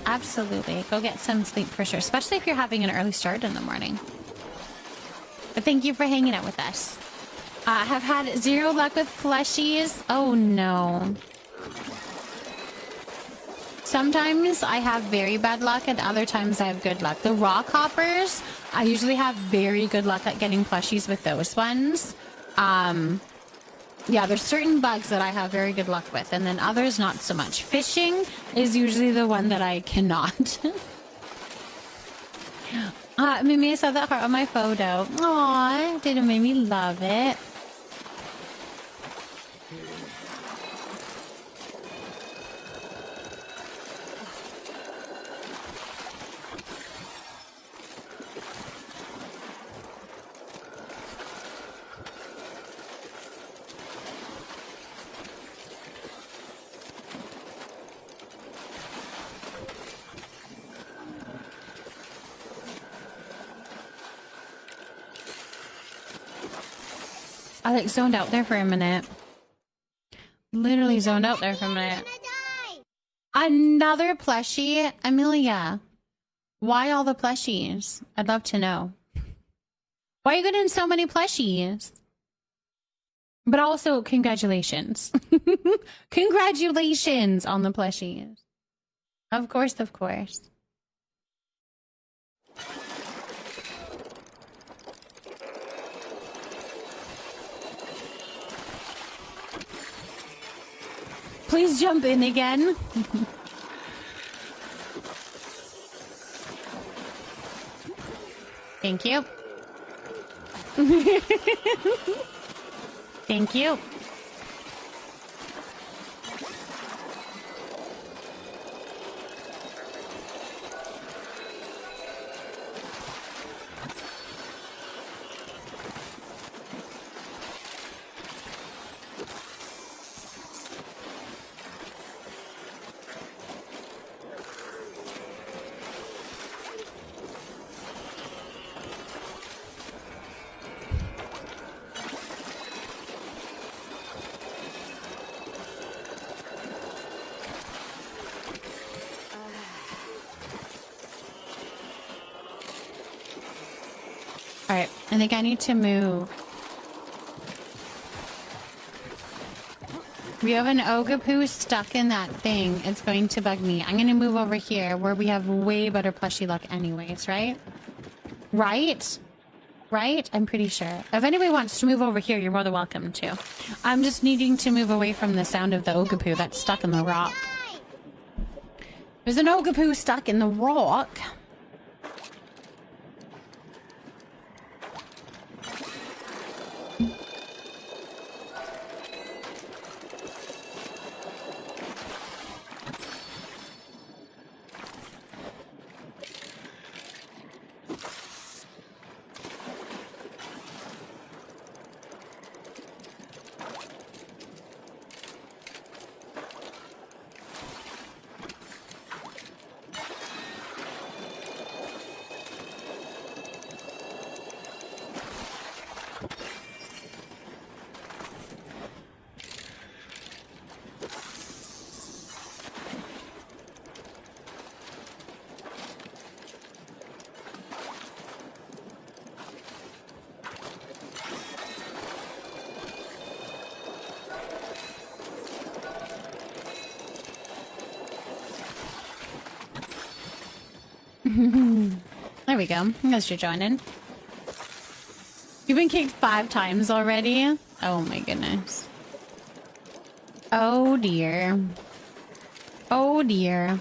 A: Absolutely. Go get some sleep for sure, especially if you're having an early start in the morning. But thank you for hanging out with us. I have had 0 luck with plushies. Oh no. Sometimes I have very bad luck and other times I have good luck. The rock hoppers, I usually have very good luck at getting plushies with those ones. Yeah, there's certain bugs that I have very good luck with, and then others not so much. Fishing is usually the one that I cannot. Mimi, I saw that heart on my photo. Aww, didn't make me love it. I like zoned out there for a minute. Literally zoned out there for a minute. Another plushie? Amelia, why all the plushies? I'd love to know. Why are you getting so many plushies? But also, congratulations. Congratulations on the plushies. Of course, of course. Please jump in again. Thank you. Thank you. Alright, I think I need to move. We have an Ogapoo stuck in that thing. It's going to bug me. I'm going to move over here where we have way better plushie luck anyways, right? Right? Right? I'm pretty sure. If anybody wants to move over here, you're more than welcome to. I'm just needing to move away from the sound of the Ogapoo that's stuck in the rock. There's an Ogapoo stuck in the rock. There we go. Thanks for joining. You've been kicked 5 times already? Oh my goodness. Oh dear. Oh dear.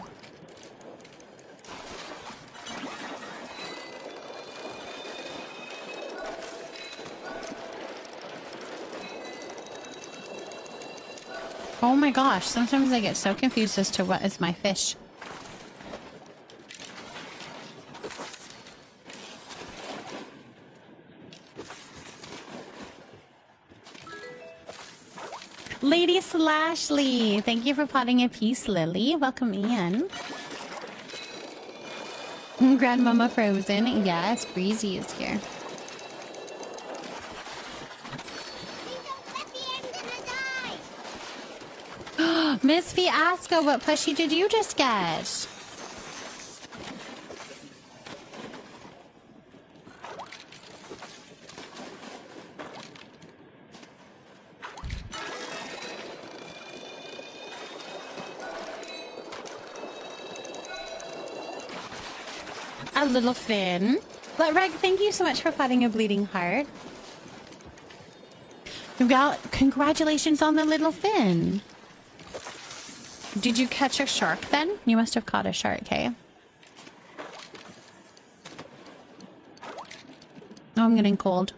A: Oh my gosh, sometimes I get so confused as to what is my fish. Lady Slashly, thank you for potting a piece, Lily. Welcome in. Grandmama Frozen, yes, Breezy is here. Miss Fiasco, what plushie did you just get? A little fin. But Reg, thank you so much for potting a bleeding heart. Congratulations on the little fin. Did you catch a shark then? You must have caught a shark, hey? Oh, I'm getting cold.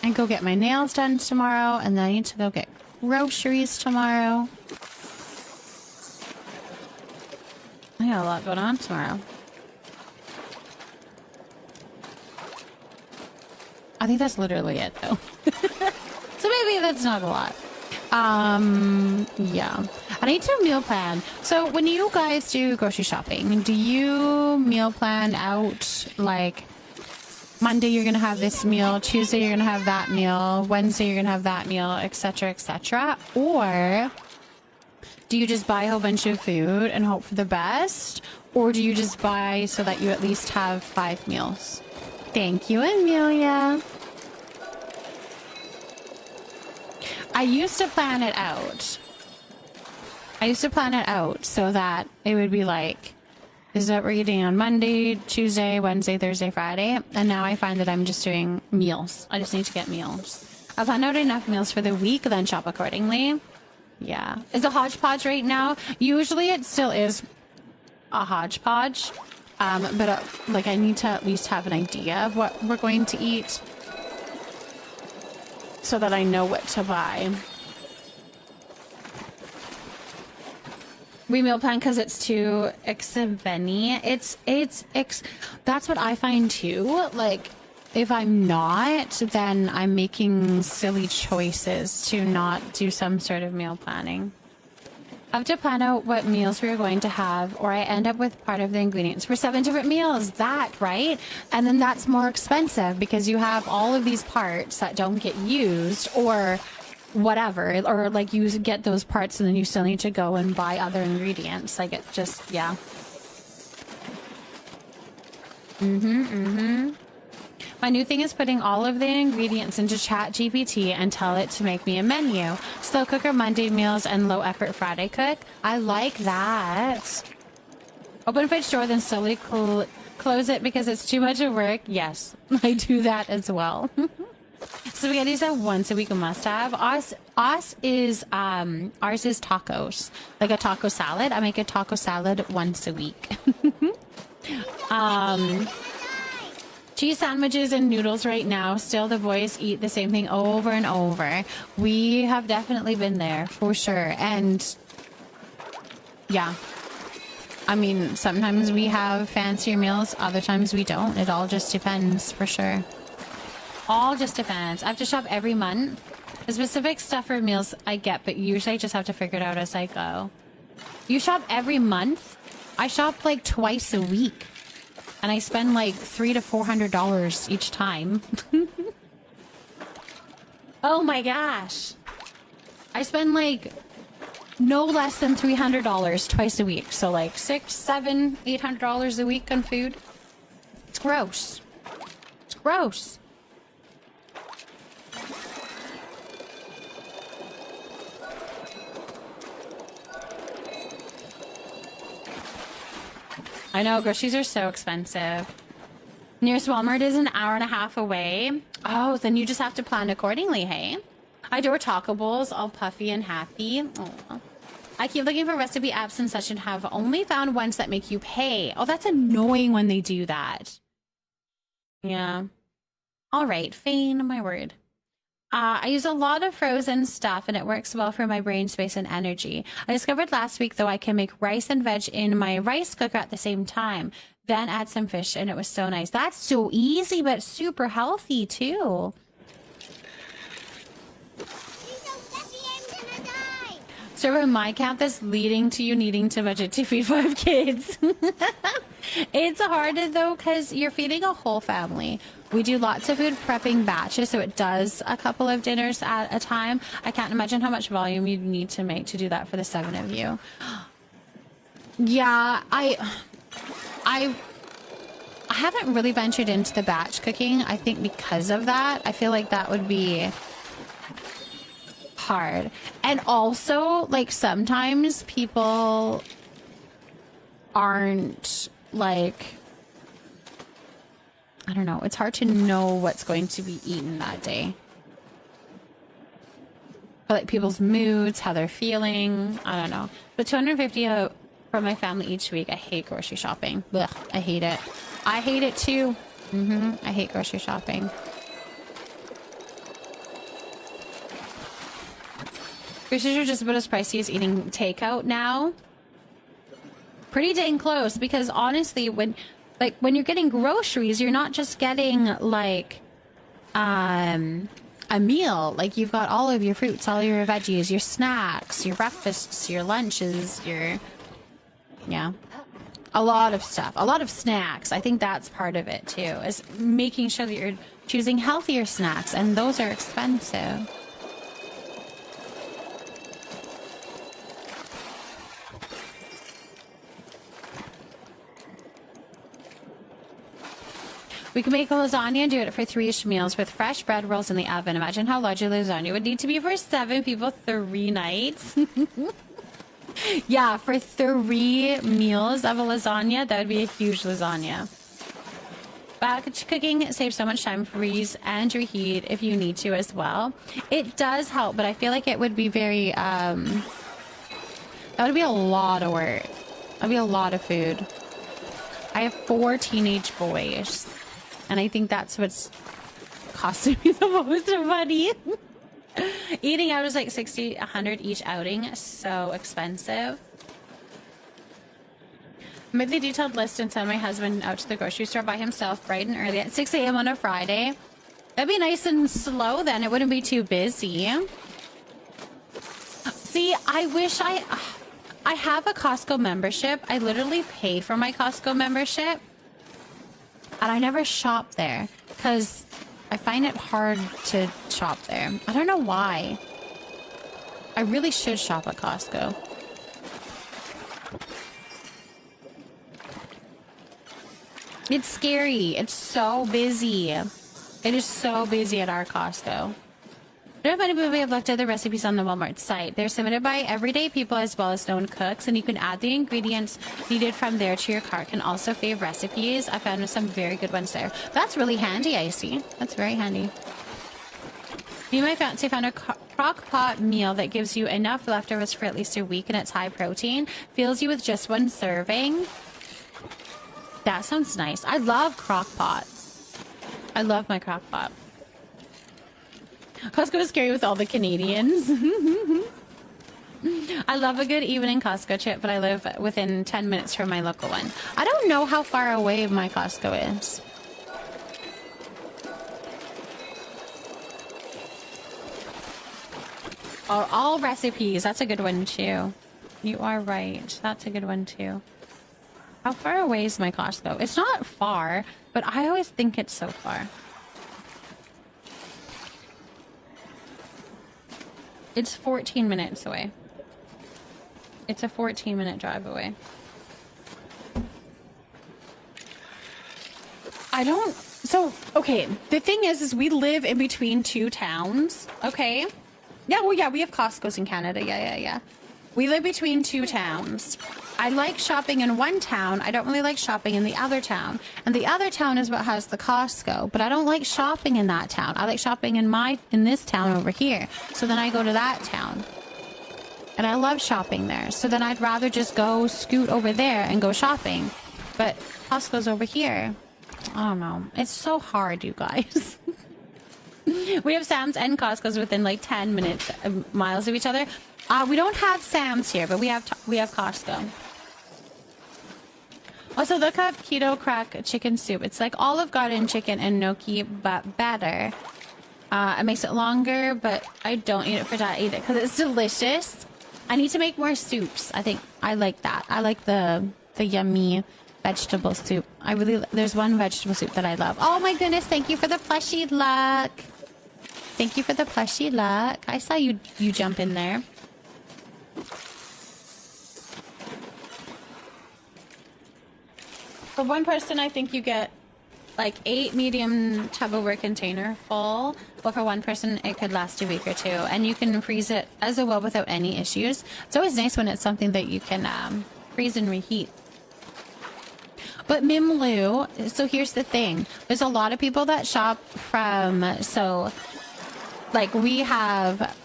A: I go get my nails done tomorrow, and then I need to go get groceries tomorrow. I got a lot going on tomorrow. I think that's literally it, though. So maybe that's not a lot. Yeah. I need to meal plan. So when you guys do grocery shopping, do you meal plan out, like, Monday you're gonna have this meal, Tuesday you're gonna have that meal, Wednesday you're gonna have that meal, etc., etc.? Or do you just buy a whole bunch of food and hope for the best? Or do you just buy so that you at least have 5 meals? Thank you, Amelia. I used to plan it out. So that it would be like, is that we're eating on Monday, Tuesday, Wednesday, Thursday, Friday. And now I find that I'm just doing meals. I just need to get meals. I plan out enough meals for the week, then shop accordingly. Yeah. Is a hodgepodge right now? Usually it still is a hodgepodge. But like I need to at least have an idea of what we're going to eat, so that I know what to buy. We meal plan because it's too expensive. That's what I find too. Like, if I'm not, then I'm making silly choices to not do some sort of meal planning. I have to plan out what meals we're going to have, or I end up with part of the ingredients for 7 different meals. That, right? And then that's more expensive because you have all of these parts that don't get used, or whatever, or like you get those parts and then you still need to go and buy other ingredients. Like it just, yeah. My new thing is putting all of the ingredients into ChatGPT and tell it to make me a menu. Slow cooker Monday meals and low effort Friday cook. I like that. Open fridge door, then slowly close it because it's too much work. Yes, I do that as well. Spaghetti's a once a week must have. Ours is tacos, like a taco salad. I make a taco salad once a week. Cheese sandwiches and noodles right now. Still, the boys eat the same thing over and over. We have definitely been there for sure. And yeah, I mean, sometimes we have fancier meals, other times we don't. It all just depends for sure. All just depends. I have to shop every month. The specific stuff for meals I get, but usually I just have to figure it out as I go. You shop every month? I shop like twice a week. And I spend like $300 to $400 each time. Oh my gosh. I spend like no less than $300 twice a week. So like $600, $700, $800 a week on food. It's gross. It's gross. I know, groceries are so expensive. Nearest Walmart is an hour and a half away. Oh, then you just have to plan accordingly, hey? I adore taco bowls, all puffy and happy. Aww. I keep looking for recipe apps and such and have only found ones that make you pay. Oh, that's annoying when they do that. Yeah. All right, Fane, my word. I use a lot of frozen stuff and it works well for my brain space and energy. I discovered last week, though, I can make rice and veg in my rice cooker at the same time. Then add some fish and it was so nice. That's so easy, but super healthy, too. So in my camp, that's leading to you needing to budget to feed 5 kids. It's hard, though, because you're feeding a whole family. We do lots of food prepping batches, so it does a couple of dinners at a time. I can't imagine how much volume you'd need to make to do that for the 7 of you. Yeah, I haven't really ventured into the batch cooking. I think because of that, I feel like that would be hard. And also, like, sometimes people aren't, like, I don't know. It's hard to know what's going to be eaten that day. But like people's moods, how they're feeling. I don't know. But $250 for my family each week. I hate grocery shopping. Ugh, I hate it. I hate it too. I hate grocery shopping. Groceries are just about as pricey as eating takeout now. Pretty dang close, because honestly, when you're getting groceries, you're not just getting like a meal. Like, you've got all of your fruits, all your veggies, your snacks, your breakfasts, your lunches, yeah, a lot of stuff, a lot of snacks. I think that's part of it too, is making sure that you're choosing healthier snacks, and those are expensive. We can make a lasagna and do it for 3-ish meals with fresh bread rolls in the oven. Imagine how large a lasagna would need to be for 7 people, 3 nights. Yeah, for 3 meals of a lasagna, that would be a huge lasagna. Batch cooking saves so much time. Freeze and reheat if you need to as well. It does help, but I feel like it would be very, that would be a lot of work. That would be a lot of food. I have 4 teenage boys. And I think that's what's costing me the most money. Eating out is like $60, $100 each outing. So expensive. I made the detailed list and sent my husband out to the grocery store by himself bright and early at 6 a.m. on a Friday. That'd be nice and slow then. It wouldn't be too busy. See, I wish I have a Costco membership. I literally pay for my Costco membership. And I never shop there because I find it hard to shop there. I don't know why. I really should shop at Costco. It's scary. It's so busy. It is so busy at our Costco. I don't know if anybody have looked at the recipes on the Walmart site. They're submitted by everyday people as well as known cooks, and you can add the ingredients needed from there to your cart. Can also save recipes. I found some very good ones there. That's really handy, I see. That's very handy. Me and my fiance found a crock pot meal that gives you enough leftovers for at least a week, and it's high protein. Fills you with just one serving. That sounds nice. I love crock pot. I love my crock pot. Costco is scary with all the Canadians. I love a good evening Costco trip, but I live within 10 minutes from my local one. I don't know how far away my Costco is. Oh, all recipes. That's a good one too. You are right. That's a good one too. How far away is my Costco? It's not far, but I always think it's so far. It's 14 minutes away. It's a 14-minute drive away. Okay, the thing is we live in between two towns, okay? Yeah, well, yeah, we have Costco's in Canada, yeah. We live between two towns. I like shopping in one town. I don't really like shopping in the other town. And the other town is what has the Costco, but I don't like shopping in that town. I like shopping in this town over here. So then I go to that town. And I love shopping there. So then I'd rather just go scoot over there and go shopping. But Costco's over here. I don't know. It's so hard, you guys. We have Sam's and Costco's within like 10 minutes miles of each other. We don't have Sam's here, but we have Costco. Also, look up keto crack chicken soup. It's like Olive Garden chicken and gnocchi, but better. It makes it longer, but I don't eat it for diet either because it's delicious. I need to make more soups. I think I like that. I like the yummy vegetable soup. There's one vegetable soup that I love. Oh my goodness, thank you for the plushie luck. Thank you for the plushie luck. I saw you jump in there. For one person, I think you get like 8 medium Tupperware container full. But for one person, it could last a week or two. And you can freeze it as well without any issues. It's always nice when it's something that you can freeze and reheat. But Mimlu, so here's the thing. There's a lot of people that shop from, like we have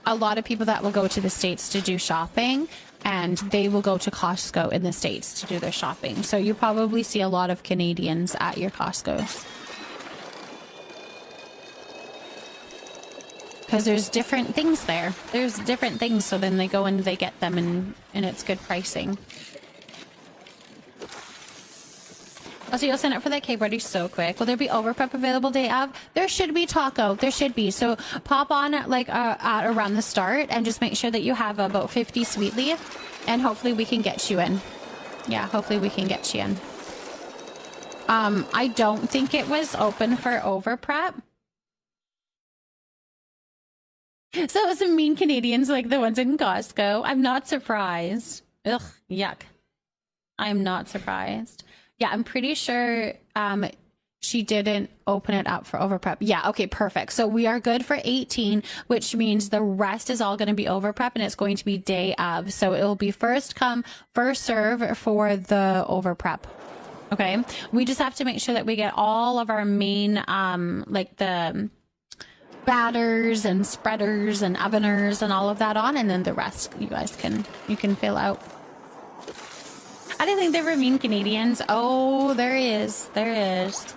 A: a lot of people that will go to the States to do shopping, and they will go to Costco in the States to do their shopping. So you probably see a lot of Canadians at your Costco's. Because there's different things there. There's different things, so then they go and they get them, and it's good pricing. Also, you'll sign up for that cake party so quick. Will there be overprep available day of? There should be taco. There should be. So pop on like around the start and just make sure that you have about 50 sweet leaf, and hopefully we can get you in. Yeah, hopefully we can get you in. I don't think it was open for overprep. So some mean Canadians like the ones in Costco. I'm not surprised. Ugh, yuck. I'm not surprised. Yeah, I'm pretty sure she didn't open it up for overprep. Yeah, okay, perfect. So we are good for 18, which means the rest is all going to be overprep, and it's going to be day of. So it'll be first come, first serve for the overprep. Okay, we just have to make sure that we get all of our main, like the batters and spreaders and oveners and all of that on, and then the rest you guys can fill out. I didn't think there were mean Canadians. Oh, there is. There is.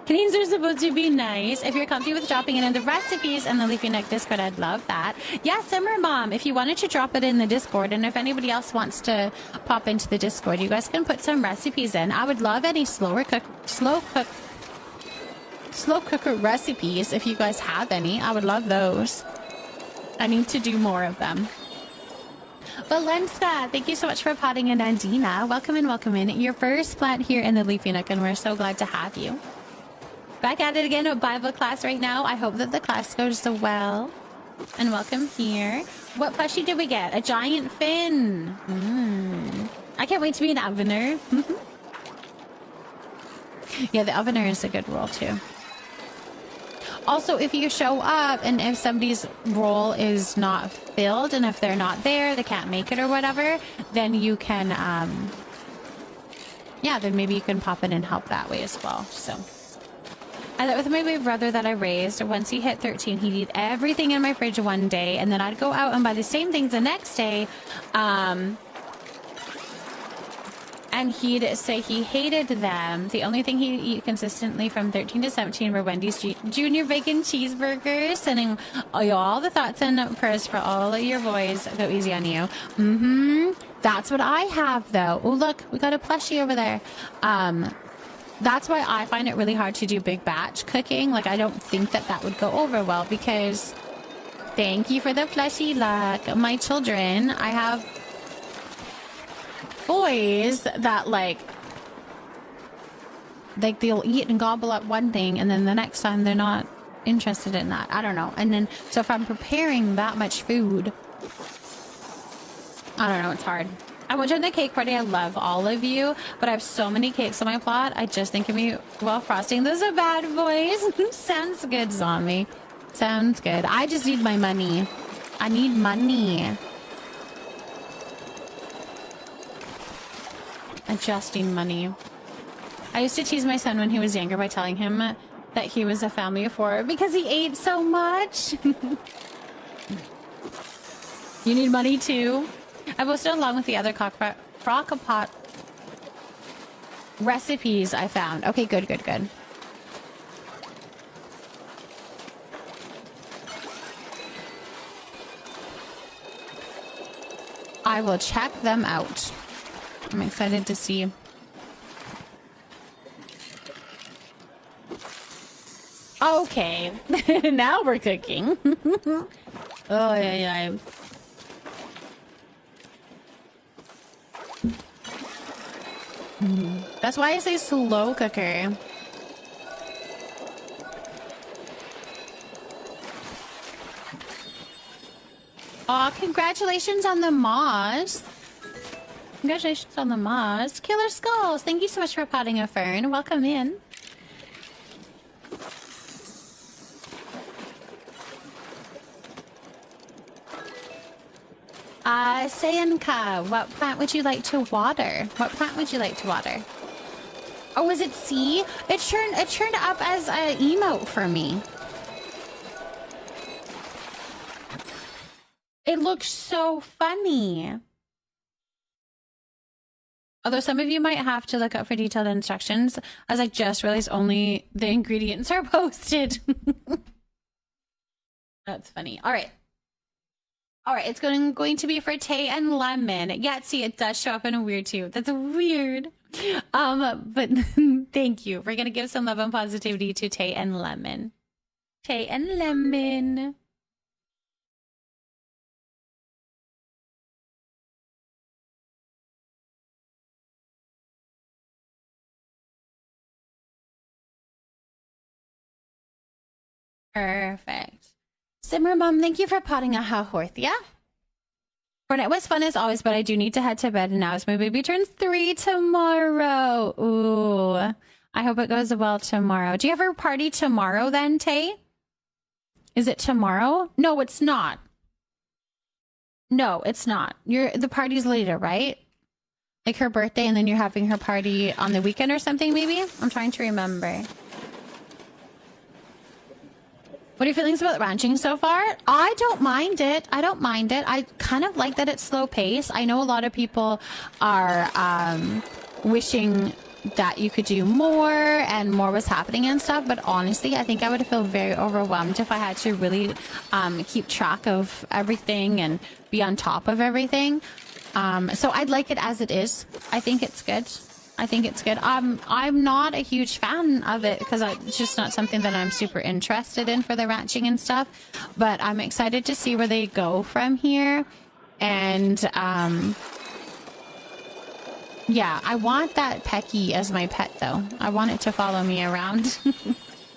A: Canadians are supposed to be nice. If you're comfy with dropping it in the recipes and the Leafy Neck Discord, I'd love that. Yeah, Summer Mom, if you wanted to drop it in the Discord, and if anybody else wants to pop into the Discord, you guys can put some recipes in. I would love any slow cooker recipes if you guys have any. I would love those. I need to do more of them. Valenska, thank you so much for potting in. Andina, welcome in, welcome in. Your first plant here in the Leafy Nook, and we're so glad to have you. Back at it again at Bible class right now. I hope that the class goes so well. And welcome here. What plushie did we get? A giant fin. I can't wait to be an ovener. Yeah, the ovener is a good role too. Also, if you show up and if somebody's role is not filled and if they're not there, they can't make it or whatever, then you can, yeah, then maybe you can pop in and help that way as well. So, I thought with my big brother that I raised, once he hit 13, he'd eat everything in my fridge one day, and then I'd go out and buy the same things the next day, and he'd say he hated them. The only thing he'd eat consistently from 13 to 17 were Wendy's Junior Bacon Cheeseburgers. Sending all the thoughts and prayers for all of your boys. Go easy on you. That's what I have, though. Oh, look, we got a plushie over there. That's why I find it really hard to do big batch cooking. Like, I don't think that that would go over well because... Thank you for the plushie, Luck. My children, I have... boys that like they'll eat and gobble up one thing and then the next time they're not interested in that. I don't know. And then so if I'm preparing that much food, I don't know, it's hard. I went to the cake party. I love all of you, but I have so many cakes on my plot. I just think of me while frosting. Those are bad boys. Sounds good, zombie. Sounds good. I just need my money. I need money. Adjusting money. I used to tease my son when he was younger by telling him that he was a family of 4 because he ate so much. You need money too? I posted along with the other crock-pot recipes I found. Okay, good. I will check them out. I'm excited to see. Okay, now we're cooking. Oh, yeah. That's why I say slow cooker. Aw, congratulations on the moss. Congratulations on the moss. Killer Skulls, thank you so much for potting a fern. Welcome in. Sayanka, what plant would you like to water? What plant would you like to water? Oh, was it C? It turned up as an emote for me. It looks so funny. Although some of you might have to look up for detailed instructions, as I just realized only the ingredients are posted. That's funny. All right, it's going to be for Tay and Lemon. Yeah, see, it does show up in a weird too. That's weird. But thank you. We're gonna give some love and positivity to Tay and Lemon. Tay and Lemon. Perfect. Simmer Mom, thank you for potting a Hahorthia. Fortnite was fun as always, but I do need to head to bed now as my baby turns 3 tomorrow. Ooh. I hope it goes well tomorrow. Do you have a party tomorrow then, Tay? Is it tomorrow? No, it's not. No, it's not. The party's later, right? Like her birthday and then you're having her party on the weekend or something maybe? I'm trying to remember. What are your feelings about ranching so far? I don't mind it. I kind of like that it's slow pace. I know a lot of people are wishing that you could do more and more was happening and stuff. But honestly, I think I would feel very overwhelmed if I had to really keep track of everything and be on top of everything. So I'd like it as it is. I think it's good. I'm not a huge fan of it because it's just not something that I'm super interested in for the ranching and stuff. But I'm excited to see where they go from here. And yeah, I want that Pecky as my pet though. I want it to follow me around.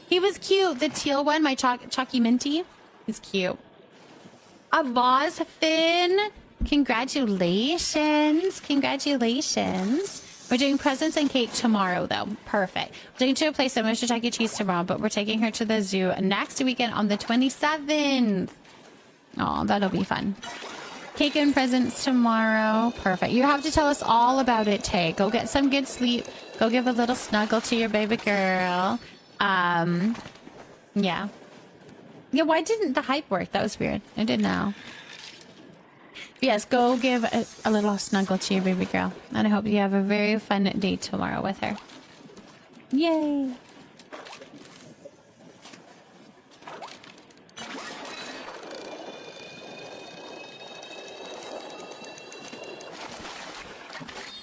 A: He was cute. The teal one, my Chalky Minty, is cute. A boss, Finn. Congratulations. Congratulations. We're doing presents and cake tomorrow, though. Perfect. We're taking to a place similar to Chuck E. Cheese tomorrow, but we're taking her to the zoo next weekend on the 27th. Oh, that'll be fun. Cake and presents tomorrow. Perfect. You have to tell us all about it, Tay. Go get some good sleep. Go give a little snuggle to your baby girl. Yeah. Yeah, why didn't the hype work? That was weird. It did now. Yes, go give a little snuggle to your baby girl. And I hope you have a very fun day tomorrow with her. Yay!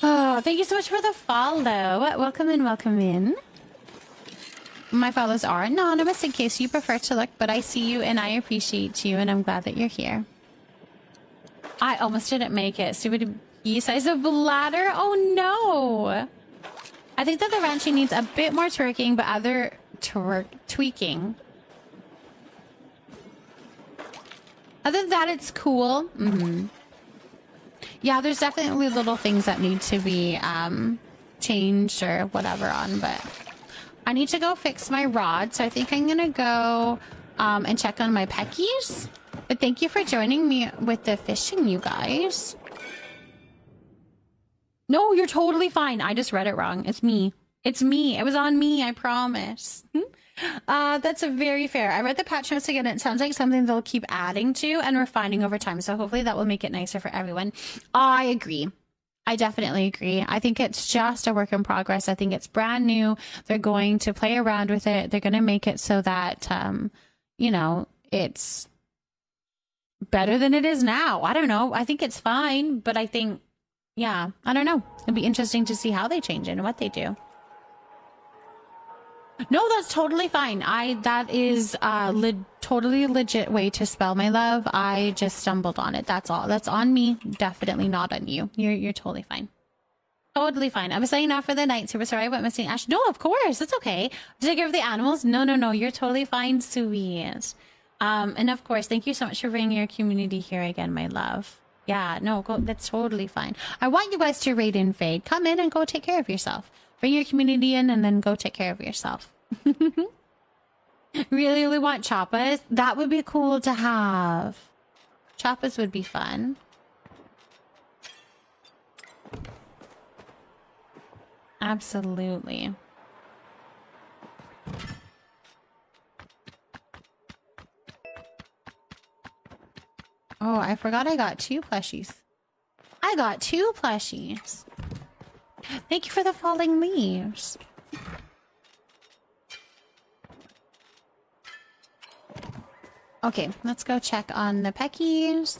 A: Oh, thank you so much for the follow. Welcome in, welcome in. My follows are anonymous in case you prefer to look, but I see you and I appreciate you and I'm glad that you're here. I almost didn't make it. Stupid size of bladder. Oh no! I think that the Ranchi needs a bit more twerking, but other tweaking. Other than that, it's cool. Yeah, there's definitely little things that need to be changed or whatever on, but I need to go fix my rod, so I think I'm gonna go and check on my peckies. But thank you for joining me with the fishing, you guys. No, you're totally fine. I just read it wrong. It's me. It's me. It was on me, I promise. That's a very fair. I read the patch notes again. It sounds like something they'll keep adding to and refining over time. So hopefully that will make it nicer for everyone. I agree. I definitely agree. I think it's just a work in progress. I think it's brand new. They're going to play around with it. They're going to make it so that, you know, it's better than it is now. I don't know. I think it's fine, but I think, yeah, I don't know. It'll be interesting to see how they change it and what they do. No, that's totally fine. That is a totally legit way to spell my love. I just stumbled on it. That's all. That's on me. Definitely not on you. You're totally fine. Totally fine. I was saying that for the night. Super sorry I went missing. Ash. No, of course. It's okay. To take care of the animals. No. You're totally fine, sweet. And of course, thank you so much for bringing your community here again, my love. Yeah, no, go. That's totally fine. I want you guys to raid in Fade. Come in and go take care of yourself. Bring your community in and then go take care of yourself. Really want choppas? That would be cool to have. Choppas would be fun. Absolutely. Oh, I forgot I got 2 plushies. I got 2 plushies. Thank you for the falling leaves. Okay, let's go check on the peckies.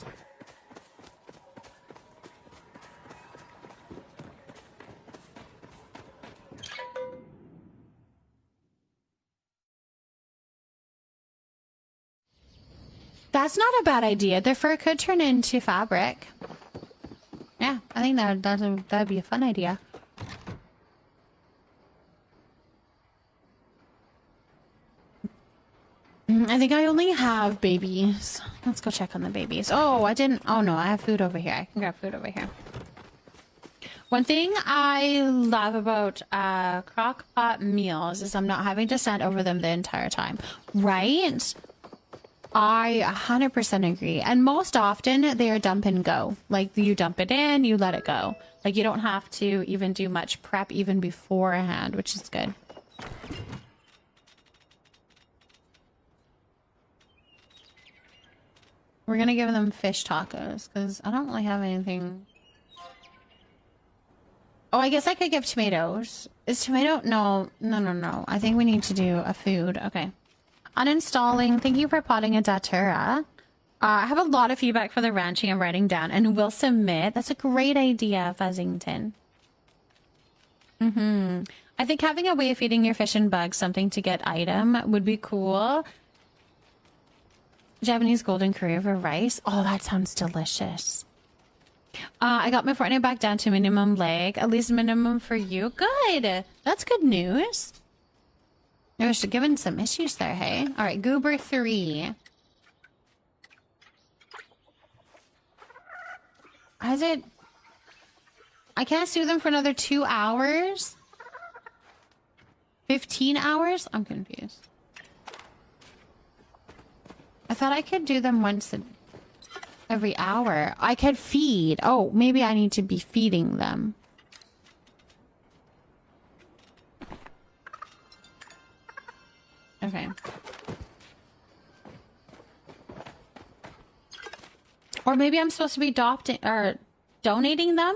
A: That's not a bad idea. The fur could turn into fabric. Yeah, I think that'd be a fun idea. I think I only have babies. Let's go check on the babies. Oh, I didn't. Oh no, I have food over here. I can grab food over here. One thing I love about crock pot meals is I'm not having to stand over them the entire time. Right? I 100% agree. And most often they are dump and go. Like you dump it in, you let it go. Like you don't have to even do much prep even beforehand, which is good. We're gonna give them fish tacos because I don't really have anything. Oh, I guess I could give tomatoes. Is tomato? No. I think we need to do a food. Okay. Uninstalling. Thank you for potting a datura. I have a lot of feedback for the ranching I'm writing down and will submit. That's a great idea, Fuzzington. I think having a way of feeding your fish and bugs something to get item would be cool. Japanese golden curry over rice. Oh, that sounds delicious. I got my Fortnite back down to minimum leg. At least minimum for you. Good. That's good news. I was given some issues there, hey? Alright, Goober 3. Has it... I can't do them for another 2 hours? 15 hours? I'm confused. I thought I could do them once every hour. I could feed. Oh, maybe I need to be feeding them. Okay. Or maybe I'm supposed to be adopting or donating them?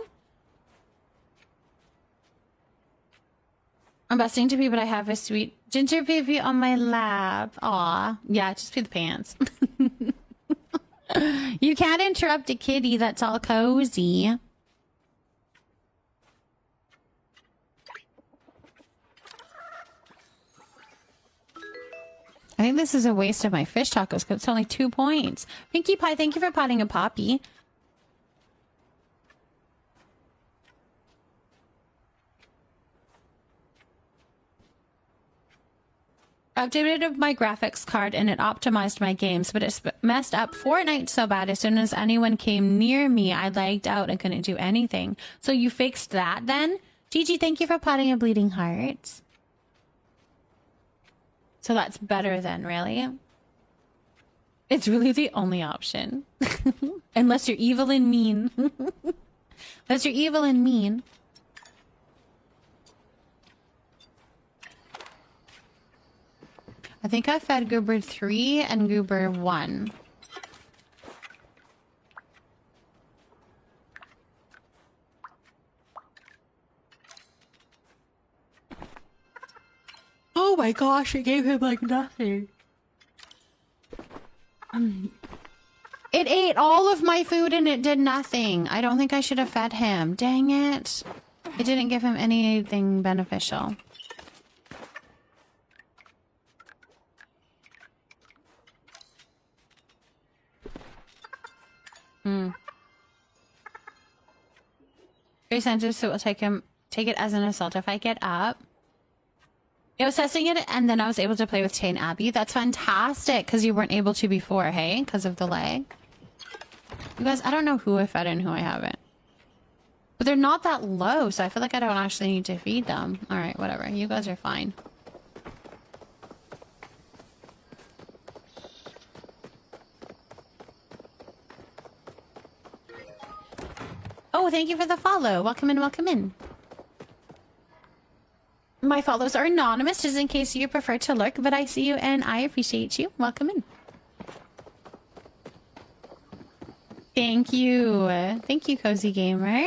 A: I'm busting to be, but I have a sweet ginger baby on my lap. Aw. Yeah, just be the pants. You can't interrupt a kitty that's all cozy. I think this is a waste of my fish tacos because it's only 2 points. Pinkie Pie, thank you for potting a poppy. I updated my graphics card and it optimized my games, but it messed up Fortnite so bad. As soon as anyone came near me, I lagged out and couldn't do anything. So you fixed that then? Gigi, thank you for potting a bleeding heart. So that's better then, really? It's really the only option. Unless you're evil and mean. Unless you're evil and mean. I think I fed Goober 3 and Goober 1. Oh my gosh, it gave him like nothing. It ate all of my food and it did nothing. I don't think I should have fed him. Dang it. It didn't give him anything beneficial. Very sensitive, so it will take it as an assault if I get up. I was testing it, and then I was able to play with Tay and Abby. That's fantastic, because you weren't able to before, hey? Because of the lag. You guys, I don't know who I fed and who I haven't. But they're not that low, so I feel like I don't actually need to feed them. Alright, whatever. You guys are fine. Oh, thank you for the follow. Welcome in, welcome in. My follows are anonymous, just in case you prefer to lurk, but I see you and I appreciate you. Welcome in. Thank you. Thank you, Cozy Gamer.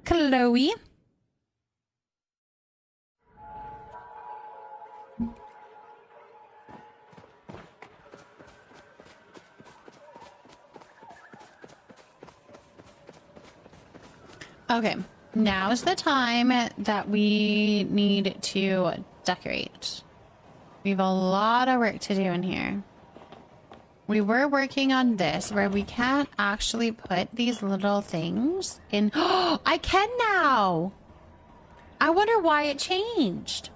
A: Chloe. Okay, now is the time that we need to decorate. We have a lot of work to do in here. We were working on this where we can't actually put these little things in. Oh, I can now! I wonder why it changed.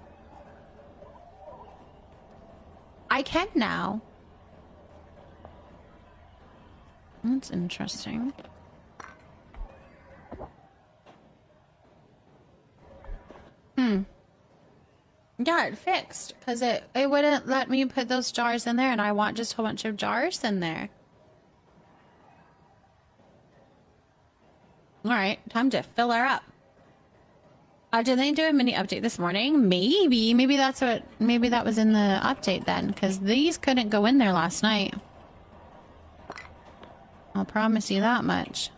A: I can now. That's interesting. Yeah, it fixed because it wouldn't let me put those jars in there, and I want just a whole bunch of jars in there. All right, time to fill her up. Did they do a mini update this morning? Maybe that's what. Maybe that was in the update then, because these couldn't go in there last night. I'll promise you that much.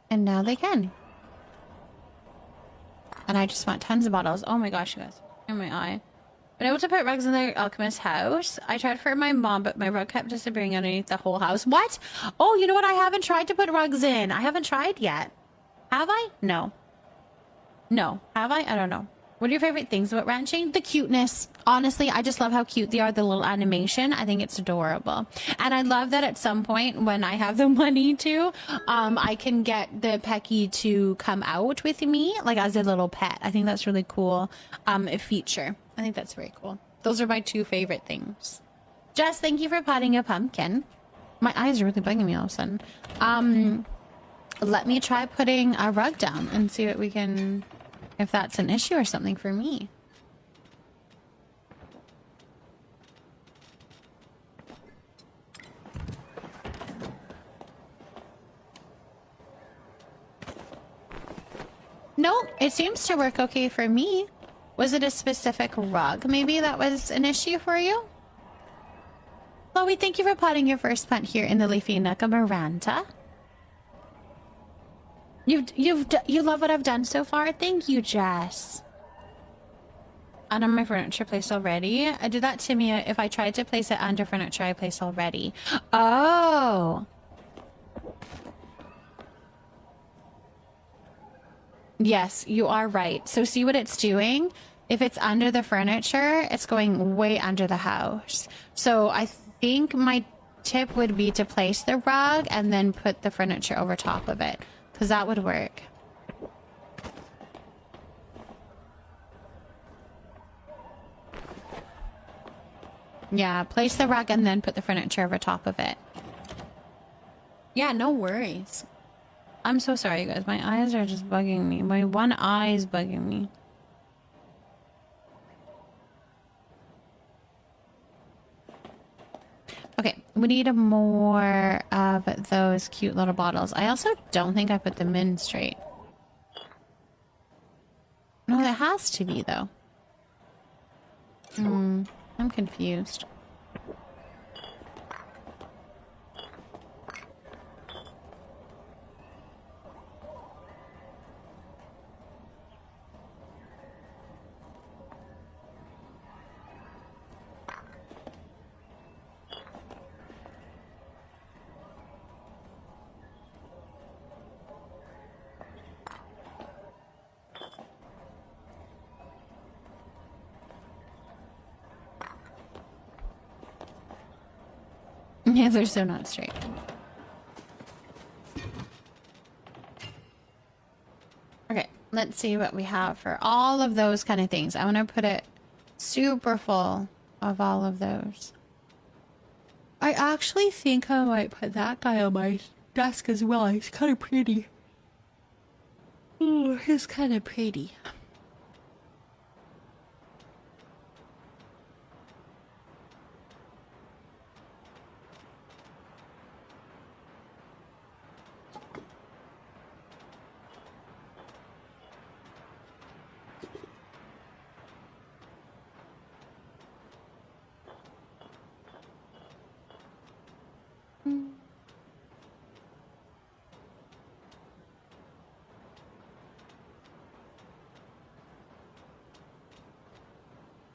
A: And now they can. And I just want tons of bottles. Oh my gosh, you guys. In my eye. Been able to put rugs in the alchemist's house. I tried for my mom, but my rug kept disappearing underneath the whole house. What? Oh, you know what? I haven't tried to put rugs in. I haven't tried yet. Have I? No. No. Have I? I don't know. What are your favorite things about ranching? The cuteness. Honestly, I just love how cute they are. The little animation. I think it's adorable. And I love that at some point when I have the money to, I can get the Pecky to come out with me, like as a little pet. I think that's really cool feature. I think that's very cool. Those are my two favorite things. Jess, thank you for potting a pumpkin. My eyes are really bugging me all of a sudden. Let me try putting a rug down and see what we can... if that's an issue or something for me. Nope, it seems to work okay for me. Was it a specific rug? Maybe that was an issue for you? Chloe, thank you for potting your first plant here in the leafy nook of Miranda. You love what I've done so far? Thank you, Jess. Under my furniture place already? I did that to me if I tried to place it under furniture I placed already. Oh. Yes, you are right. So see what it's doing? If it's under the furniture, it's going way under the house. So I think my tip would be to place the rug and then put the furniture over top of it. Because that would work. Yeah, place the rug and then put the furniture over top of it. Yeah, no worries. I'm so sorry, you guys. My eyes are just bugging me. My one eye is bugging me. Okay, we need more of those cute little bottles. I also don't think I put them in straight. No, that has to be, though. I'm confused. Yeah, they're so not straight. Okay, let's see what we have for all of those kind of things. I want to put it super full of all of those. I actually think I might put that guy on my desk as well. He's kind of pretty. Ooh, he's kind of pretty.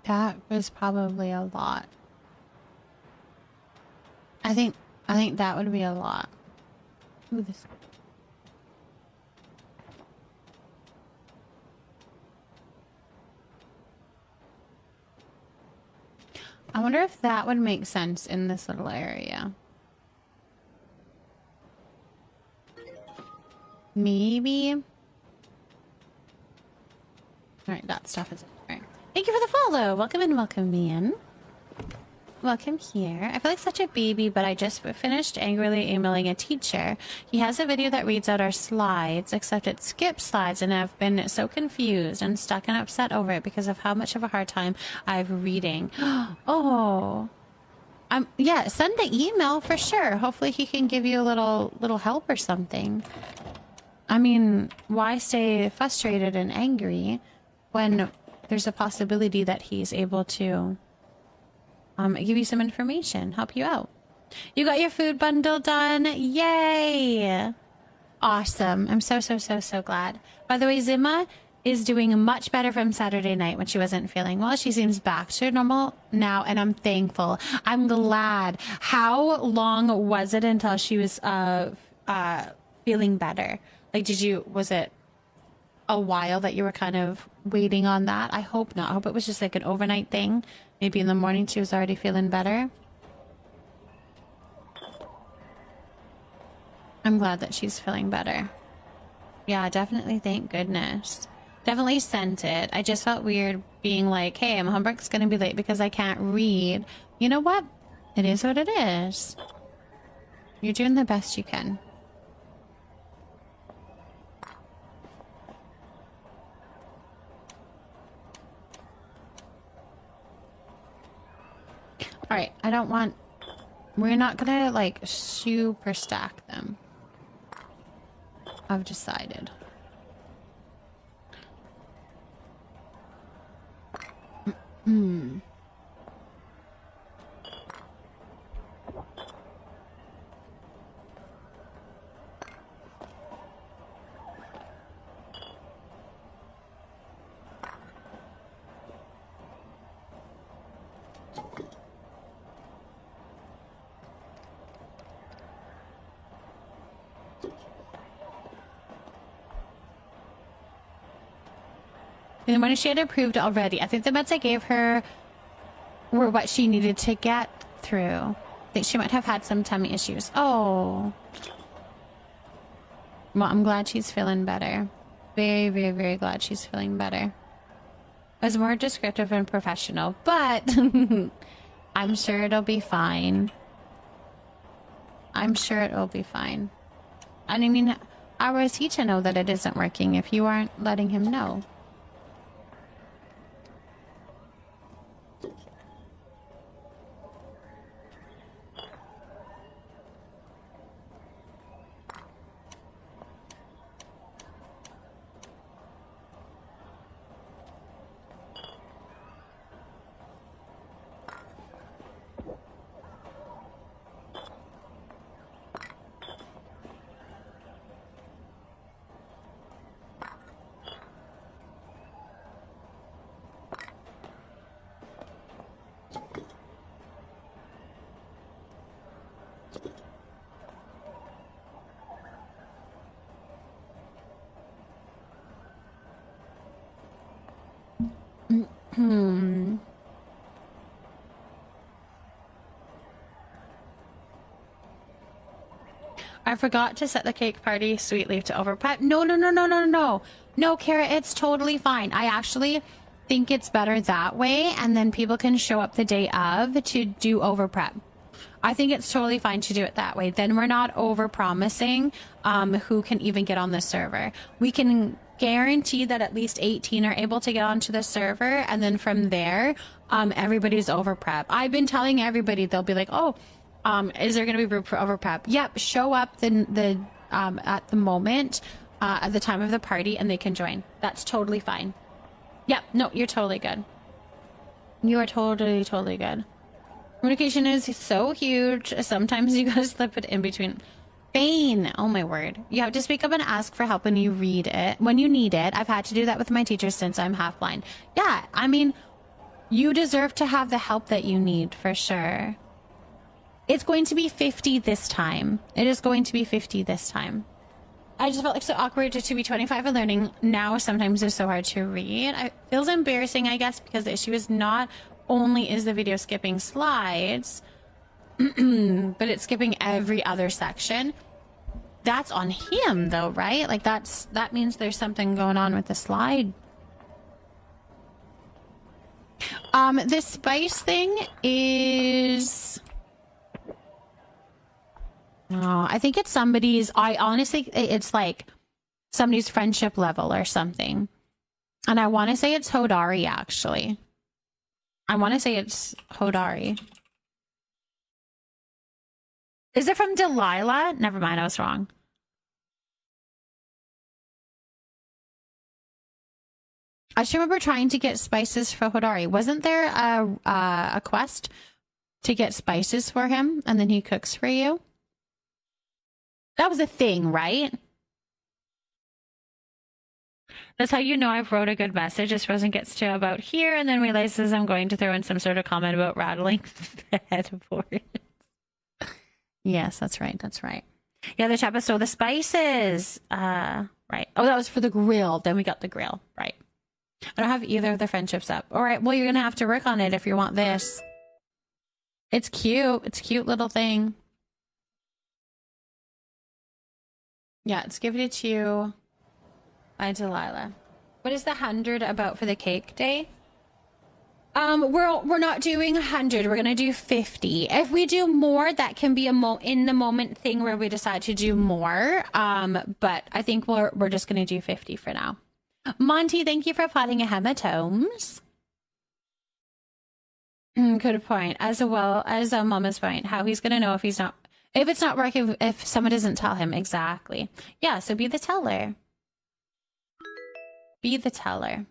A: That was probably a lot. I think that would be a lot. Ooh, this. I wonder if that would make sense in this little area. Maybe. All right, that stuff is all right. Thank you for the follow. Welcome in, welcome in. Welcome here. I feel like such a baby, but I just finished angrily emailing a teacher. He has a video that reads out our slides, except it skips slides, and I've been so confused and stuck and upset over it because of how much of a hard time I've reading. Oh. Yeah, send the email for sure. Hopefully he can give you a little help or something. I mean, why stay frustrated and angry when there's a possibility that he's able to give you some information, help you out. You got your food bundle done. Yay! Awesome. I'm so glad. By the way, Zima is doing much better from Saturday night when she wasn't feeling well. She seems back to normal now, and I'm thankful. I'm glad. How long was it until she was feeling better? Like, was it a while that you were kind of waiting on that? I hope not. I hope it was just like an overnight thing. Maybe in the morning she was already feeling better. I'm glad that she's feeling better. Yeah, definitely. Thank goodness. Definitely sent it. I just felt weird being like, hey, my homework's gonna be late because I can't read. You know what? It is what it is. You're doing the best you can. Alright, I don't want... We're not gonna, like, super stack them. I've decided. And when she had approved already, I think the meds I gave her were what she needed to get through. I think she might have had some tummy issues. Oh. Well, I'm glad she's feeling better. Very, very, very glad she's feeling better. I was more descriptive and professional, but I'm sure it'll be fine. I'm sure it'll be fine. And I mean, how is he to know that it isn't working if you aren't letting him know? I forgot to set the cake party sweet leaf to over prep. No, Kara, it's totally fine. I actually think it's better that way, and then people can show up the day of to do over prep. I think it's totally fine to do it that way. Then we're not over promising who can even get on the server. We can guarantee that at least 18 are able to get onto the server, and then from there everybody's over prep. I've been telling everybody, they'll be like, oh, is there going to be room for over prep? Yep, show up at the moment at the time of the party and they can join. That's totally fine. Yep, no, you're totally good. You are totally good. Communication is so huge. Sometimes you gotta slip it in between. Bane, oh my word. You have to speak up and ask for help when you read it, when you need it. I've had to do that with my teachers since I'm half blind. Yeah, I mean, you deserve to have the help that you need for sure. It's going to be 50 this time. It is going to be 50 this time. I just felt like so awkward to be 25 and learning now sometimes is so hard to read. It feels embarrassing, I guess, because the issue is not only is the video skipping slides, but it's skipping every other section. That's on him though, right? Like that means there's something going on with the slide. This spice thing is... Oh, I think it's somebody's... I honestly, it's like somebody's friendship level or something. And I want to say it's Hodari, actually. I want to say it's Hodari. Is it from Delilah? Never mind, I was wrong. I just remember trying to get spices for Hodari. Wasn't there a quest to get spices for him and then he cooks for you? That was a thing, right? That's how you know I've wrote a good message. As Frozen gets to about here and then realizes I'm going to throw in some sort of comment about rattling the headboard. Yes, that's right. That's right. Yeah, the chapter. So the spices. Right. Oh, that was for the grill. Then we got the grill. Right. I don't have either of the friendships up. All right. Well, you're going to have to work on it if you want this. It's cute. It's a cute little thing. Yeah, it's gifted to you by Delilah. What is the 100 about for the cake day? We're not doing 100. We're gonna do 50. If we do more, that can be a in the moment thing where we decide to do more. But I think we're just gonna do 50 for now. Monty, thank you for plotting a hematomes. Good point. As well as Mama's point, how he's gonna know if it's not working, if someone doesn't tell him exactly. Yeah, so be the teller. Be the teller.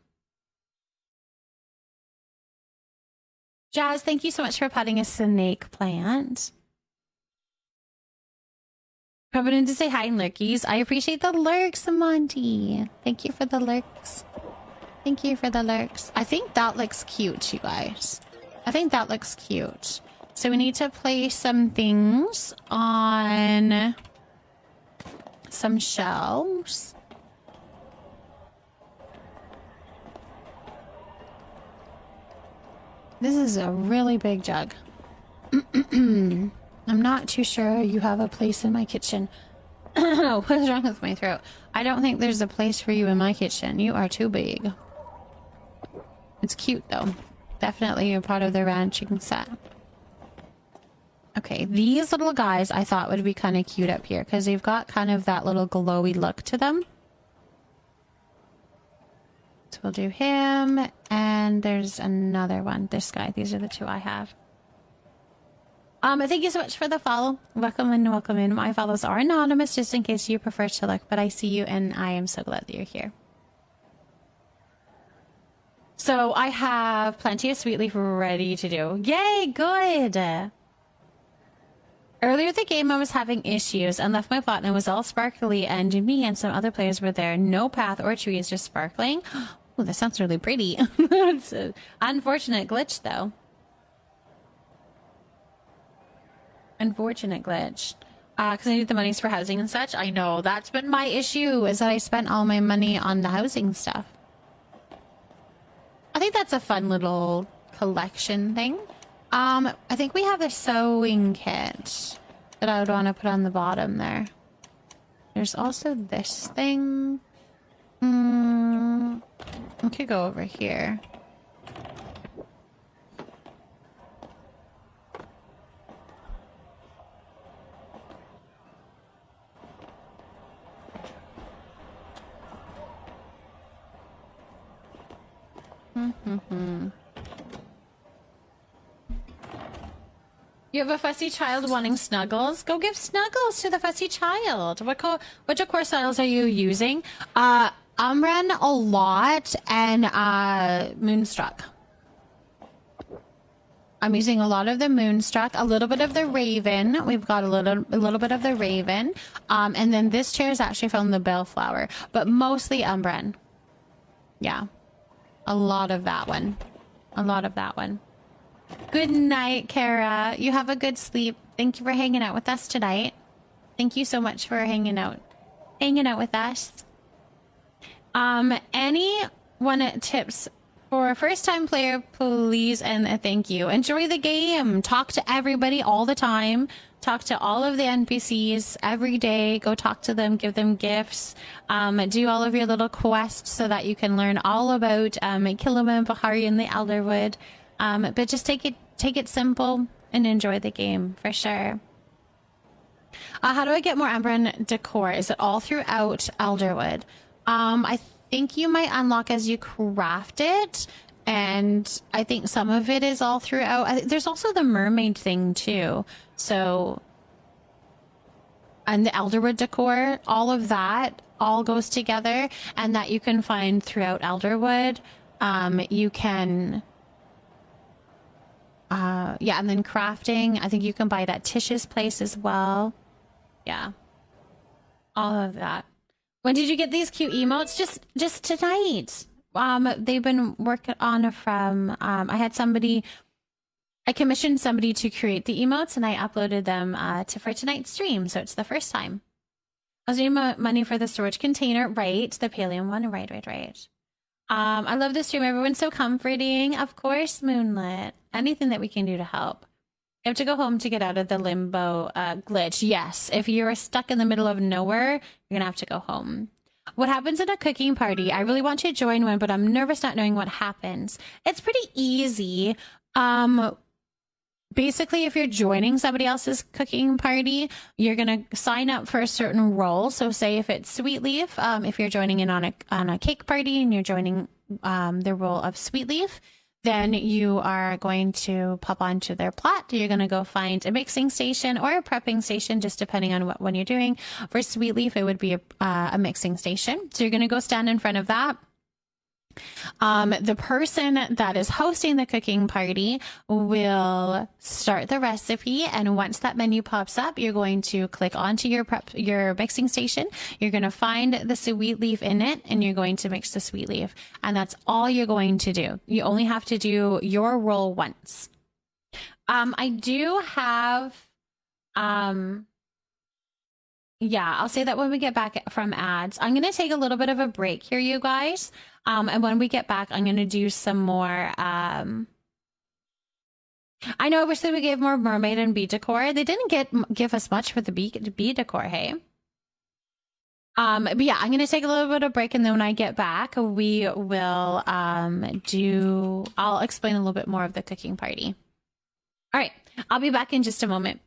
A: Jazz, thank you so much for potting a snake plant. Coming in to say hi, lurkies. I appreciate the lurks, Monty. Thank you for the lurks. Thank you for the lurks. I think that looks cute, you guys. I think that looks cute. So we need to place some things on some shelves. This is a really big jug. I'm not too sure you have a place in my kitchen. What is wrong with my throat? I don't think there's a place for you in my kitchen. You are too big. It's cute though. Definitely a part of the ranching set. Okay, these little guys I thought would be kind of cute up here because they've got kind of that little glowy look to them. So we'll do him, and there's another one. This guy. These are the two I have. Thank you so much for the follow. Welcome in, welcome in. My follows are anonymous, just in case you prefer to look, but I see you, and I am so glad that you're here. So I have plenty of sweet leaf ready to do. Yay, good! Earlier in the game, I was having issues and left my plot, and it was all sparkly, and me and some other players were there. No path or trees, just sparkling. Oh, that sounds really pretty. It's an unfortunate glitch, though. Unfortunate glitch. Because I need the monies for housing and such. I know, that's been my issue, is that I spent all my money on the housing stuff. I think that's a fun little collection thing. I think we have a sewing kit that I would want to put on the bottom there. There's also this thing. We could go over here. You have a fussy child wanting snuggles? Go give snuggles to the fussy child. Which core styles are you using? Umbren a lot, and Moonstruck. I'm using a lot of the Moonstruck, a little bit of the Raven. We've got a little bit of the Raven. And then this chair is actually from the Bellflower, but mostly Umbren. Yeah. A lot of that one. A lot of that one. Good night, Kara. You have a good sleep. Thank you for hanging out with us tonight. Thank you so much for hanging out with us. Any tips for a first-time player, please, and thank you. Enjoy the game. Talk to everybody all the time. Talk to all of the NPCs every day. Go talk to them. Give them gifts. Do all of your little quests so that you can learn all about Kilima, Bahari, and the Elderwood. But just take it simple and enjoy the game for sure. How do I get more Umbren decor? Is it all throughout Elderwood? I think you might unlock as you craft it, and I think some of it is all throughout. There's also the mermaid thing too. So, and the Elderwood decor, all of that all goes together, and that you can find throughout Elderwood. You can. Yeah, and then crafting, I think you can buy it at Tish's place as well. Yeah. All of that. When did you get these cute emotes? Just tonight. They've been working on from, I commissioned somebody to create the emotes, and I uploaded them for tonight's stream, so it's the first time. I was needing money for the storage container, right? The Paleo one, right. I love this stream. Everyone's so comforting. Of course, Moonlit. Anything that we can do to help. You have to go home to get out of the limbo glitch. Yes, if you're stuck in the middle of nowhere, you're gonna have to go home. What happens in a cooking party? I really want to join one, but I'm nervous not knowing what happens. It's pretty easy. Basically, if you're joining somebody else's cooking party, you're going to sign up for a certain role. So say if it's Sweet Leaf, if you're joining in on a cake party and you're joining the role of Sweet Leaf, then you are going to pop onto their plot. You're going to go find a mixing station or a prepping station, just depending on what one you're doing. For Sweet Leaf, it would be a mixing station. So you're going to go stand in front of that. The person that is hosting the cooking party will start the recipe, and once that menu pops up, you're going to click onto your mixing station. You're going to find the Sweet Leaf in it, and you're going to mix the Sweet Leaf, and that's all you're going to do. You only have to do your role once. I do have yeah, I'll say that when we get back from ads. I'm going to take a little bit of a break here, you guys. And when we get back, I'm going to do some more. I know I wish that we gave more mermaid and bee decor. They didn't give us much for the bee decor, hey? But yeah, I'm going to take a little bit of break, and then when I get back, we will I'll explain a little bit more of the cooking party. All right, I'll be back in just a moment.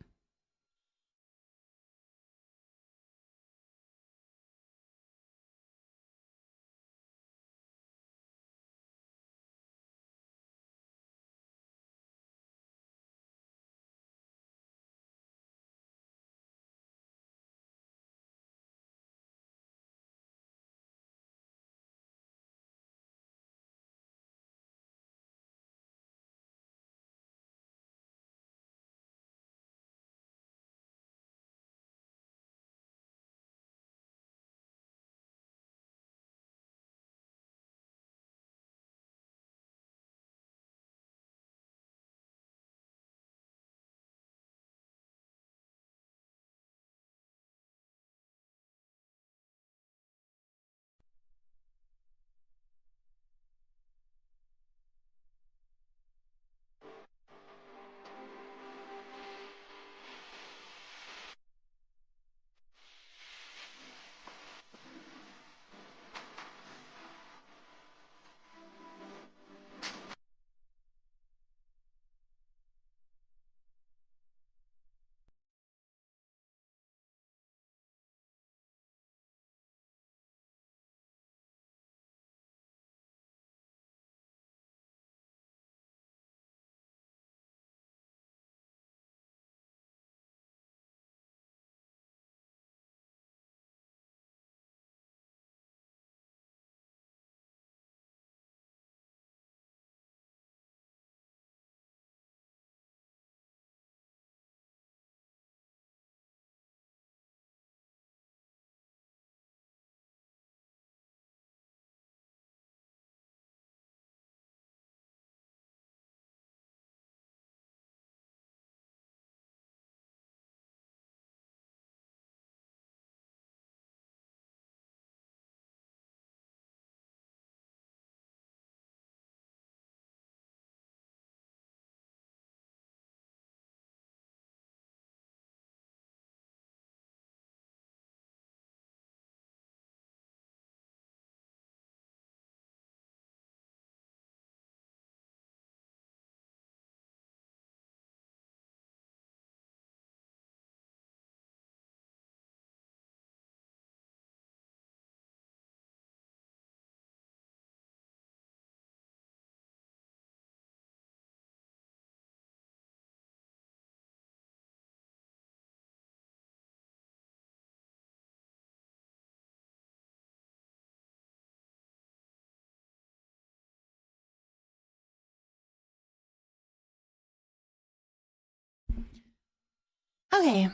A: Okay,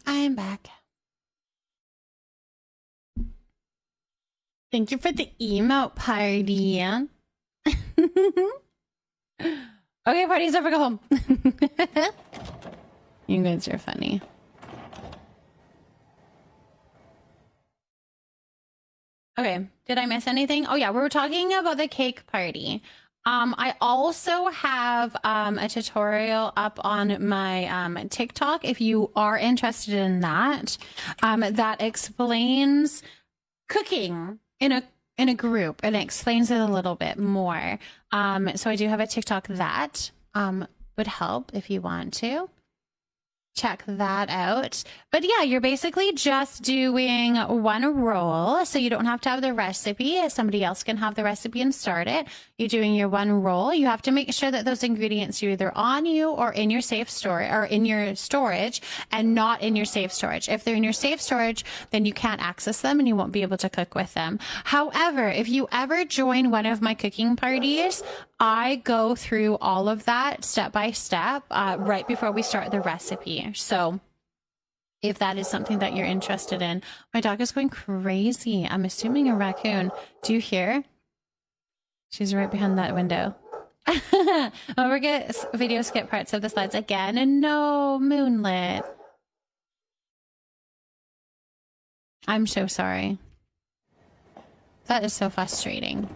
A: I'm back. Thank you for the emote party. Okay, party's over, go home. You guys are funny. Okay, did I miss anything? Oh yeah, we were talking about the cake party. I also have a tutorial up on my TikTok if you are interested in that. That explains cooking in a group, and it explains it a little bit more. So I do have a TikTok that would help if you want to check that out. But yeah, you're basically just doing one roll, so you don't have to have the recipe. Somebody else can have the recipe and start it. You're doing your one roll. You have to make sure that those ingredients are either on you or in your safe storage, or in your storage, and not in your safe storage. If they're in your safe storage, then you can't access them and you won't be able to cook with them. However, if you ever join one of my cooking parties, I go through all of that step by step right before we start the recipe. So if that is something that you're interested in. My dog is going crazy. I'm assuming a raccoon. Do you hear? She's right behind that window. Don't forget video skip parts of the slides again. And no, moonlit. I'm so sorry. That is so frustrating.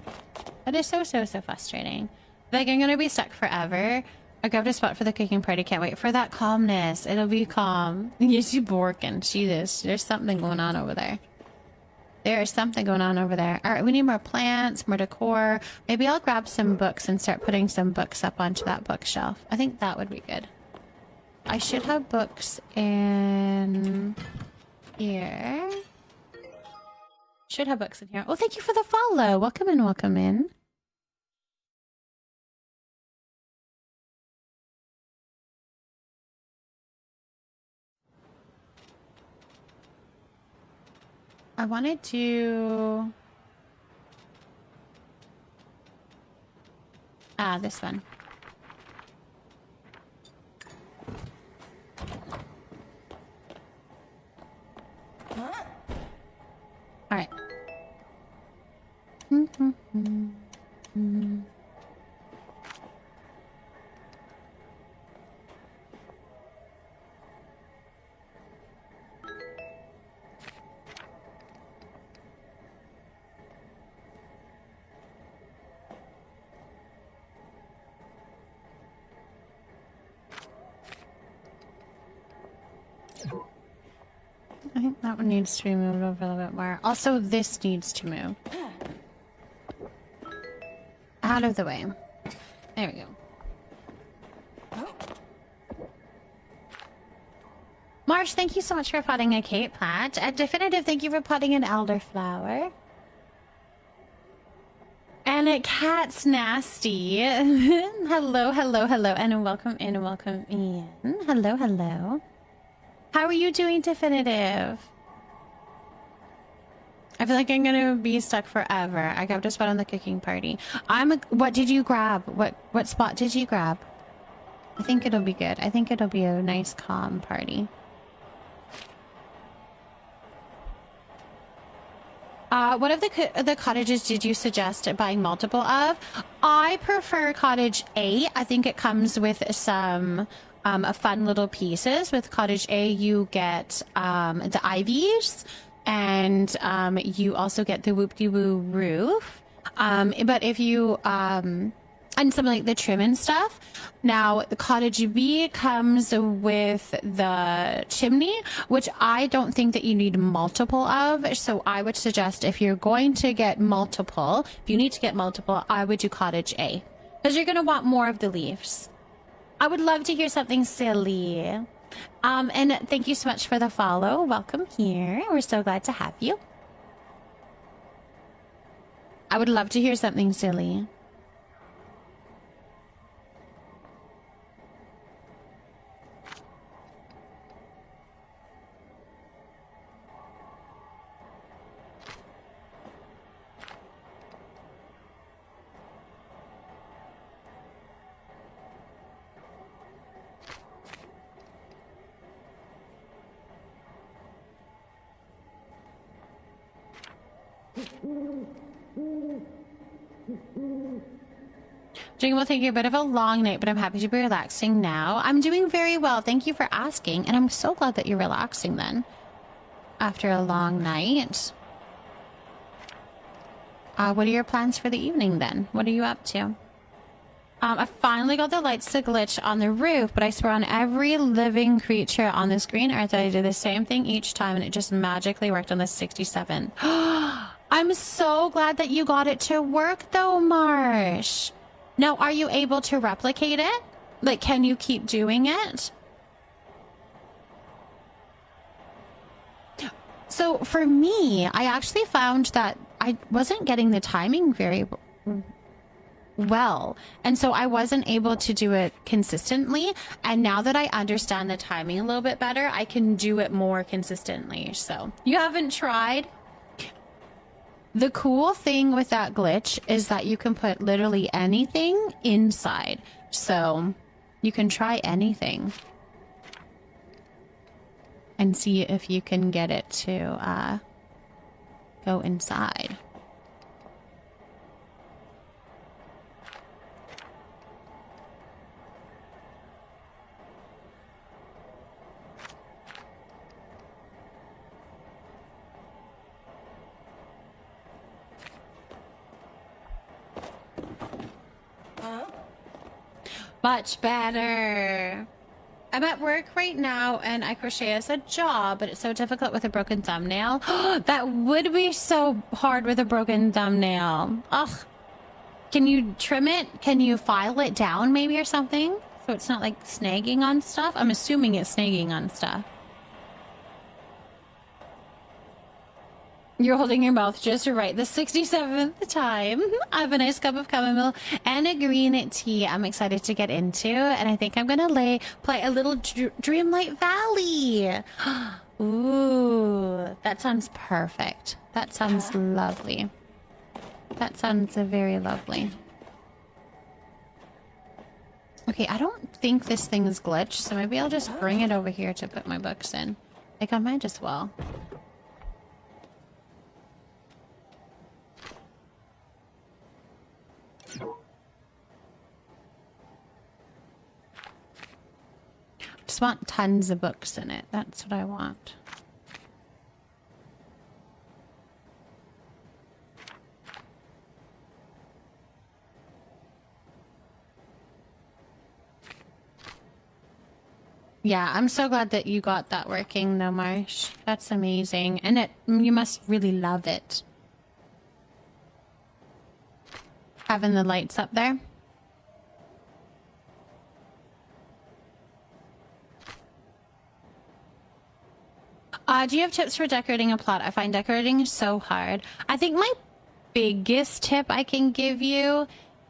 A: That is so frustrating. Like, I'm gonna be stuck forever. I grabbed a spot for the cooking party. Can't wait for that calmness. It'll be calm. Yeah, she's borking. She is. There's something going on over there. There is something going on over there. All right, we need more plants, more decor. Maybe I'll grab some books and start putting some books up onto that bookshelf. I think that would be good. I should have books in here. Should have books in here. Oh, thank you for the follow. Welcome in, welcome in. I wanted to... this one. All right. I think that one needs to be moved over a little bit more. Also, this needs to move. Out of the way. There we go. Marsh, thank you so much for potting a Kate plant. Definitive, thank you for potting an elderflower. And a cat's nasty. Hello, hello, hello, and welcome in, welcome in. Hello, hello. How are you doing, Definitive? I feel like I'm gonna be stuck forever. I grabbed a spot on the cooking party. What did you grab? What spot did you grab? I think it'll be good. I think it'll be a nice, calm party. What of the cottages did you suggest buying multiple of? I prefer cottage A. I think it comes with some fun little pieces. With cottage A, you get the ivies, and you also get the whoop-de-woo roof. But if you and some like the trim and stuff. Now, the cottage B comes with the chimney, which I don't think that you need multiple of. So I would suggest if you're going to get multiple, if you need to get multiple, I would do cottage A, because you're going to want more of the leaves. I would love to hear something silly. And thank you so much for the follow. Welcome here. We're so glad to have you. I would love to hear something silly. Doing well, taking a bit of a long night, but I'm happy to be relaxing now. I'm doing very well. Thank you for asking, and I'm so glad that you're relaxing then. After a long night. What are your plans for the evening then? What are you up to? I finally got the lights to glitch on the roof, but I swear on every living creature on this green earth that I did the same thing each time, and it just magically worked on the 67. I'm so glad that you got it to work, though, Marsh. Now, are you able to replicate it? Like, can you keep doing it? So, for me, I actually found that I wasn't getting the timing very well, and so I wasn't able to do it consistently, and now that I understand the timing a little bit better, I can do it more consistently. So you haven't tried? The cool thing with that glitch is that you can put literally anything inside, so you can try anything and see if you can get it to go inside. Much better. I'm at work right now and I crochet as a job, but it's so difficult with a broken thumbnail. That would be so hard with a broken thumbnail. Ugh. Can you trim it? Can you file it down maybe or something? So it's not like snagging on stuff? I'm assuming it's snagging on stuff. You're holding your mouth just right. The 67th time. I have a nice cup of chamomile and a green tea I'm excited to get into. And I think I'm going to play a little Dreamlight Valley. Ooh, that sounds perfect. That sounds lovely. That sounds very lovely. Okay, I don't think this thing is glitched, so maybe I'll just bring it over here to put my books in. Like, I might as well. Just want tons of books in it. That's what I want. Yeah, I'm so glad that you got that working though, Marsh. That's amazing. And you must really love it. Having the lights up there. Do you have tips for decorating a plot? I find decorating so hard. I think my biggest tip I can give you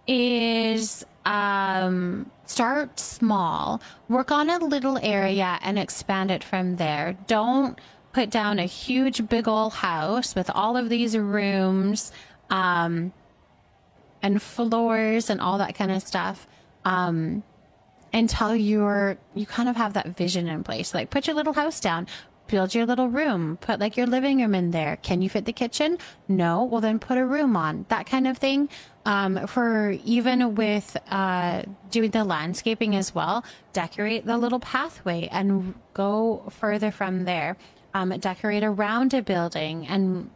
A: is start small. Work on a little area and expand it from there. Don't put down a huge big old house with all of these rooms and floors and all that kind of stuff until you kind of have that vision in place. Like, put your little house down. Build your little room. Put like your living room in there. Can you fit the kitchen? No. Well, then put a room on. That kind of thing. For even with doing the landscaping as well, decorate the little pathway and go further from there. Decorate around a building and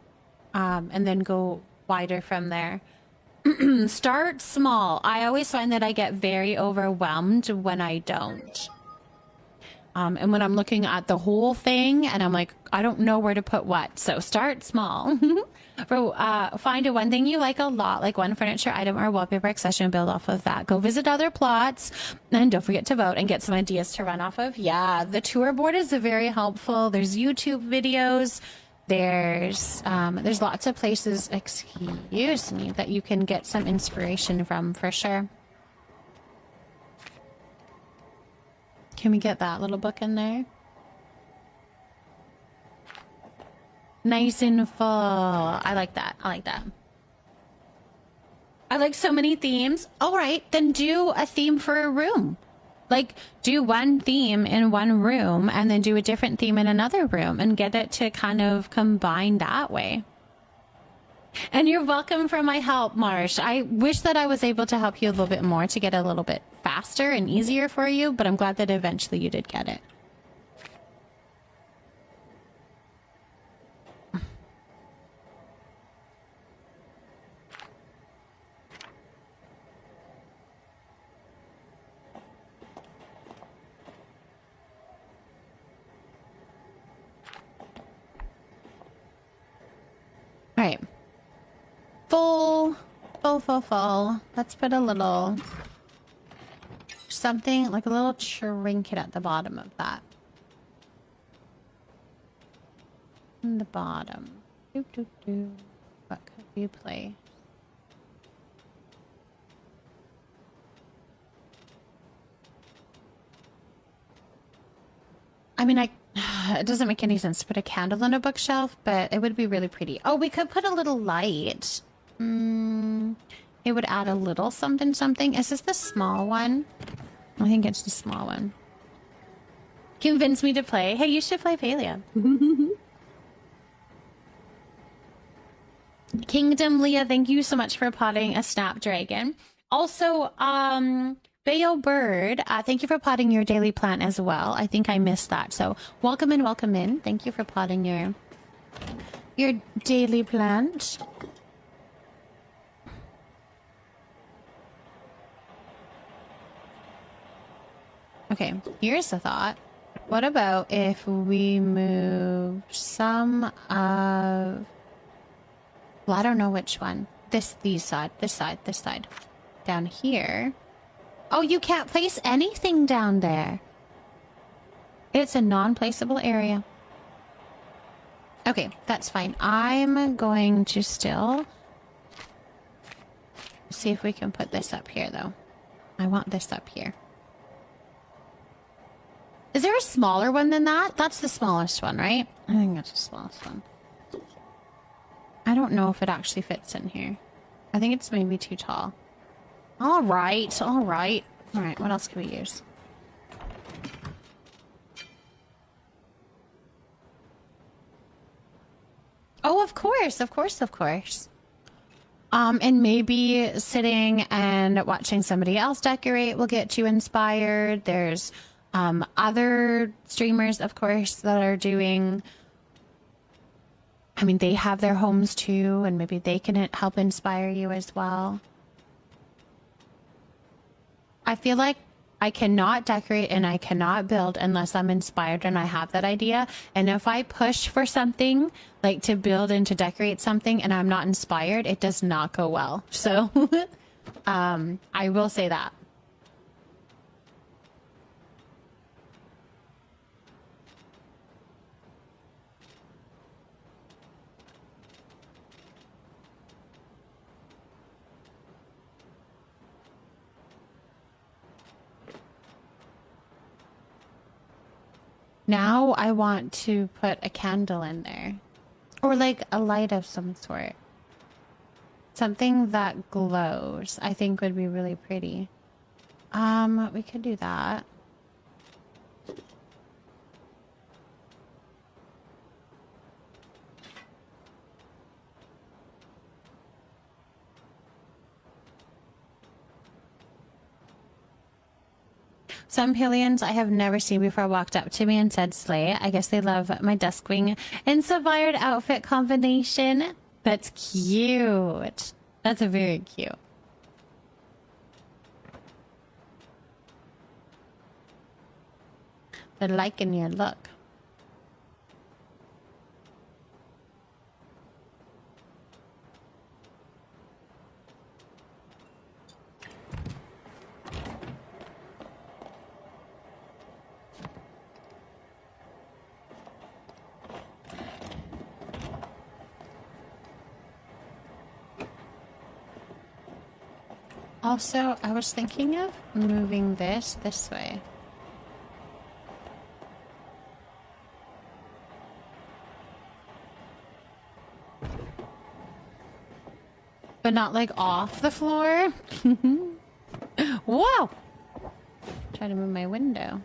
A: then go wider from there. Start small. I always find that I get very overwhelmed when I don't. And when I'm looking at the whole thing and I'm like, I don't know where to put what. So start small. Find one thing you like a lot, like one furniture item or wallpaper accession, build off of that. Go visit other plots and don't forget to vote and get some ideas to run off of. Yeah, the tour board is very helpful. There's YouTube videos. There's lots of places, excuse me, that you can get some inspiration from for sure. Can we get that little book in there? Nice and full. I like that. I like that. I like so many themes. All right, then do a theme for a room. Like, do one theme in one room and then do a different theme in another room and get it to kind of combine that way. And you're welcome for my help, Marsh. I wish that I was able to help you a little bit more to get a little bit faster and easier for you, but I'm glad that eventually you did get it. Full. Let's put a little something like a little trinket at the bottom of that. In the bottom. What could you play? I mean, it doesn't make any sense to put a candle on a bookshelf, but it would be really pretty. Oh, we could put a little light. It would add a little something. Is this the small one? I think it's the small one. Convince me to play. Hey, you should play Palia. Kingdom Leah, thank you so much for potting a Snapdragon. Also, Bayo Bird, thank you for potting your daily plant as well. I think I missed that. So welcome in. Thank you for potting your daily plant. Okay, here's the thought. What about if we move some of... Well, I don't know which one. This side. Down here. Oh, you can't place anything down there. It's a non-placeable area. Okay, that's fine. I'm going to still see if we can put this up here, though. I want this up here. Is there a smaller one than that? That's the smallest one, right? I think that's the smallest one. I don't know if it actually fits in here. I think it's maybe too tall. All right. What else can we use? Oh, of course. And maybe sitting and watching somebody else decorate will get you inspired. There's other streamers, of course, that are doing... I mean, they have their homes too, and maybe they can help inspire you as well. I feel like I cannot decorate and I cannot build unless I'm inspired and I have that idea. And if I push for something, like to build and to decorate something, and I'm not inspired, it does not go well. So, I will say that. Now I want to put a candle in there. Or like a light of some sort. Something that glows, I think would be really pretty. We could do that. Some Palians I have never seen before walked up to me and said slay. I guess they love my Duskwing inspired outfit combination. That's cute. That's very cute. They're liking your look. Also, I was thinking of moving this way. But not like off the floor. Whoa! Try to move my window.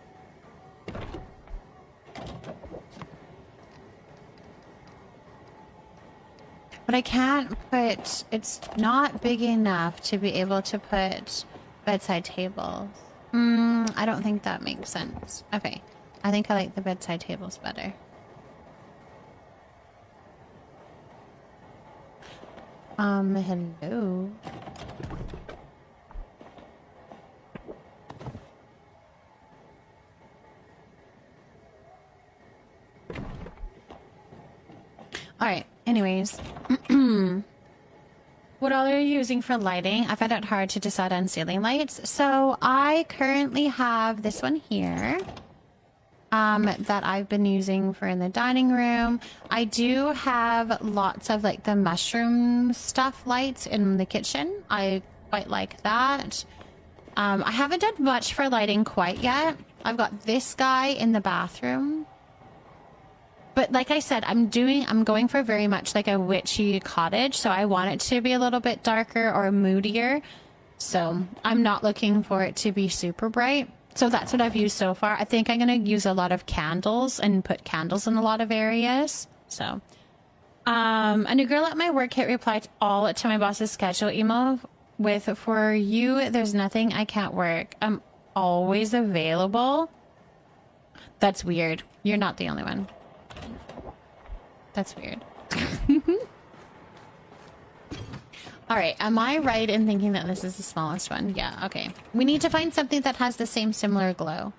A: But I can't put... It's not big enough to be able to put bedside tables. I don't think that makes sense. Okay. I think I like the bedside tables better. Hello. Alright, anyways. What all are you using for lighting? I find it hard to decide on ceiling lights. So I currently have this one here that I've been using for in the dining room. I do have lots of like the mushroom stuff lights in the kitchen. I quite like that. I haven't done much for lighting quite yet. I've got this guy in the bathroom. But like I said, I'm going for very much like a witchy cottage, so I want it to be a little bit darker or moodier. So I'm not looking for it to be super bright. So that's what I've used so far. I think I'm going to use a lot of candles and put candles in a lot of areas. So, a new girl at my work hit reply all to my boss's schedule email with, "For you, there's nothing I can't work. I'm always available." That's weird. You're not the only one. That's weird. All right, am I right in thinking that this is the smallest one? Yeah, okay. We need to find something that has the same similar glow.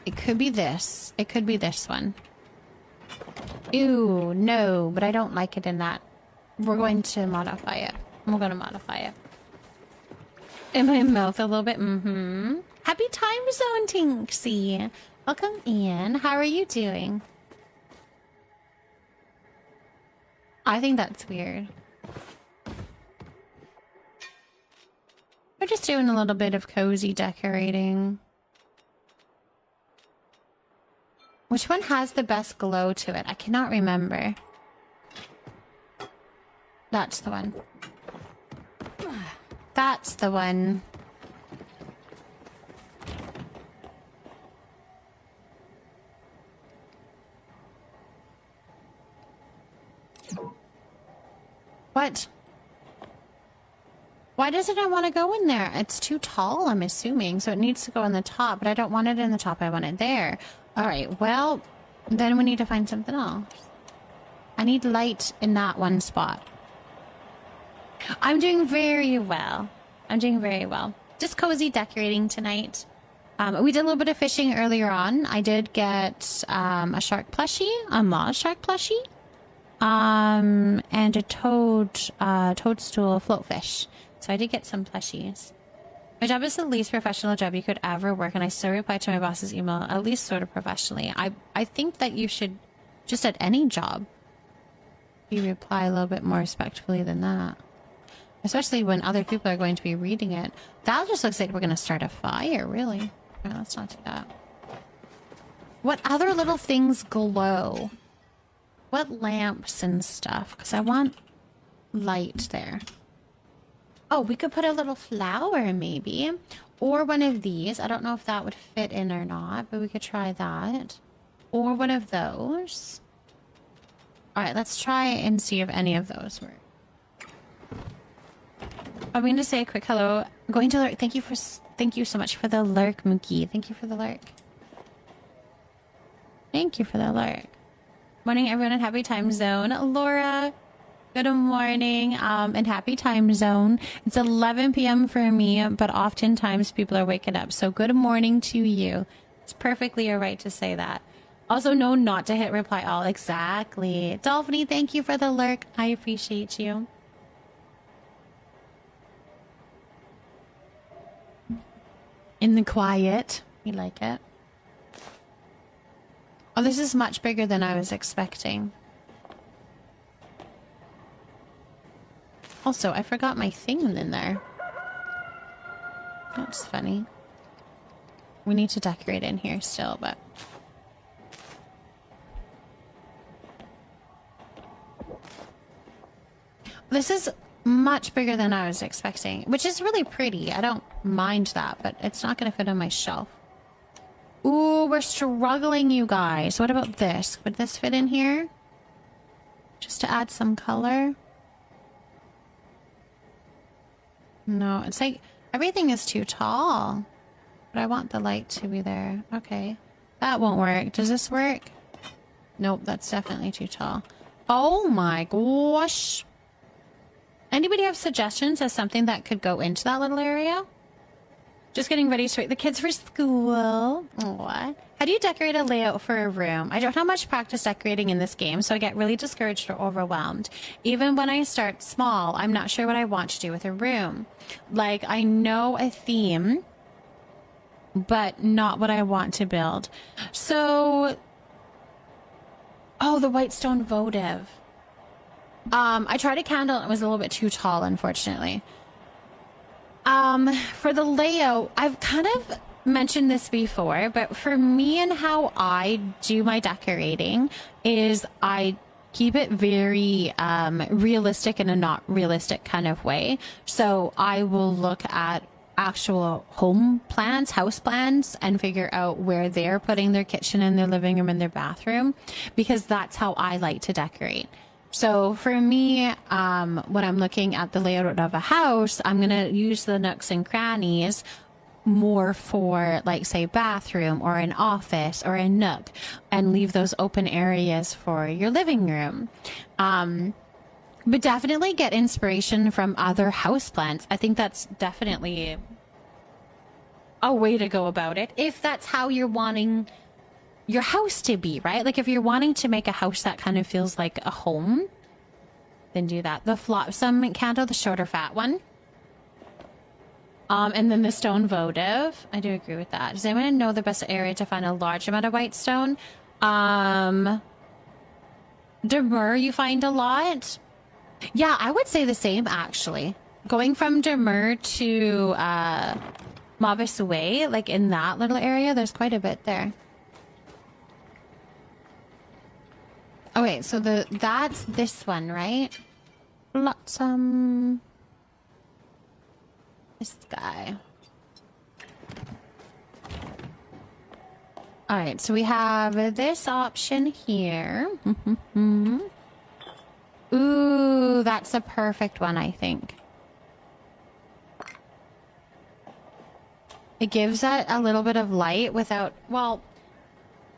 A: It could be this. It could be this one. Ew, no, but I don't like it in that. We're going to modify it. We're going to modify it. In my mouth a little bit. Happy time zone, Tinksy. Welcome in. How are you doing? I think that's weird. We're just doing a little bit of cozy decorating. Which one has the best glow to it? I cannot remember. That's the one. That's the one. What? Why doesn't it want to go in there? It's too tall, I'm assuming, so it needs to go in the top, but I don't want it in the top, I want it there. Alright, well, then we need to find something else. I need light in that one spot. I'm doing very well. I'm doing very well. Just cozy decorating tonight. We did a little bit of fishing earlier on. I did get a shark plushie, a Maz shark plushie. And a toadstool floatfish. So I did get some plushies. My job is the least professional job you could ever work, and I still reply to my boss's email, at least sort of professionally. I think that you should, just at any job, you reply a little bit more respectfully than that. Especially when other people are going to be reading it. That just looks like we're going to start a fire, really. No, let's not do that. What other little things glow? What lamps and stuff? Because I want light there. Oh, we could put a little flower, maybe. Or one of these. I don't know if that would fit in or not, but we could try that. Or one of those. Alright, let's try and see if any of those work. I'm going to say a quick hello. I'm going to lurk. Thank you so much for the lurk, Mookie. Thank you for the lurk. Thank you for the lurk. Morning, everyone, and happy time zone. Laura, good morning, and happy time zone. It's 11 p.m. for me, but oftentimes people are waking up. So good morning to you. It's perfectly all right to say that. Also, no, not to hit reply all. Exactly. Dolphiny, thank you for the lurk. I appreciate you. In the quiet. We like it. Oh, this is much bigger than I was expecting. Also, I forgot my thing in there. That's funny. We need to decorate in here still, but... This is much bigger than I was expecting, which is really pretty. I don't mind that, but it's not going to fit on my shelf. Ooh, we're struggling, you guys. What about this? Would this fit in here? Just to add some color? No, it's like everything is too tall. But I want the light to be there. Okay. That won't work. Does this work? Nope, that's definitely too tall. Oh my gosh. Anybody have suggestions as something that could go into that little area? Just getting ready to wait the kids for school. Aww. How do you decorate a layout for a room? I don't have much practice decorating in this game, so I get really discouraged or overwhelmed. Even when I start small, I'm not sure what I want to do with a room. Like, I know a theme, but not what I want to build. So, oh, the white stone votive. I tried a candle and it was a little bit too tall, unfortunately. For the layout, I've kind of mentioned this before, but for me and how I do my decorating is I keep it very realistic in a not realistic kind of way. So I will look at actual home plans, house plans, and figure out where they're putting their kitchen and their living room and their bathroom, because that's how I like to decorate. So for me, when I'm looking at the layout of a house, I'm going to use the nooks and crannies more for, like, say, bathroom or an office or a nook, and leave those open areas for your living room. But definitely get inspiration from other houseplants. I think that's definitely a way to go about it, if that's how you're wanting your house to be, right? Like, if you're wanting to make a house that kind of feels like a home, then do that. The flotsam candle, the shorter fat one. And then the stone votive. I do agree with that. Does anyone know the best area to find a large amount of white stone? 𝔹𝕃, you find a lot? Yeah, I would say the same, actually. Going from 𝔹𝕃 to Mavisue, like in that little area, there's quite a bit there. Okay, so that's this one, right? Flotsam. This guy. All right, so we have this option here. Ooh, that's a perfect one, I think. It gives it a little bit of light without, well,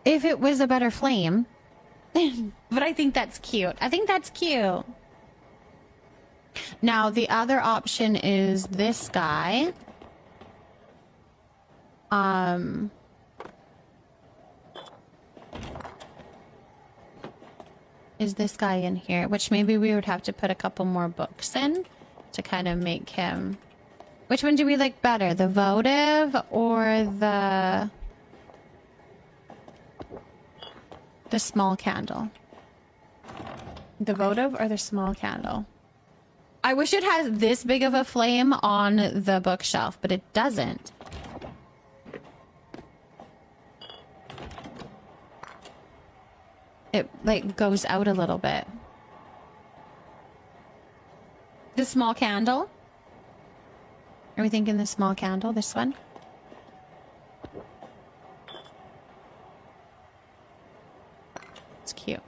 A: if it was a better flame. But I think that's cute. I think that's cute. Now, the other option is this guy. Is this guy in here? Which maybe we would have to put a couple more books in to kind of make him... Which one do we like better? The votive or the small candle? The votive or the small candle? I wish it has this big of a flame on the bookshelf, but it doesn't. It, like, goes out a little bit. The small candle? Are we thinking the small candle? This one? It's cute.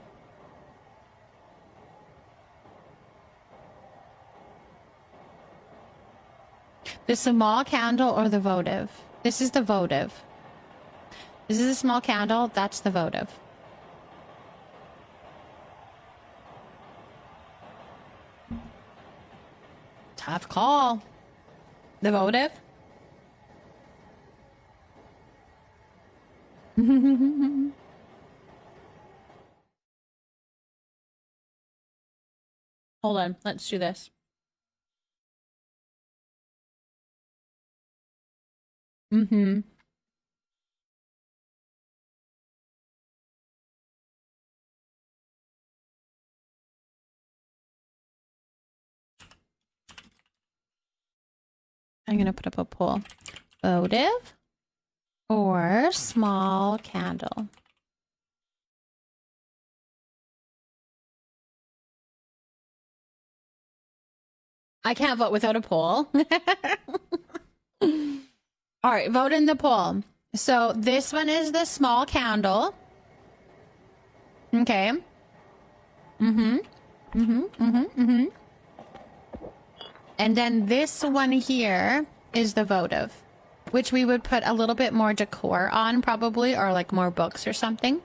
A: The small candle or the votive? This is the votive. This is a small candle. That's the votive. Tough call. The votive? Hold on. Let's do this. Mm-hmm. I'm gonna put up a poll. Votive or small candle? I can't vote without a poll. All right, vote in the poll. So this one is the small candle. Okay. And then this one here is the votive, which we would put a little bit more decor on probably, or like more books or something.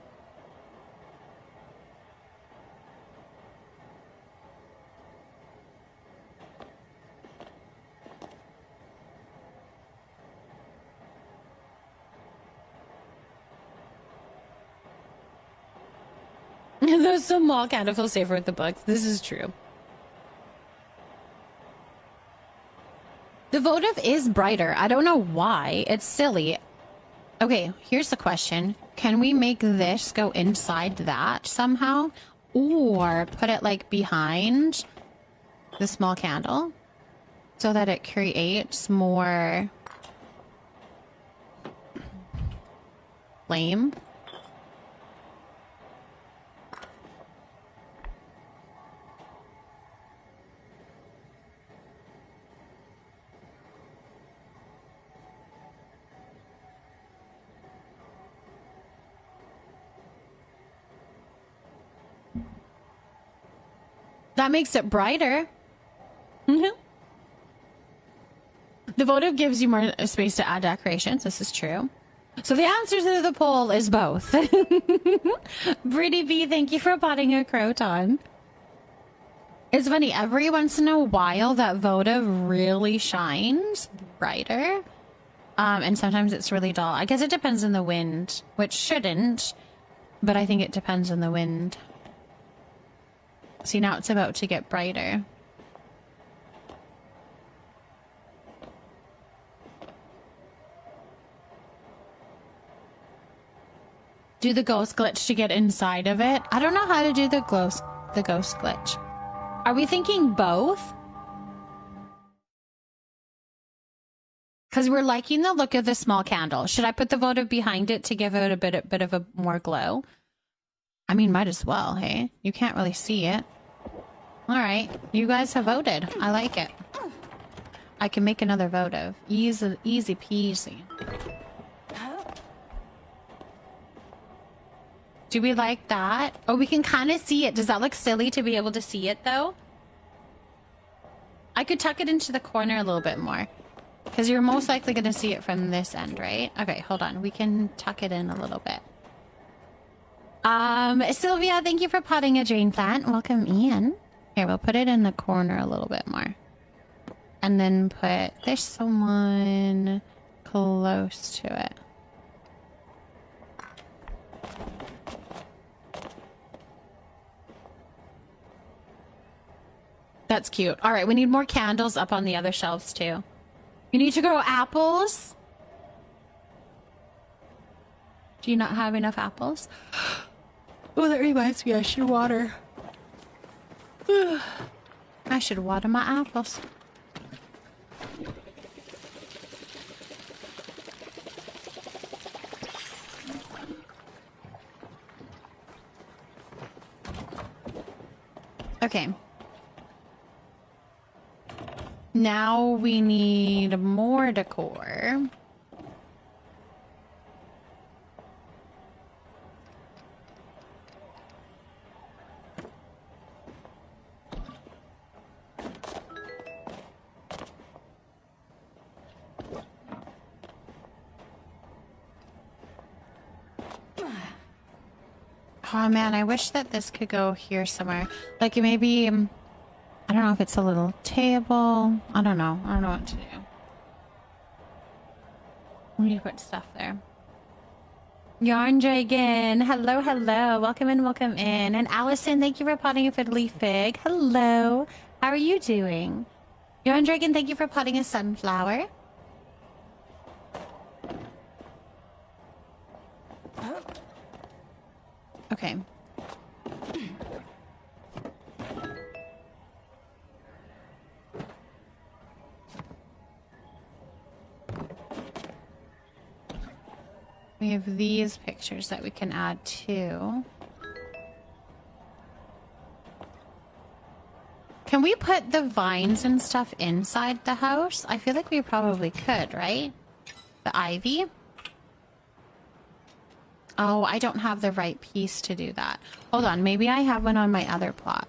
A: Those small candles feel safer with the books. This is true. The votive is brighter. I don't know why. It's silly. Okay, here's the question. Can we make this go inside that somehow? Or put it like behind the small candle so that it creates more flame? That makes it brighter. The votive gives you more space to add decorations. This is true. So the answer to the poll is both. Pretty B, thank you for potting a croton. It's funny, every once in a while that votive really shines brighter. And sometimes it's really dull. I guess it depends on the wind, which shouldn't, but I think it depends on the wind. See, now it's about to get brighter. Do the ghost glitch to get inside of it. I don't know how to do the ghost glitch. Are we thinking both? Because we're liking the look of the small candle. Should I put the votive behind it to give it a bit of a more glow? I mean, might as well, hey? You can't really see it. Alright, you guys have voted. I like it. I can make another votive. Easy peasy. Do we like that? Oh, we can kind of see it. Does that look silly to be able to see it, though? I could tuck it into the corner a little bit more. Because you're most likely going to see it from this end, right? Okay, hold on. We can tuck it in a little bit. Sylvia, thank you for potting a drain plant. Welcome in. Here, we'll put it in the corner a little bit more. And then put... There's someone close to it. That's cute. All right, we need more candles up on the other shelves, too. You need to grow apples? Do you not have enough apples? Oh, that reminds me, I should water. I should water my apples. Okay. Now we need more decor. Oh man, I wish that this could go here somewhere. Like maybe, I don't know if it's a little table. I don't know. I don't know what to do. We need to put stuff there. Yarn Dragon, hello, hello. Welcome in, welcome in. And Allison, thank you for potting a fiddly fig. Hello. How are you doing? Yarn Dragon, thank you for potting a sunflower. Okay. We have these pictures that we can add too. Can we put the vines and stuff inside the house? I feel like we probably could, right? The ivy? Oh, I don't have the right piece to do that. Hold on, maybe I have one on my other plot.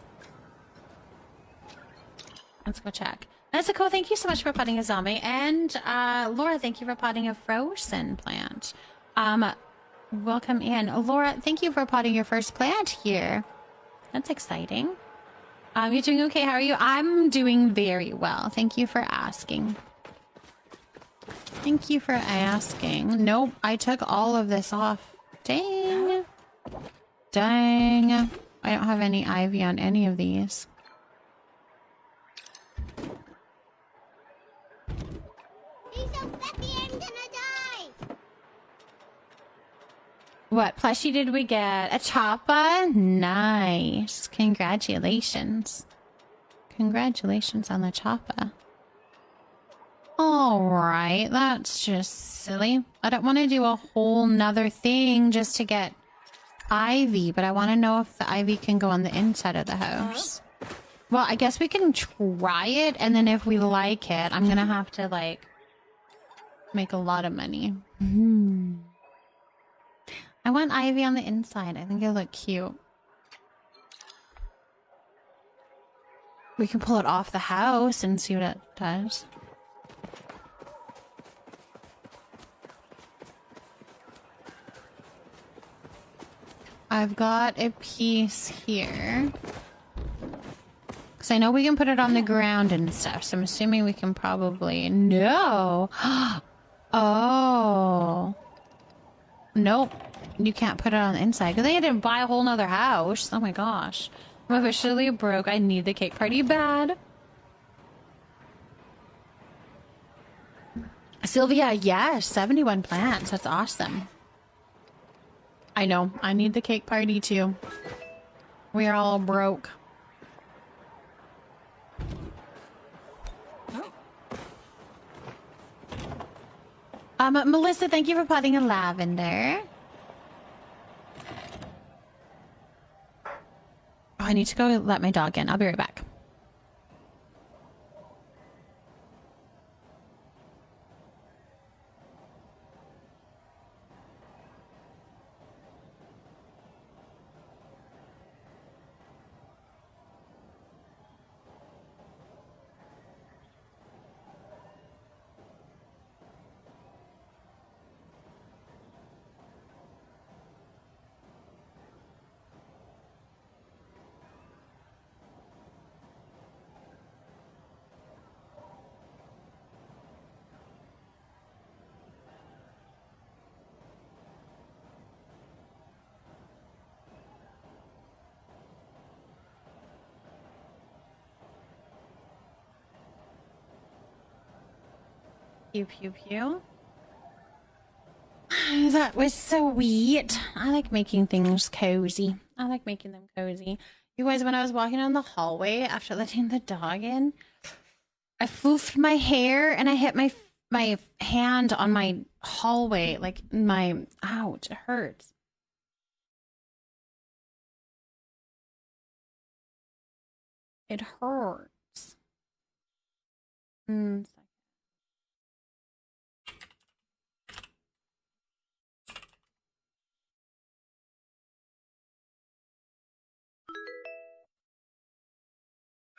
A: Let's go check. Nezuko, thank you so much for potting a zombie. And Laura, thank you for potting a frozen plant. Welcome in. Laura, thank you for potting your first plant here. That's exciting. You're doing okay. How are you? I'm doing very well. Thank you for asking. Thank you for asking. Nope, I took all of this off. Dang. Dang. I don't have any ivy on any of these. What plushie did we get? A choppa? Nice. Congratulations. Congratulations on the choppa. Alright, that's just silly. I don't want to do a whole nother thing just to get ivy, but I want to know if the ivy can go on the inside of the house. Well, I guess we can try it, and then if we like it, I'm gonna have to, like, make a lot of money. I want ivy on the inside. I think it'll look cute. We can pull it off the house and see what it does. I've got a piece here. Because I know we can put it on the ground and stuff, so I'm assuming we can probably... No! Oh. Nope. You can't put it on the inside. Because they had to buy a whole nother house. Oh my gosh. I'm officially broke. I need the cake party bad. Sylvia, yes. 71 plants. That's awesome. I know. I need the cake party too. We are all broke. Melissa, thank you for potting a lavender. Oh, I need to go let my dog in. I'll be right back. Pew, pew, pew. That was sweet. I like making things cozy. I like making them cozy. You guys, when I was walking down the hallway after letting the dog in, I floofed my hair and I hit my hand on my hallway. Like my... Ouch, it hurts. It hurts.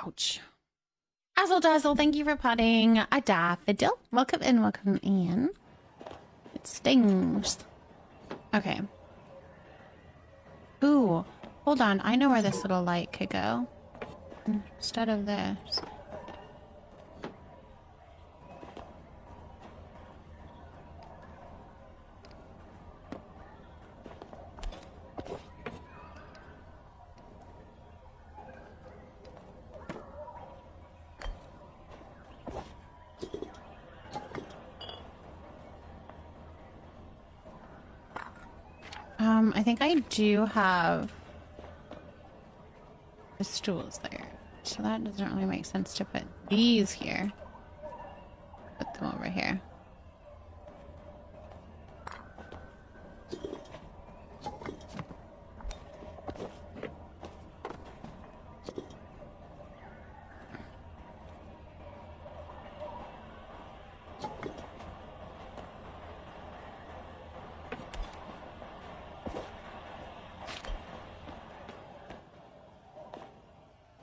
A: Ouch. Azzle Dazzle, thank you for potting a daffodil. Welcome in, welcome in. It stings. Okay. Ooh, hold on. I know where this little light could go. Instead of this. I think I do have the stools there, so that doesn't really make sense to put these here. Put them over here.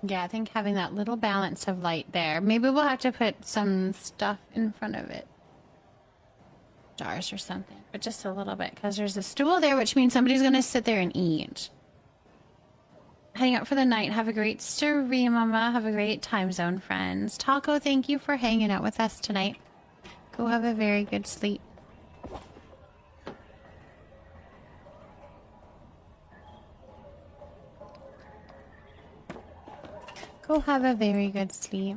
A: Yeah, I think having that little balance of light there. Maybe we'll have to put some stuff in front of it. Jars or something. But just a little bit. Because there's a stool there, which means somebody's going to sit there and eat. Heading out for the night. Have a great stream, Mama. Have a great time zone, friends. Taco, thank you for hanging out with us tonight. Go have a very good sleep. Go have a very good sleep.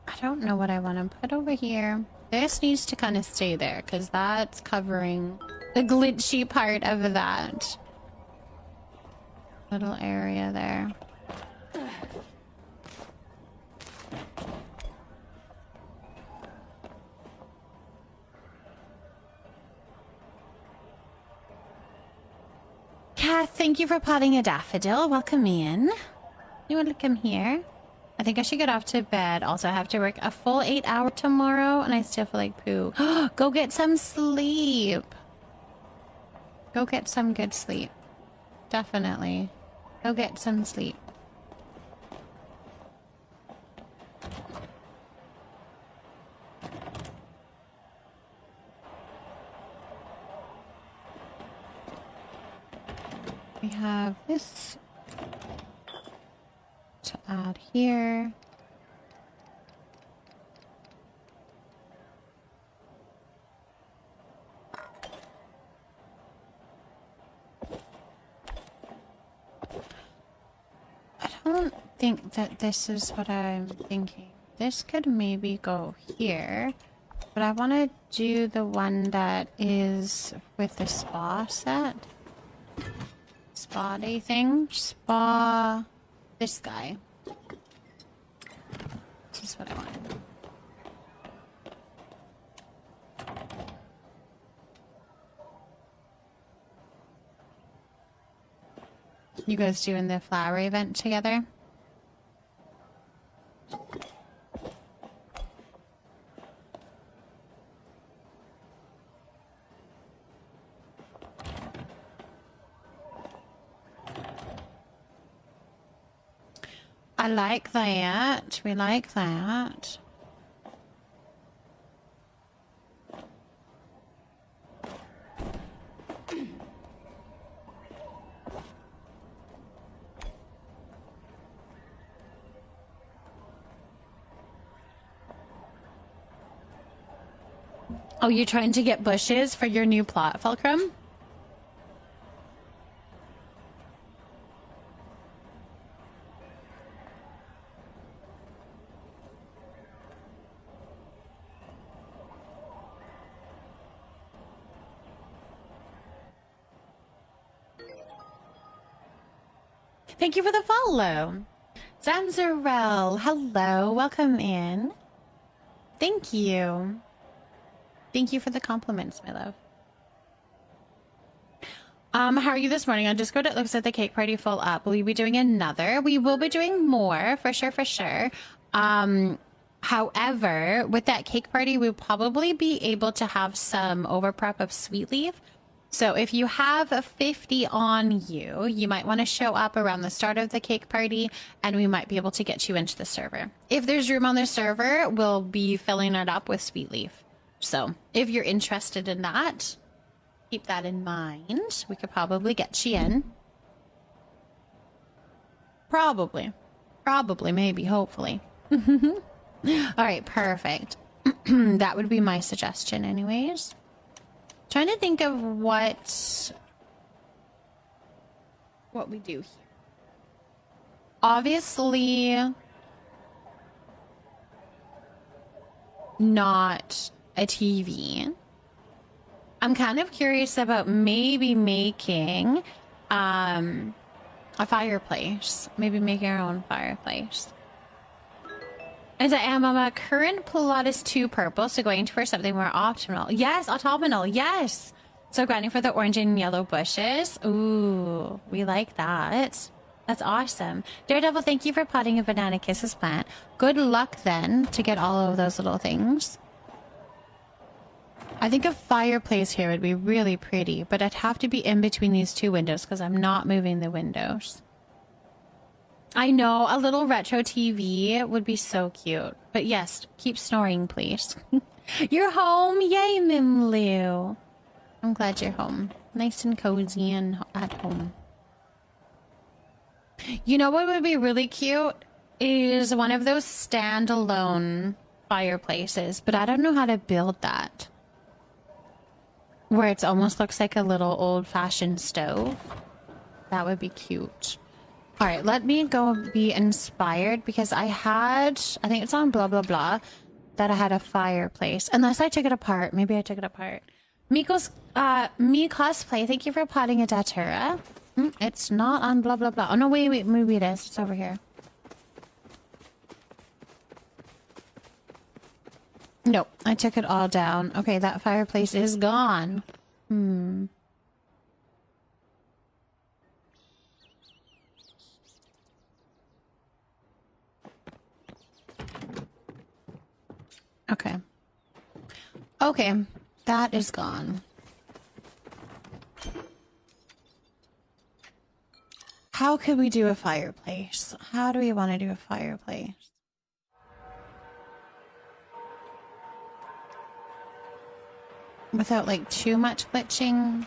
A: I don't know what I want to put over here. This needs to kind of stay there because that's covering the glitchy part of that little area there. Kath, thank you for potting a daffodil. Welcome in. You want to come here? I think I should get off to bed. Also, I have to work a full 8 hours tomorrow, and I still feel like poo. Go get some sleep. Go get some good sleep. Definitely. Go get some sleep. We have this to add here. I don't think that this is what I'm thinking. This could maybe go here, but I want to do the one that is with the spa set. Spa day thing. Spa. This guy. This is what I want. You guys doing the flower event together? I like that. We like that. Oh, you're trying to get bushes for your new plot, Fulcrum? Thank you for the follow. Zanzarel, hello, welcome in. Thank you. Thank you for the compliments, my love. How are you this morning? On Discord, it looks like the cake party full up. Will you be doing another? We will be doing more, for sure, for sure. However, with that cake party, we'll probably be able to have some over prep of sweet leaf. So if you have a 50 on you, you might want to show up around the start of the cake party, and we might be able to get you into the server. If there's room on the server, we'll be filling it up with sweet leaf. So if you're interested in that, keep that in mind. We could probably get you in. Probably, maybe, hopefully. All right, perfect. That would be my suggestion anyways. Trying to think of what we do here. Obviously, not a TV. I'm kind of curious about maybe making a fireplace. Maybe making our own fireplace. As I am, my current plot is too purple, so going for something more optimal. Yes, autumnal, yes! So grinding for the orange and yellow bushes. Ooh, we like that. That's awesome. Daredevil, thank you for potting a banana kisses plant. Good luck then to get all of those little things. I think a fireplace here would be really pretty, but I'd have to be in between these two windows because I'm not moving the windows. I know, a little retro TV would be so cute. But yes, keep snoring, please. You're home! Yay, Mimlu! I'm glad you're home. Nice and cozy and at home. You know what would be really cute? Is one of those standalone fireplaces, but I don't know how to build that. Where it almost looks like a little old-fashioned stove. That would be cute. All right, let me go be inspired because I think it's on blah, blah, blah, that I had a fireplace. Unless I took it apart. Maybe I took it apart. Me cosplay, thank you for potting a datura. It's not on blah, blah, blah. Oh, no, wait, maybe it is. It's over here. Nope, I took it all down. Okay, that fireplace is gone. Okay. Okay, that is gone. How could we do a fireplace? How do we want to do a fireplace? Without like too much glitching.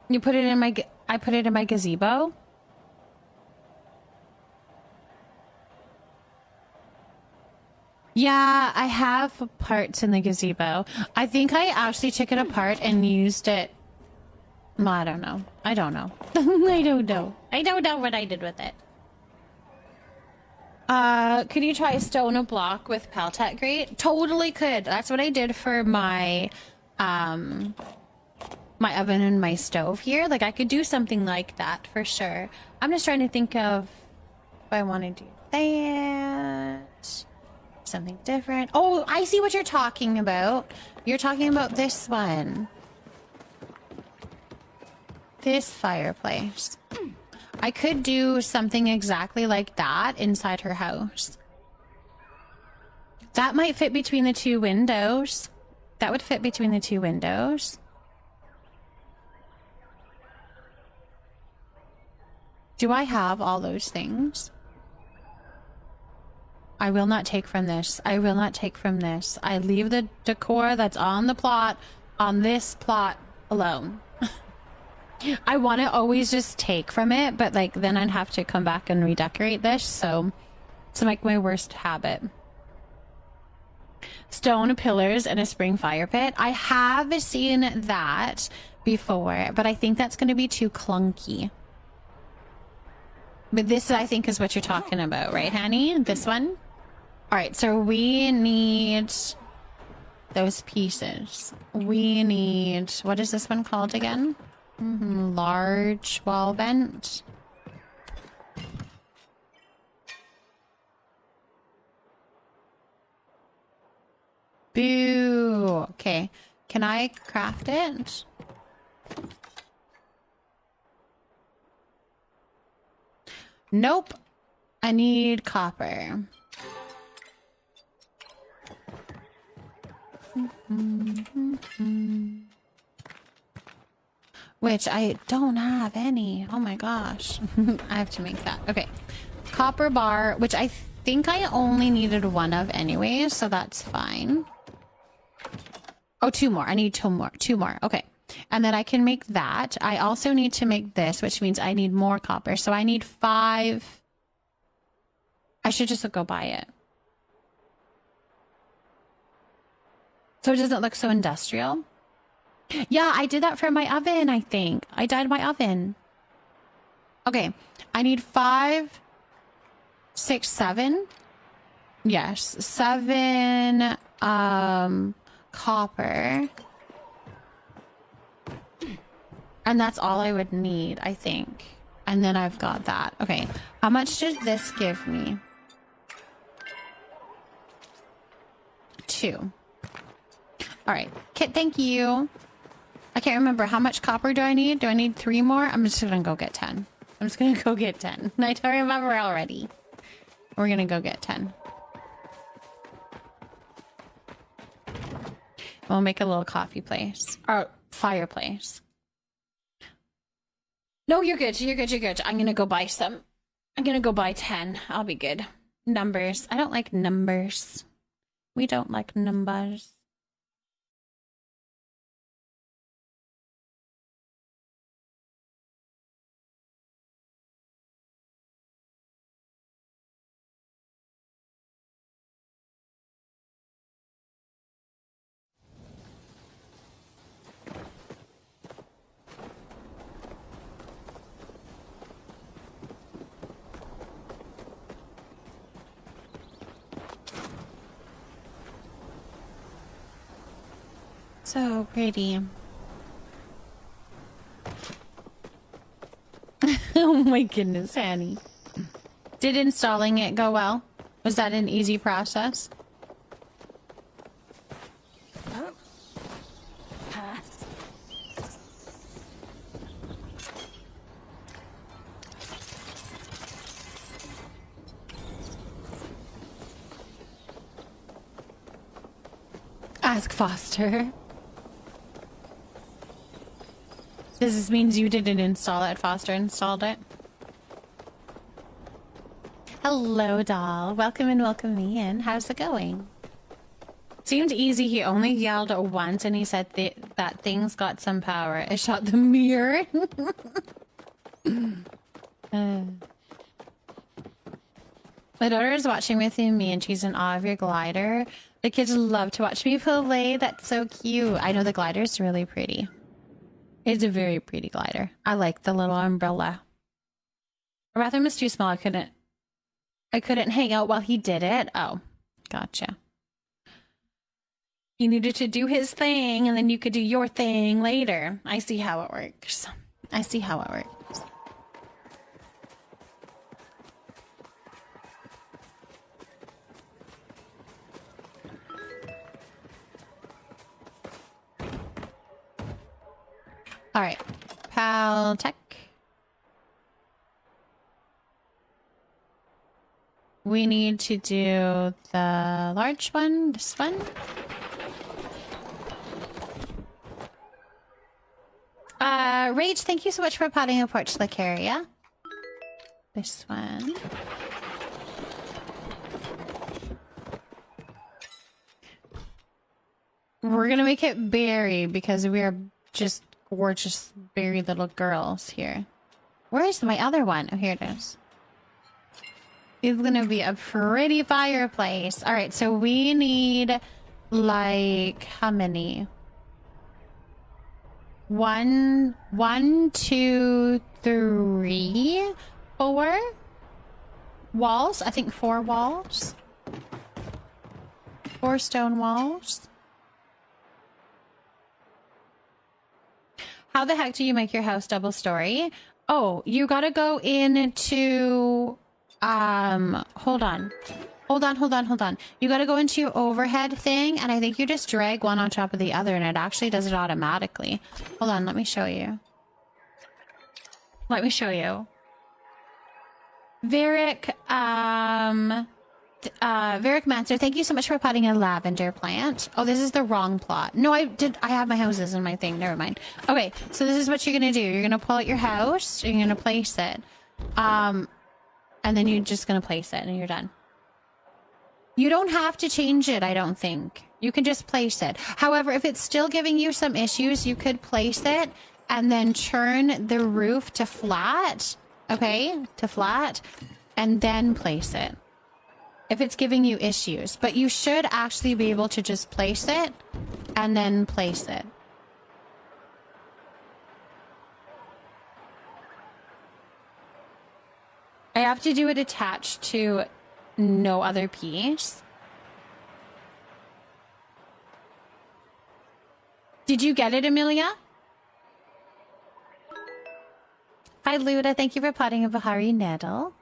A: You put it in my I put it in my gazebo. Yeah, I have parts in the gazebo. I think I actually took it apart and used it. Well, I don't know. I don't know. I don't know. I don't know what I did with it. Could you try stone a block with Peltec grate? Totally could. That's what I did for my my oven and my stove here. Like I could do something like that for sure. I'm just trying to think of if I want to do that. Something different. Oh, I see what you're talking about. You're talking about this one. This fireplace. I could do something exactly like that inside her house. That might fit between the two windows. That would fit between the two windows. Do I have all those things? I will not take from this. I will not take from this. I leave the decor that's on the plot, on this plot alone. I want to always just take from it, but like then I'd have to come back and redecorate this, so it's like my worst habit. Stone pillars and a spring fire pit. I have seen that before, but I think that's going to be too clunky. But this, I think, is what you're talking about, right, honey? This one? All right, so we need those pieces. We need, what is this one called again? Large wall vent. Boo. Okay, can I craft it? Nope. I need copper. Which I don't have any. Oh my gosh. I have to make that. Okay. Copper bar, which I think I only needed one of anyway, so that's fine. Oh, two more. I need two more. Two more. Okay. And then I can make that. I also need to make this, which means I need more copper. So I need 5. I should just go buy it. So it doesn't look so industrial. Yeah, I did that for my oven, I think. I dyed my oven. Okay. I need 5, 6, 7. Yes. 7 copper. And that's all I would need, I think. And then I've got that. Okay. How much does this give me? 2. All right. Kit, thank you. I can't remember. How much copper do I need? Do I need 3 more? I'm just gonna go get 10. I'm just gonna go get 10. I don't remember already. We're gonna go get 10. We'll make a little coffee place. Or fireplace. No, you're good. You're good. You're good. I'm gonna go buy some. I'm gonna go buy 10. I'll be good. Numbers. I don't like numbers. We don't like numbers. So pretty. Oh my goodness, Annie. Did installing it go well? Was that an easy process? Ask Foster. This means you didn't install it, Foster installed it. Hello, doll. Welcome and welcome me in. How's it going? Seemed easy. He only yelled once and he said that things got some power. I shot the mirror. My daughter is watching with me and she's in awe of your glider. The kids love to watch me play. That's so cute. I know the glider's really pretty. It's a very pretty glider. I like the little umbrella. Our bathroom is too small. I couldn't hang out while he did it. Oh, gotcha. He needed to do his thing and then you could do your thing later. I see how it works. I see how it works. All right, Pal Tech. We need to do the large one, this one. Rage, thank you so much for potting a porch-like area. This one. We're gonna make it berry because we are just gorgeous berry little girls here. Where is my other one? Oh, here it is. It's gonna be a pretty fireplace. All right, so we need like how many? One, two, three, four walls. I think 4 walls. 4 stone walls. How the heck do you make your house double story? Oh, you gotta go into hold on. You gotta go into your overhead thing, and I think you just drag one on top of the other, and it actually does it automatically. Hold on, let me show you. Varric, Varric Mancer, thank you so much for potting a lavender plant. Oh, this is the wrong plot. No, I have my houses in my thing. Never mind. Okay, so this is what you're gonna do. You're gonna pull out your house, you're gonna place it. And then you're just gonna place it and you're done. You don't have to change it, I don't think. You can just place it. However, if it's still giving you some issues, you could place it and then turn the roof to flat. Okay? To flat. And then place it. If it's giving you issues. But you should actually be able to just place it and then place it. I have to do it attached to no other piece. Did you get it, Amelia? Hi, Luda. Thank you for potting a Bahari nettle.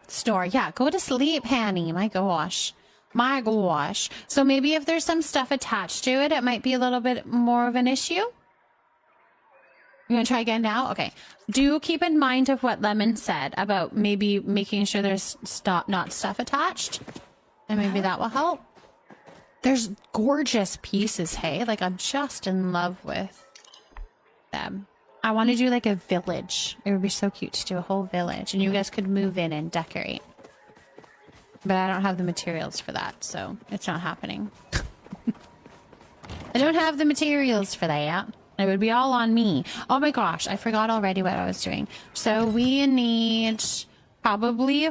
A: Store. Yeah, go to sleep, Hanny. My gosh. My gosh. So maybe if there's some stuff attached to it, it might be a little bit more of an issue. You want to try again now? Okay. Do keep in mind of what Lemon said about maybe making sure there's not stuff attached. And maybe that will help. There's gorgeous pieces, hey? Like, I'm just in love with them. I want to do like a village. It would be so cute to do a whole village. And you guys could move in and decorate. But I don't have the materials for that, so it's not happening. I don't have the materials for that. It would be all on me. Oh my gosh, I forgot already what I was doing. So we need probably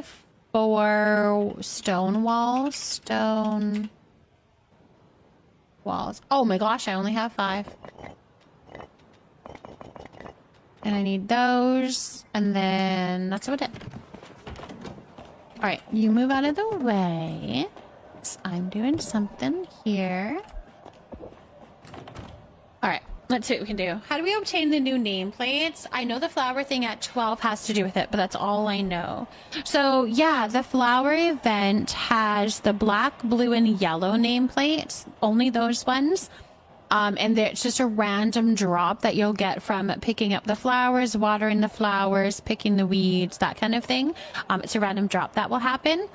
A: 4 stone walls. Stone walls. Oh my gosh, I only have 5. And I need those. And then that's about it. Alright, you move out of the way. I'm doing something here. Alright, let's see what we can do. How do we obtain the new nameplates? I know the flower thing at 12 has to do with it, but that's all I know. So yeah, the flower event has the black, blue, and yellow nameplates. Only those ones. And it's just a random drop that you'll get from picking up the flowers, watering the flowers, picking the weeds, that kind of thing. It's a random drop that will happen.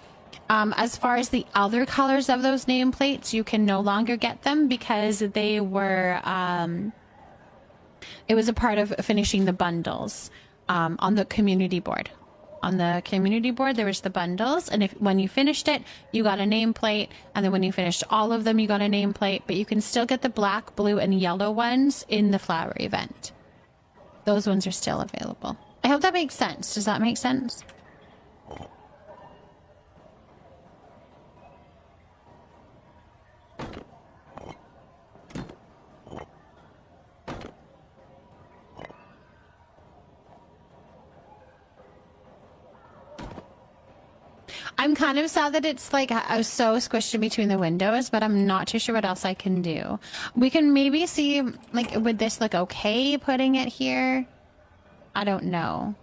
A: As far as the other colors of those nameplates, you can no longer get them because they were, it was a part of finishing the bundles on the community board. On the community board, there was the bundles, and when you finished it, you got a nameplate, and then when you finished all of them, you got a nameplate, but you can still get the black, blue, and yellow ones in the flower event. Those ones are still available. I hope that makes sense. Does that make sense? I'm kind of sad that it's like I was so squished in between the windows, but I'm not too sure what else I can do. We can maybe see, like, would this look okay putting it here? I don't know.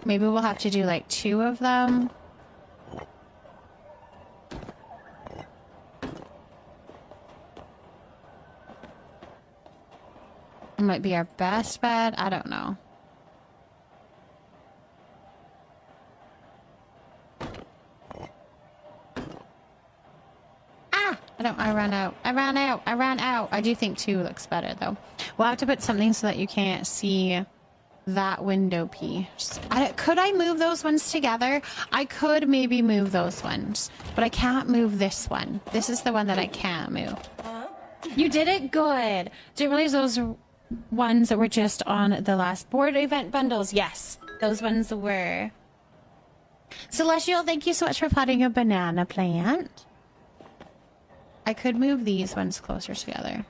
A: Maybe we'll have to do like 2 of them. It might be our best bet. I don't know. I ran out. I do think 2 looks better though. We'll have to put something so that you can't see that window piece. Could I move those ones together? I could maybe move those ones, but I can't move this one. This is the one that I can't move. You did it? Good. Didn't realize those ones that were just on the last board event bundles. Yes, those ones were. Celestial, thank you so much for potting a banana plant. I could move these ones closer together.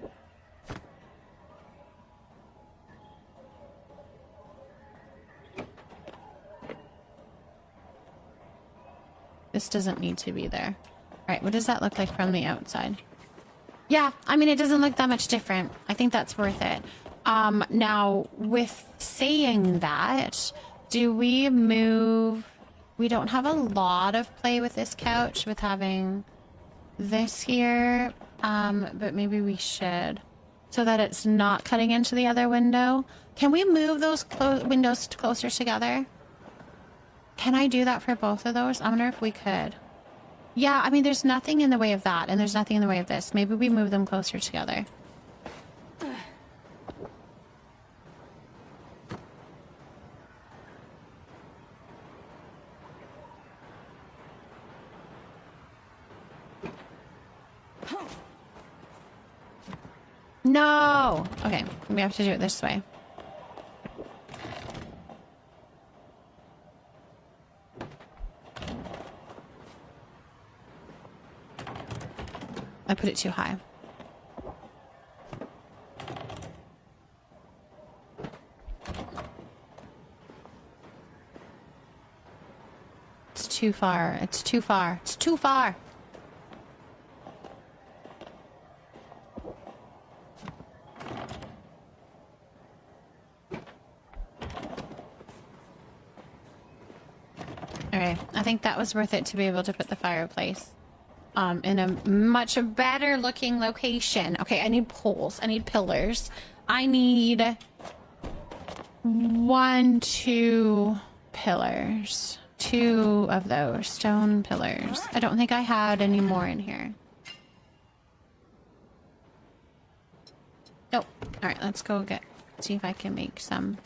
A: This doesn't need to be there. Alright, what does that look like from the outside? Yeah, I mean, it doesn't look that much different. I think that's worth it. Now, with saying that, do we move... We don't have a lot of play with this couch, with having... this here, but maybe we should, so that it's not cutting into the other window. Can we move those windows closer together? Can I do that for both of those? I wonder if we could. Yeah, I mean, there's nothing in the way of that, and there's nothing in the way of this. Maybe we move them closer together. No! Okay, we have to do it this way. I put it too high. It's too far. It's too far. It's too far! Okay, I think that was worth it to be able to put the fireplace in a much better looking location. Okay, I need poles. I need pillars. I need 1, 2 pillars. 2 of those stone pillars. I don't think I had any more in here. Nope. Alright, let's go see if I can make some.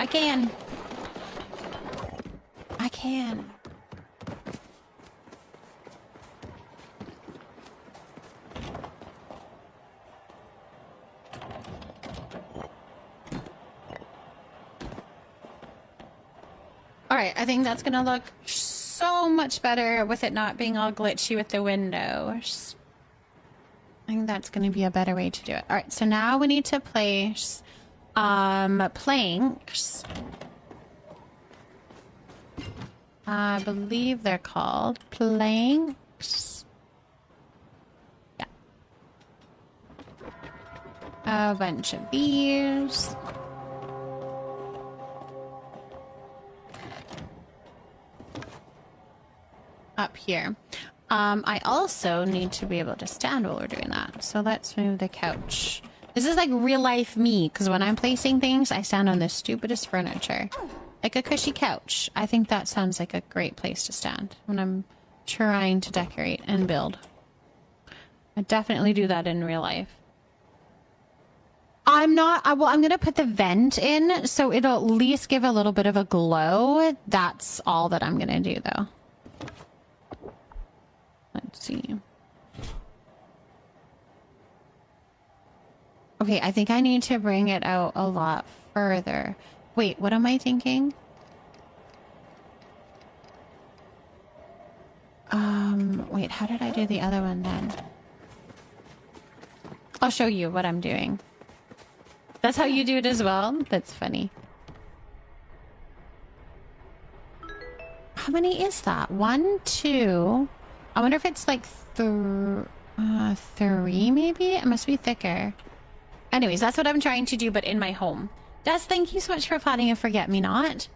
A: I can. Alright, I think that's gonna look so much better with it not being all glitchy with the windows. I think that's going to be a better way to do it. All right, so now we need to place planks. I believe they're called planks. Yeah. A bunch of these. Up here. I also need to be able to stand while we're doing that. So let's move the couch. This is like real life me, because when I'm placing things, I stand on the stupidest furniture. Like a cushy couch. I think that sounds like a great place to stand when I'm trying to decorate and build. I definitely do that in real life. I'm gonna put the vent in, so it'll at least give a little bit of a glow. That's all that I'm gonna do, though. Let's see. Okay, I think I need to bring it out a lot further. Wait, what am I thinking? Wait, how did I do the other one then? I'll show you what I'm doing. That's how you do it as well? That's funny. How many is that? 1, 2... I wonder if it's like 3 maybe? It must be thicker. Anyways, that's what I'm trying to do, but in my home. Des, thank you so much for plotting a forget-me-not.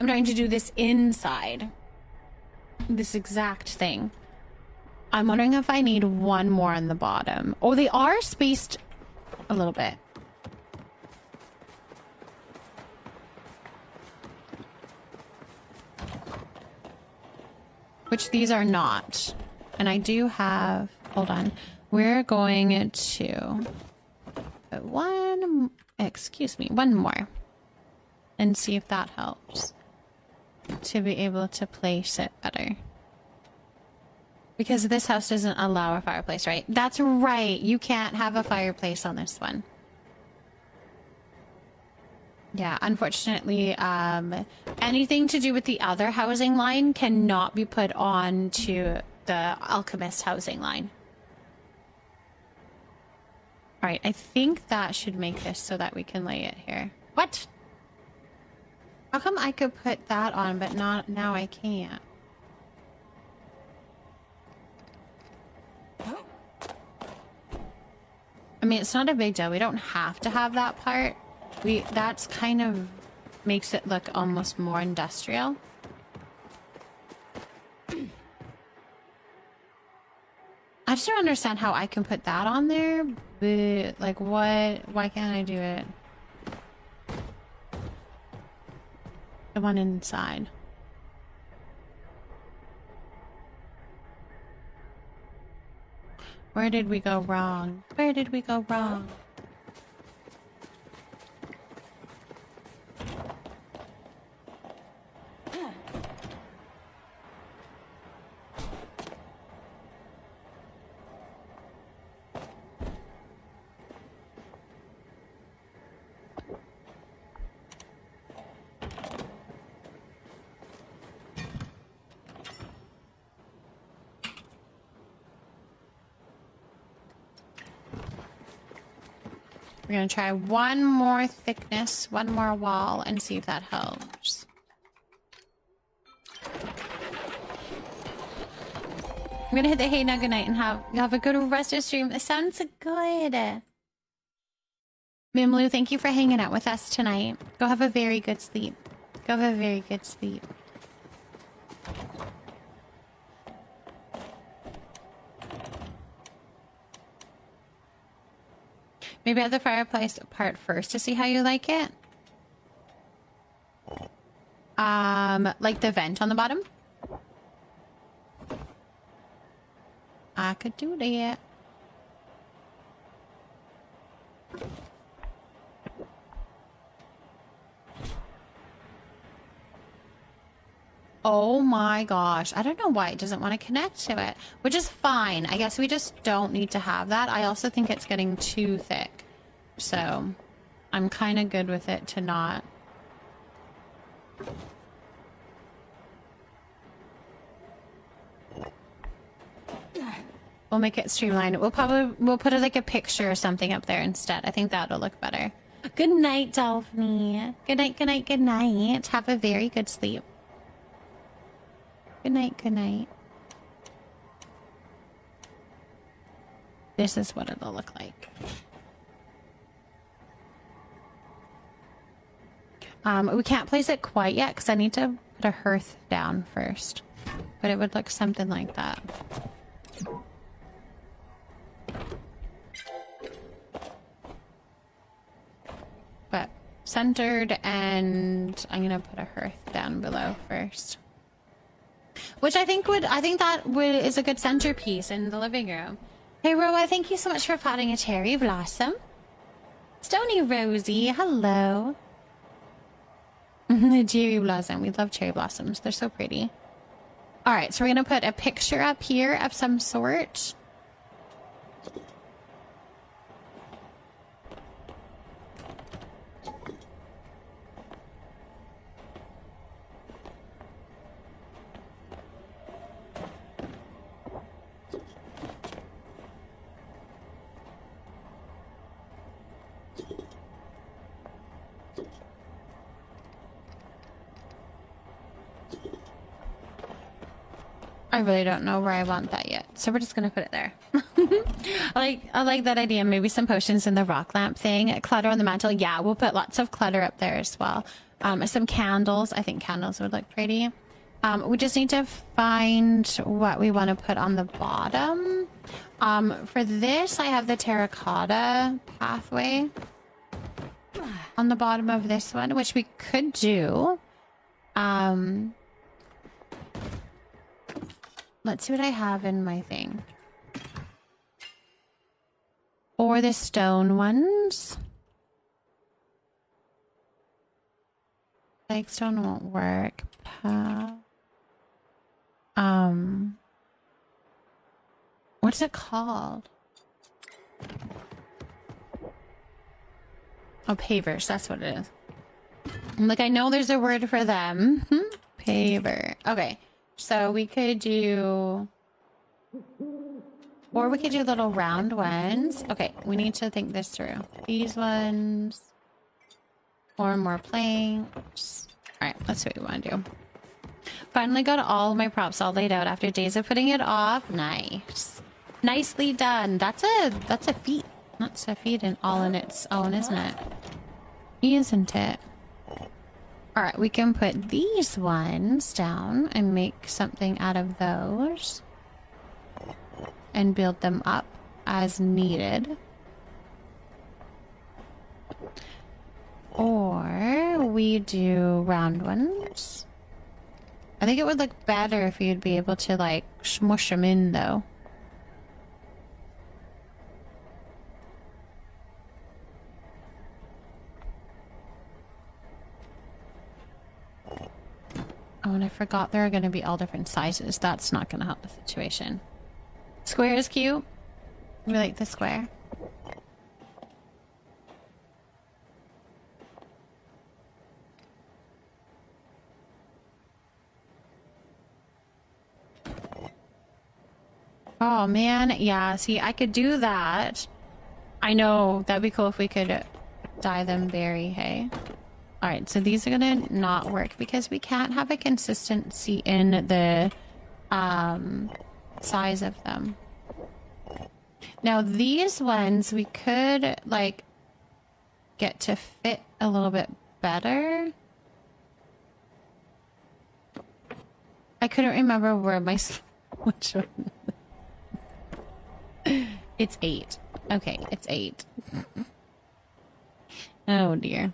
A: I'm trying to do this inside. This exact thing. I'm wondering if I need one more on the bottom. Oh, they are spaced a little bit. Which these are not. And I do have... Hold on. We're going to... put one more. And see if that helps. To be able to place it better. Because this house doesn't allow a fireplace, right? That's right. You can't have a fireplace on this one. Yeah, unfortunately, anything to do with the other housing line cannot be put on to the alchemist housing line. Alright, I think that should make this so that we can lay it here. What? How come I could put that on, but not now I can't? I mean, it's not a big deal. We don't have to have that part. That's kind of makes it look almost more industrial. I just don't understand how I can put that on there, but like what? Why can't I do it? The one inside. Where did we go wrong? Where did we go wrong? We're gonna try one more thickness, one more wall, and see if that helps. I'm gonna hit the hey now good night and have a good rest of stream. It sounds good. Mimlu, thank you for hanging out with us tonight. Go have a very good sleep. Go have a very good sleep. Maybe have the fireplace part first to see how you like it. Like the vent on the bottom. I could do that. Oh my gosh. I don't know why it doesn't want to connect to it, which is fine. I guess we just don't need to have that. I also think it's getting too thick. So I'm kind of good with it to not. We'll make it streamlined. We'll put like a picture or something up there instead. I think that'll look better. Good night, 𝔹𝕃ℂ𝔻. Good night, good night, good night. Have a very good sleep. Good night, good night. This is what it'll look like. We can't place it quite yet because I need to put a hearth down first. But it would look something like that. But centered, and I'm gonna put a hearth down below first. Which I think is a good centerpiece in the living room. Hey Roa, thank you so much for potting a cherry blossom. Stony Rosie, hello. The cherry blossom. We love cherry blossoms. They're so pretty. Alright, so we're gonna put a picture up here of some sort. I really don't know where I want that yet, so we're just gonna put it there. I like that idea. Maybe some potions in the rock lamp thing. Clutter on the mantle. Yeah, we'll put lots of clutter up there as well. Some candles. I think candles would look pretty. We just need to find what we want to put on the bottom. For this, I have the terracotta pathway on the bottom of this one, which we could do. Let's see what I have in my thing. Or the stone ones. Flagstone won't work. What's it called? Oh, pavers. That's what it is. Like, I know there's a word for them. Paver. Okay. So we could do... Or we could do little round ones. Okay, we need to think this through. These ones. Or more planks. Alright, let's see what we want to do. Finally got all my props all laid out after days of putting it off. Nice. Nicely done. That's a feat. That's a feat in all in its own, isn't it? Isn't it? Alright, we can put these ones down and make something out of those. And build them up as needed. Or we do round ones. I think it would look better if you'd be able to like smush them in though. Oh, and I forgot there are going to be all different sizes. That's not going to help the situation. Square is cute. We like the square. Oh man, yeah, see, I could do that. I know, that'd be cool if we could dye them berry, hey? Alright, so these are gonna not work because we can't have a consistency in the size of them. Now these ones we could like get to fit a little bit better. I couldn't remember where my which one. It's 8. Okay, it's 8. Oh dear.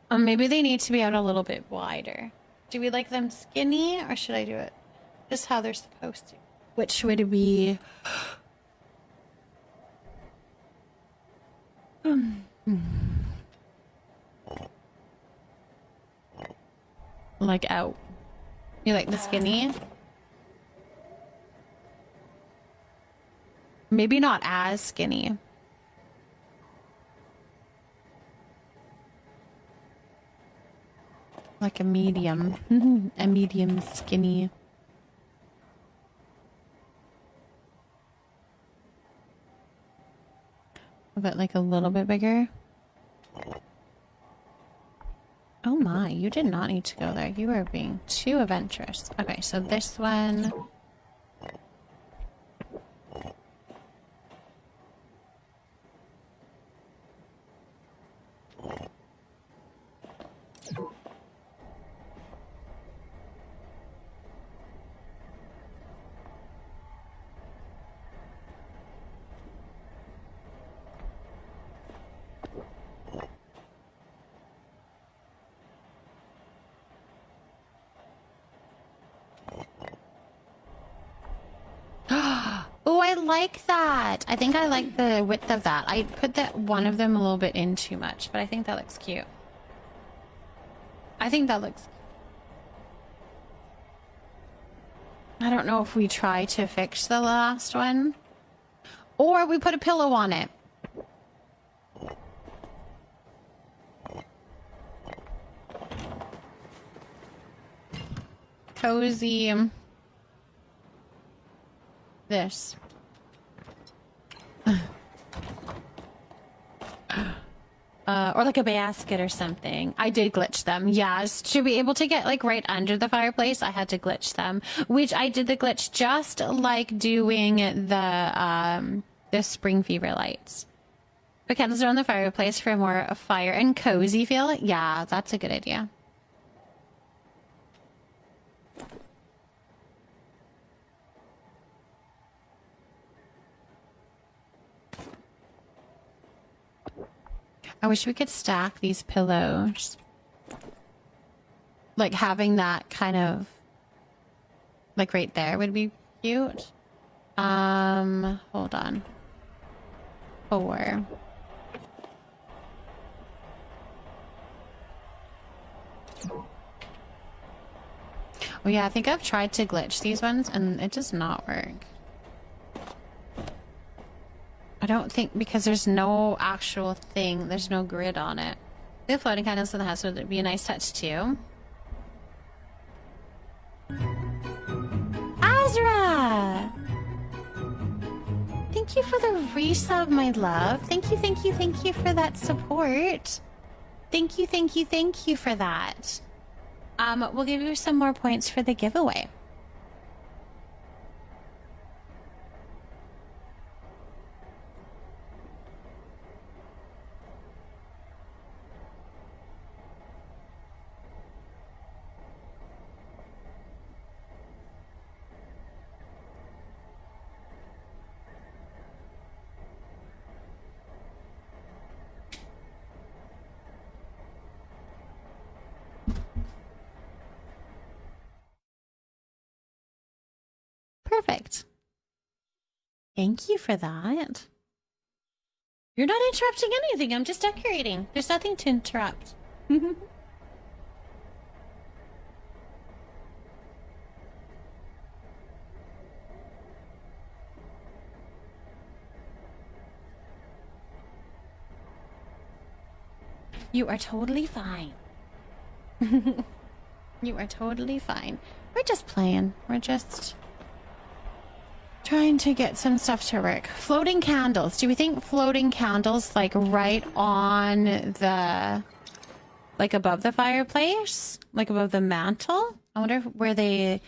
A: Maybe they need to be out a little bit wider. Do we like them skinny, or should I do it just how they're supposed to? Which would be... like out. You like the skinny? Maybe not as skinny. Like a medium. A medium skinny. But like a little bit bigger. Oh my, you did not need to go there. You are being too adventurous. Okay, so this one. Oh, I like that. I think I like the width of that. I put that one of them a little bit in too much, but I think that looks cute. I think that looks... I don't know if we try to fix the last one or we put a pillow on it. Cozy. This. Or like a basket or something. I did glitch them. Yes. To be able to get like right under the fireplace, I had to glitch them. Which I did the glitch just like doing the spring fever lights. The candles are on the fireplace for more fire and cozy feel. Yeah, that's a good idea. I wish we could stack these pillows. Like having that kind of like right there would be cute. Hold on. 4. Oh yeah, I think I've tried to glitch these ones and it does not work. I don't think, because there's no actual thing, there's no grid on it. The floating candles in the house would be a nice touch too. Azra! Thank you for the resub, my love. Thank you, thank you, thank you for that support. Thank you, thank you, thank you for that. We'll give you some more points for the giveaway. Perfect. Thank you for that. You're not interrupting anything. I'm just decorating. There's nothing to interrupt. You are totally fine. You are totally fine. We're just playing. We're just trying to get some stuff to work. Floating candles. Do we think floating candles like right on the, like above the fireplace? Like above the mantle? I wonder where they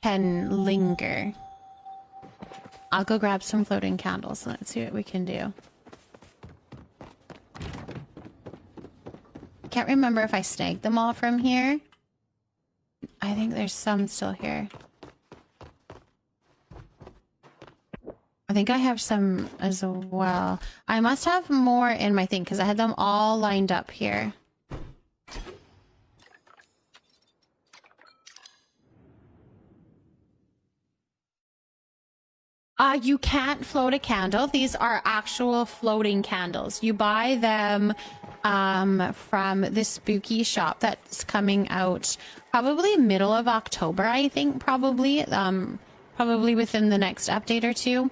A: can linger. I'll go grab some floating candles and let's see what we can do. I can't remember if I snagged them all from here. I think there's some still here. I think I have some as well. I must have more in my thing because I had them all lined up here. You can't float a candle. These are actual floating candles. You buy them from this spooky shop that's coming out probably middle of October, I think, probably within the next update or two.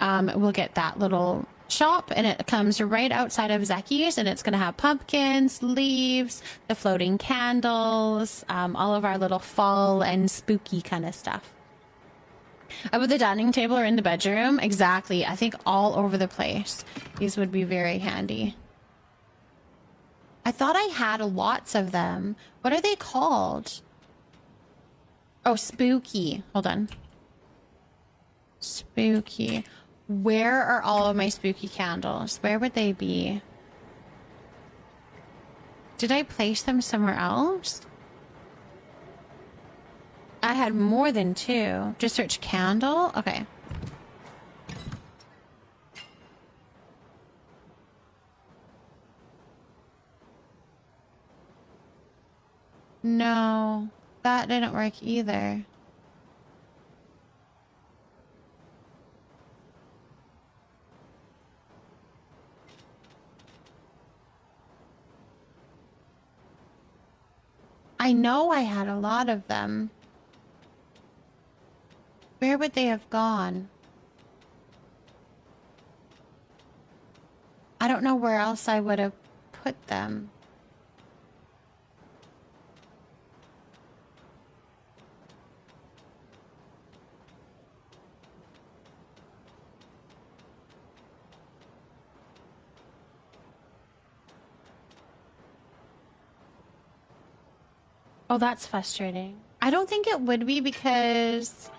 A: we'll get that little shop, and it comes right outside of Zeki's, and it's going to have pumpkins, leaves, the floating candles, all of our little fall and spooky kind of stuff. About the dining table or in the bedroom? Exactly. I think all over the place. These would be very handy. I thought I had lots of them. What are they called? Oh, spooky. Hold on. Spooky. Where are all of my spooky candles? Where would they be? Did I place them somewhere else? I had more than 2. Just search candle? Okay. No, that didn't work either. I know I had a lot of them. Where would they have gone? I don't know where else I would have put them. Oh, that's frustrating. I don't think it would be because,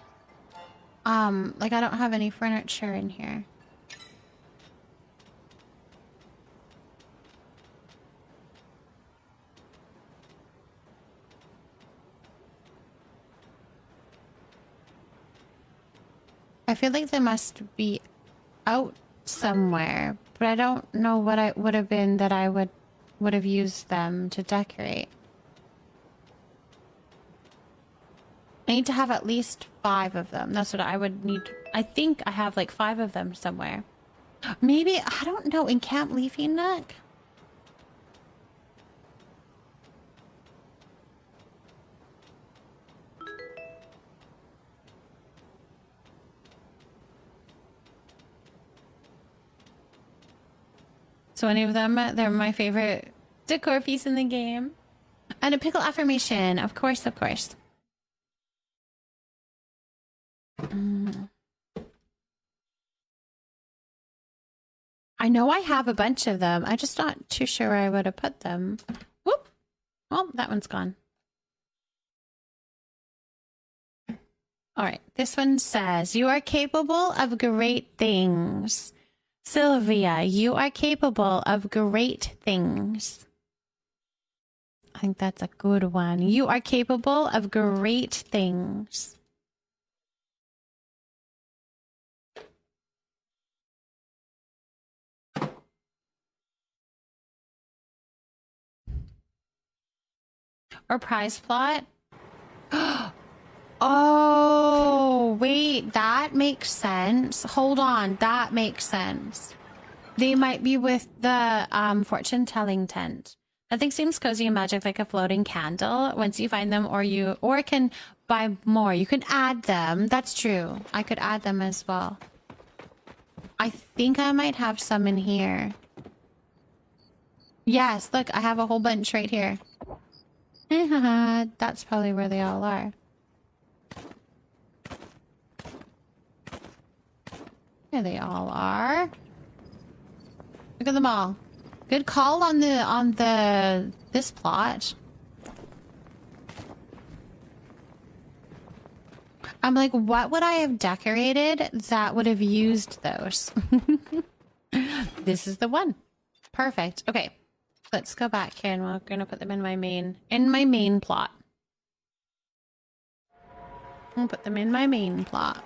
A: like I don't have any furniture in here. I feel like they must be out somewhere, but I don't know what I would have been that I would have used them to decorate. I need to have at least 5 of them. That's what I would need. I think I have like 5 of them somewhere. Maybe, I don't know, in Camp Leafy Nook? So any of them, they're my favorite decor piece in the game. And a pickle affirmation, of course, of course. I know I have a bunch of them. I'm just not too sure where I would have put them. Whoop! Oh, that one's gone. Alright, this one says, you are capable of great things. Sylvia, you are capable of great things. I think that's a good one. You are capable of great things. Or prize plot. Oh, wait, that makes sense. Hold on, that makes sense. They might be with the fortune telling tent. Nothing seems cozy and magic like a floating candle. Once you find them, or can buy more. You can add them. That's true. I could add them as well. I think I might have some in here. Yes, look, I have a whole bunch right here. That's probably where they all are. Here they all are. Look at them all. Good call on this plot. I'm like, what would I have decorated that would have used those? This is the one. Perfect. Okay. Let's go back here and we're gonna put them in my main plot. I'll put them in my main plot.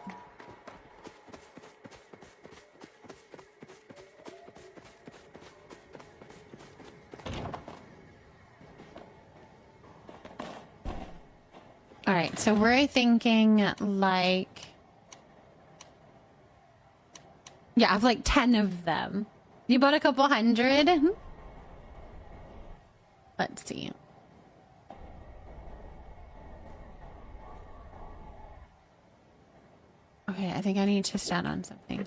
A: Alright, so we're thinking like... Yeah, I have like 10 of them. You bought a couple hundred? Let's see. Okay, I think I need to stand on something.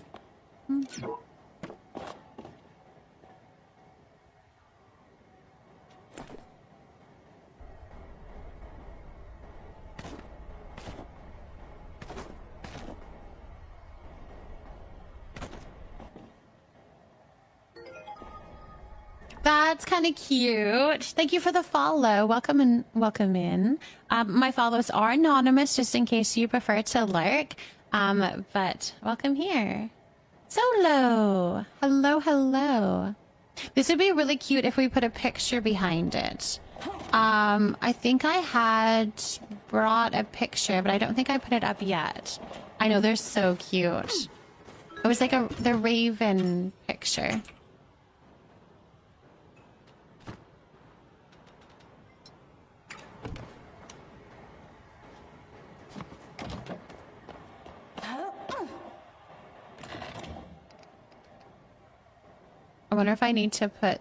A: That's kind of cute. Thank you for the follow. Welcome in. Welcome in. My follows are anonymous, just in case you prefer to lurk. But welcome here. Solo. Hello, hello. This would be really cute if we put a picture behind it. I think I had brought a picture, but I don't think I put it up yet. I know, they're so cute. It was like the raven picture. I wonder if I need to put...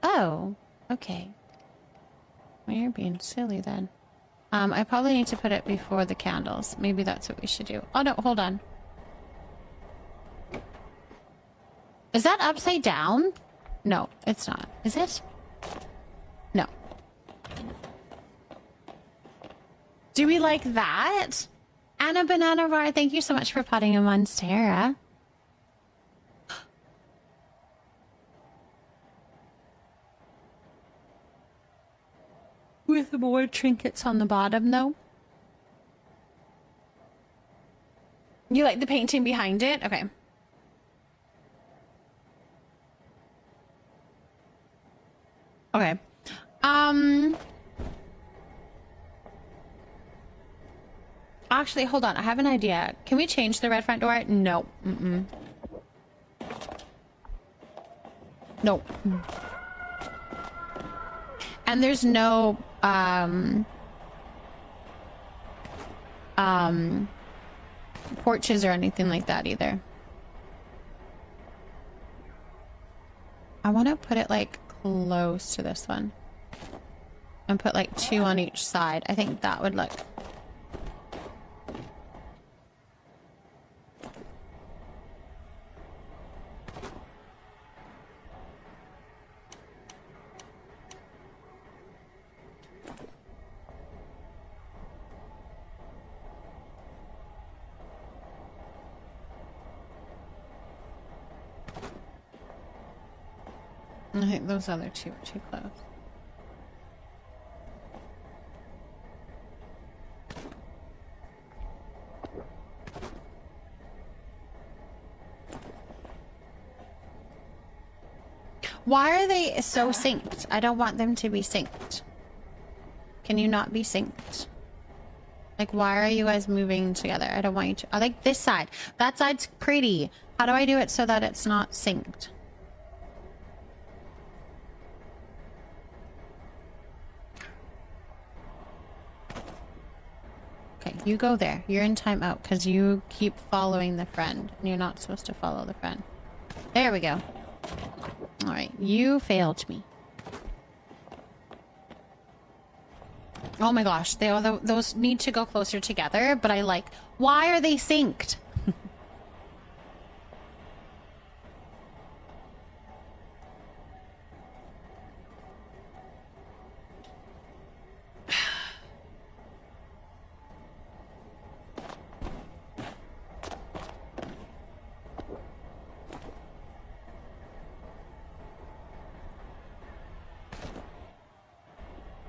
A: Oh, okay. Well, you're being silly then. I probably need to put it before the candles. Maybe that's what we should do. Oh no, hold on. Is that upside down? No, it's not. Is it? No. Do we like that? Anna Banana Bar, thank you so much for putting him on Sarah. With more trinkets on the bottom, though. You like the painting behind it? Okay. Okay. Actually, hold on. I have an idea. Can we change the red front door? No. No. And there's no, porches or anything like that either. I want to put it like close to this one and put like 2 on each side. I think that would look... I think those other two are too close. Why are they so synced? I don't want them to be synced. Can you not be synced? Like, why are you guys moving together? I don't want you to. I like this side. That side's pretty. How do I do it so that it's not synced? Okay, you go there. You're in timeout because you keep following the friend. And you're not supposed to follow the friend. There we go. Alright, you failed me. Oh my gosh, those need to go closer together, but I like... Why are they synced?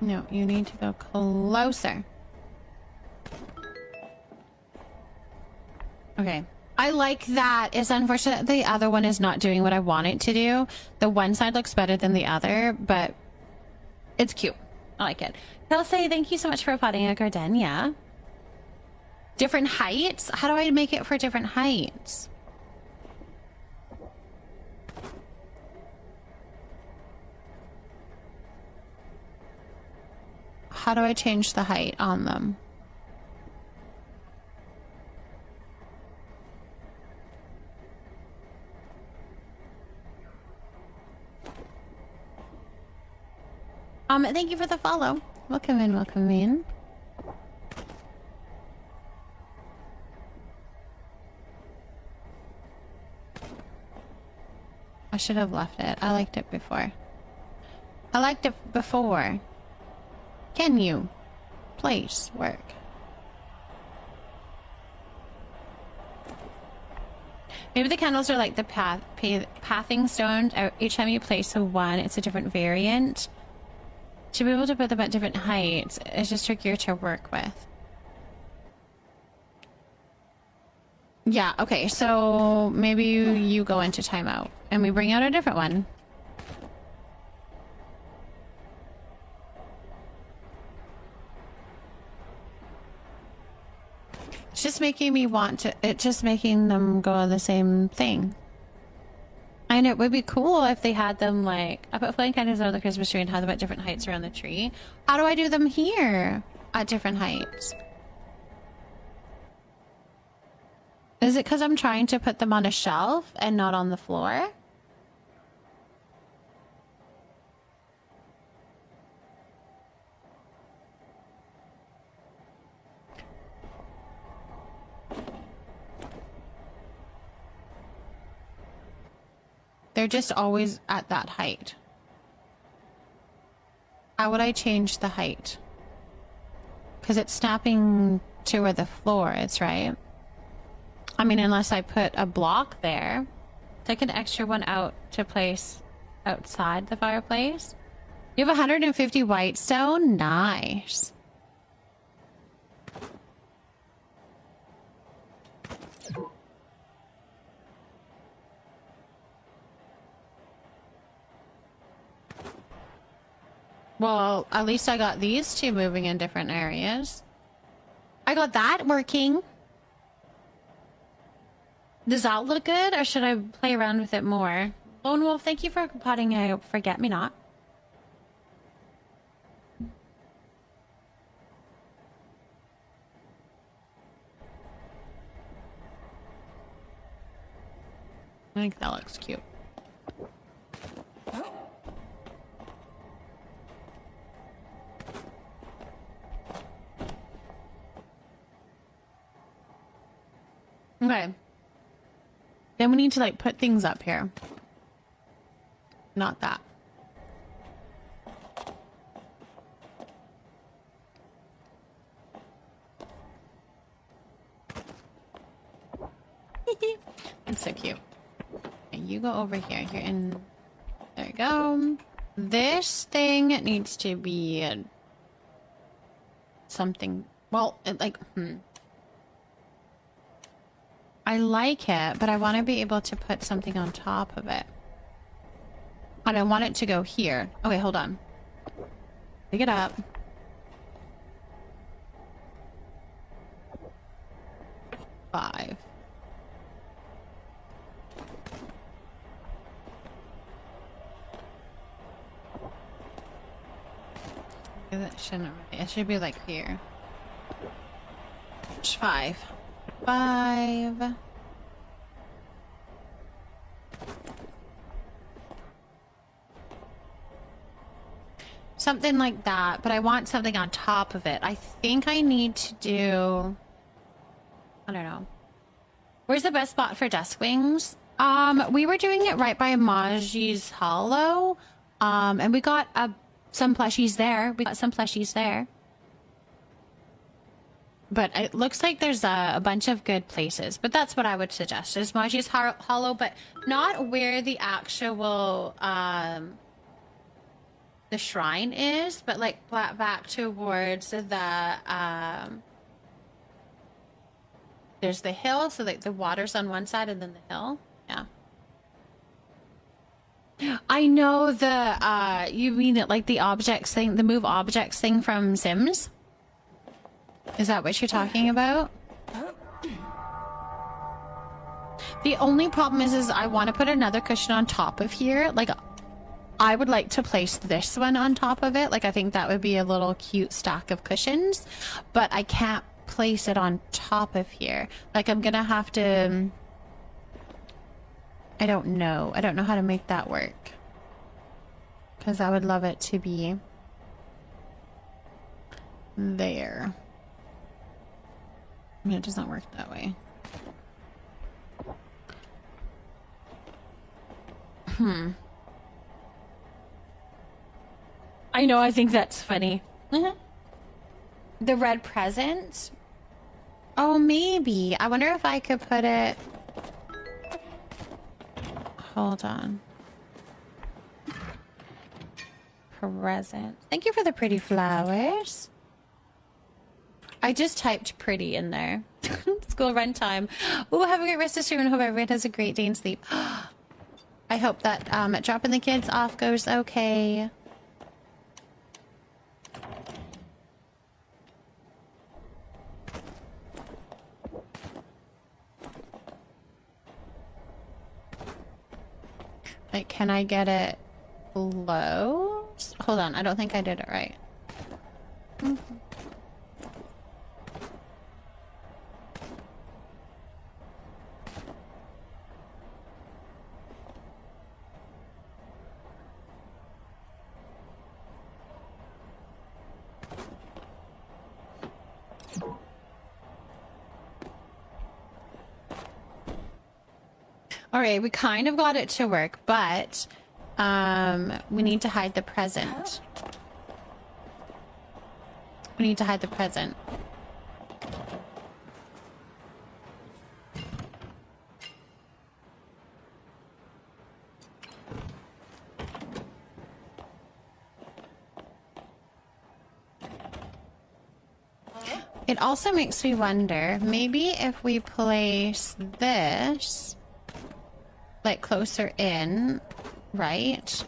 A: No, you need to go closer. Okay. I like that. It's unfortunate the other one is not doing what I want it to do. The one side looks better than the other, but it's cute. I like it. Kelsey, thank you so much for potting a gardenia. Different heights? How do I make it for different heights? How do I change the height on them? Thank you for the follow. Welcome in, welcome in. should have left it. I liked it before. I liked it before. Can you please work? Maybe the candles are like the pathing stones. Each time you place one, it's a different variant. To be able to put them at different heights, it's just trickier to work with. Yeah, okay, so maybe you go into timeout and we bring out a different one. It's just making me want to, it's just making them go the same thing. And it would be cool if they had them like, I put flame candles on the Christmas tree and had them at different heights around the tree. How do I do them here at different heights? Is it because I'm trying to put them on a shelf and not on the floor? They're just always at that height. How would I change the height? Because it's snapping to where the floor is, right? I mean, unless I put a block there. Take an extra one out to place outside the fireplace. You have 150 white stone? Nice. Well, at least I got these two moving in different areas. I got that working. Does that look good, or should I play around with it more? Lone Wolf, thank you for potting out Forget-Me-Not. I think that looks cute. Okay. Then we need to like put things up here. Not that. It's so cute. And you go over here. You're in. There you go. This thing needs to be something. Well, I like it, but I want to be able to put something on top of it. I don't want it to go here. Okay, hold on. Pick it up. Five. That shouldn't really, it should be like here. It's 5. 5. Something like that, but I want something on top of it. I think I need to do, I don't know. Where's the best spot for desk wings? We were doing it right by Maji's Hollow. And we got some plushies there. But it looks like there's a bunch of good places. But that's what I would suggest, is Maji's Hollow, but not where the actual, the shrine is, but like back towards the, there's the hill, so like the water's on one side and then the hill. Yeah. I know the, you mean it like the objects thing, the move objects thing from Sims? Is that what you're talking about? The only problem is I want to put another cushion on top of here. Like, I would like to place this one on top of it. Like, I think that would be a little cute stack of cushions. But I can't place it on top of here. Like, I'm gonna have to... I don't know. I don't know how to make that work. Because I would love it to be... there. I mean, it does not work that way. I know, I think that's funny. The red present? Oh, maybe. I wonder if I could put it... Hold on. Present. Thank you for the pretty flowers. I just typed pretty in there. School run time. Oh, have a great rest of the stream and hope everyone has a great day and sleep. I hope that dropping the kids off goes okay. Like, can I get it close? Hold on, I don't think I did it right. Alright, we kind of got it to work, but we need to hide the present. We need to hide the present. It also makes me wonder, maybe if we place this like closer in, right?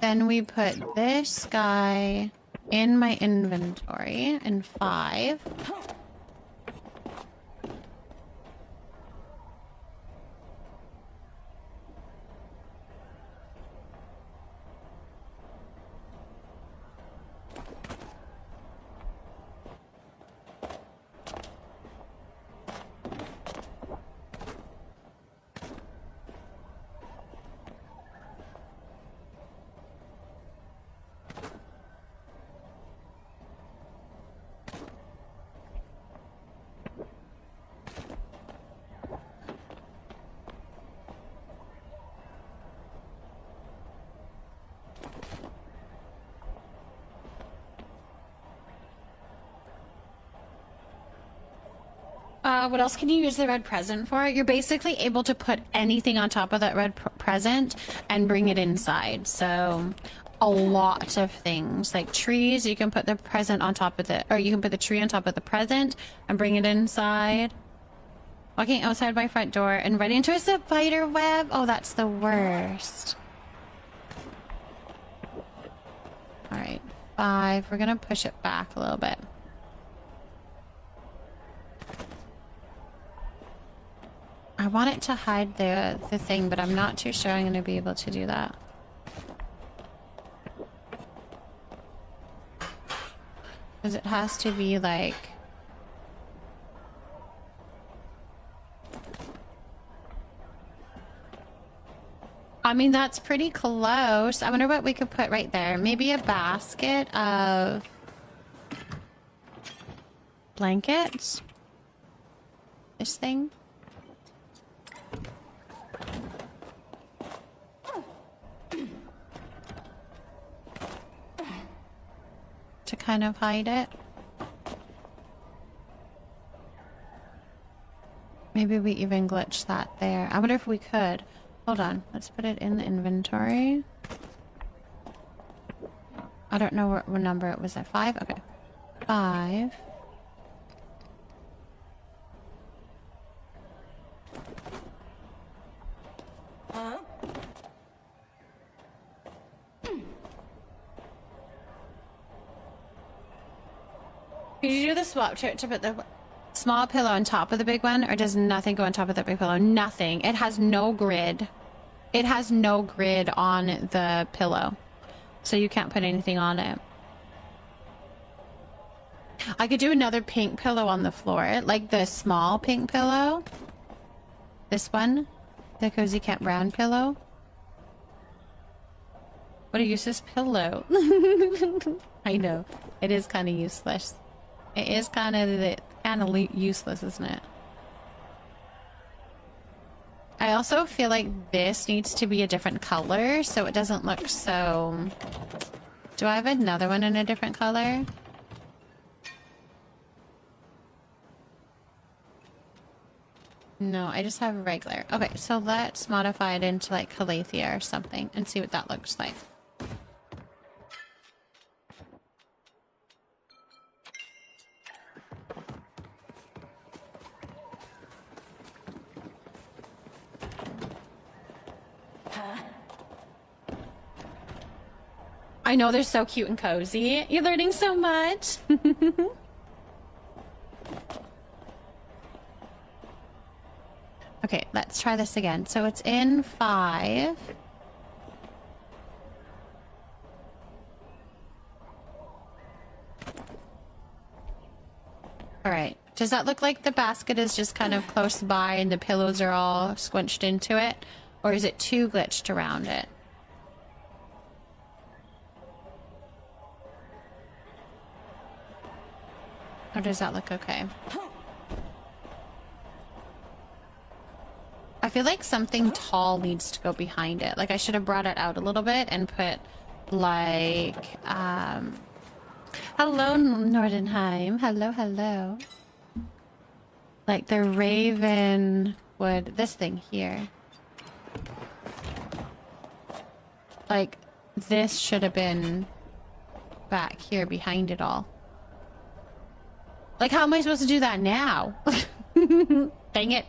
A: Then we put this guy in my inventory in 5. What else can you use the red present for? You're basically able to put anything on top of that red present and bring it inside. So a lot of things, like trees, you can put the present on top of it, or you can put the tree on top of the present and bring it inside. Walking outside my front door and right into a spider web. Oh, that's the worst. All right, 5. We're gonna push it back a little bit. I want it to hide the thing, but I'm not too sure I'm going to be able to do that. Because it has to be like... I mean, that's pretty close. I wonder what we could put right there. Maybe a basket of blankets? This thing? To kind of hide it. Maybe we even glitch that there. I wonder if we could. Hold on. Let's put it in the inventory. I don't know what number it was at. 5? Okay. 5. Did you do the swap to put the small pillow on top of the big one, or does nothing go on top of the big pillow? Nothing. It has no grid. It has no grid on the pillow, so you can't put anything on it. I could do another pink pillow on the floor, like the small pink pillow. This one, the Cozy Cat brown pillow. What a useless pillow. I know, it is kind of useless. It is kind of useless, isn't it? also feel like this needs to be a different color so it doesn't look so... Do I have another one in a different color? No, I just have regular. Okay, so let's modify it into like Calathea or something and see what that looks like. I know they're so cute and cozy. You're learning so much. Okay, let's try this again. So it's in 5. All right. Does that look like the basket is just kind of close by and the pillows are all squinched into it? Or is it too glitched around it? Or does that look okay? I feel like something tall needs to go behind it. Like I should have brought it out a little bit and put like, hello Nordenheim. Hello, hello. Like the raven wood, this thing here. Like this should have been back here behind it all. Like, how am I supposed to do that now? Dang it.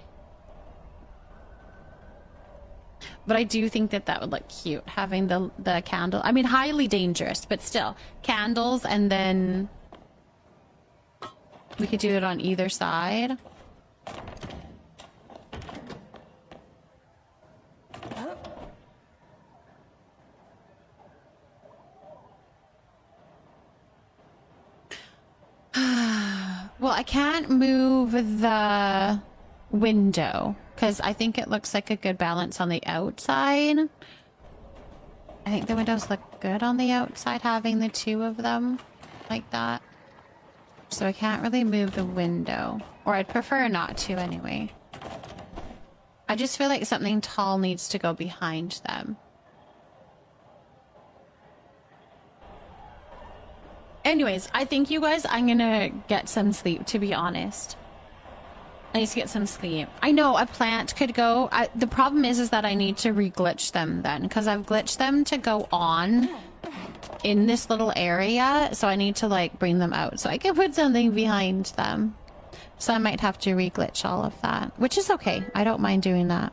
A: But I do think that that would look cute, having the candle. I mean, highly dangerous, but still. Candles, and then we could do it on either side. Well, I can't move the window because I think it looks like a good balance on the outside. I think the windows look good on the outside, having the two of them like that. So I can't really move the window, or I'd prefer not to anyway. I just feel like something tall needs to go behind them. Anyways, I think you guys, I'm gonna get some sleep, to be honest. I need to get some sleep. I know a plant could go. The problem is that I need to re-glitch them then, because I've glitched them to go on in this little area. So I need to like bring them out so I can put something behind them. So I might have to re-glitch all of that, which is okay. I don't mind doing that.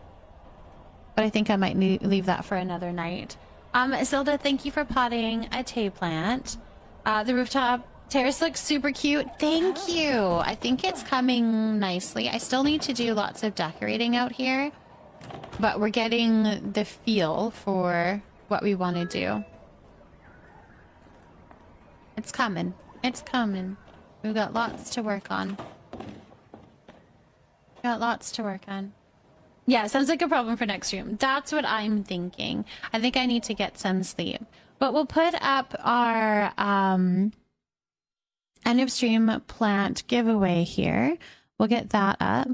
A: But I think I might leave that for another night. Zilda, thank you for potting a tea plant. The rooftop terrace looks super cute. Thank you. I think it's coming nicely. I still need to do lots of decorating out here, but we're getting the feel for what we want to do. It's coming. It's coming. We've got lots to work on. Got lots to work on. Yeah, sounds like a problem for next stream. That's what I'm thinking. I think I need to get some sleep. But we'll put up our end of stream plant giveaway here. We'll get that up.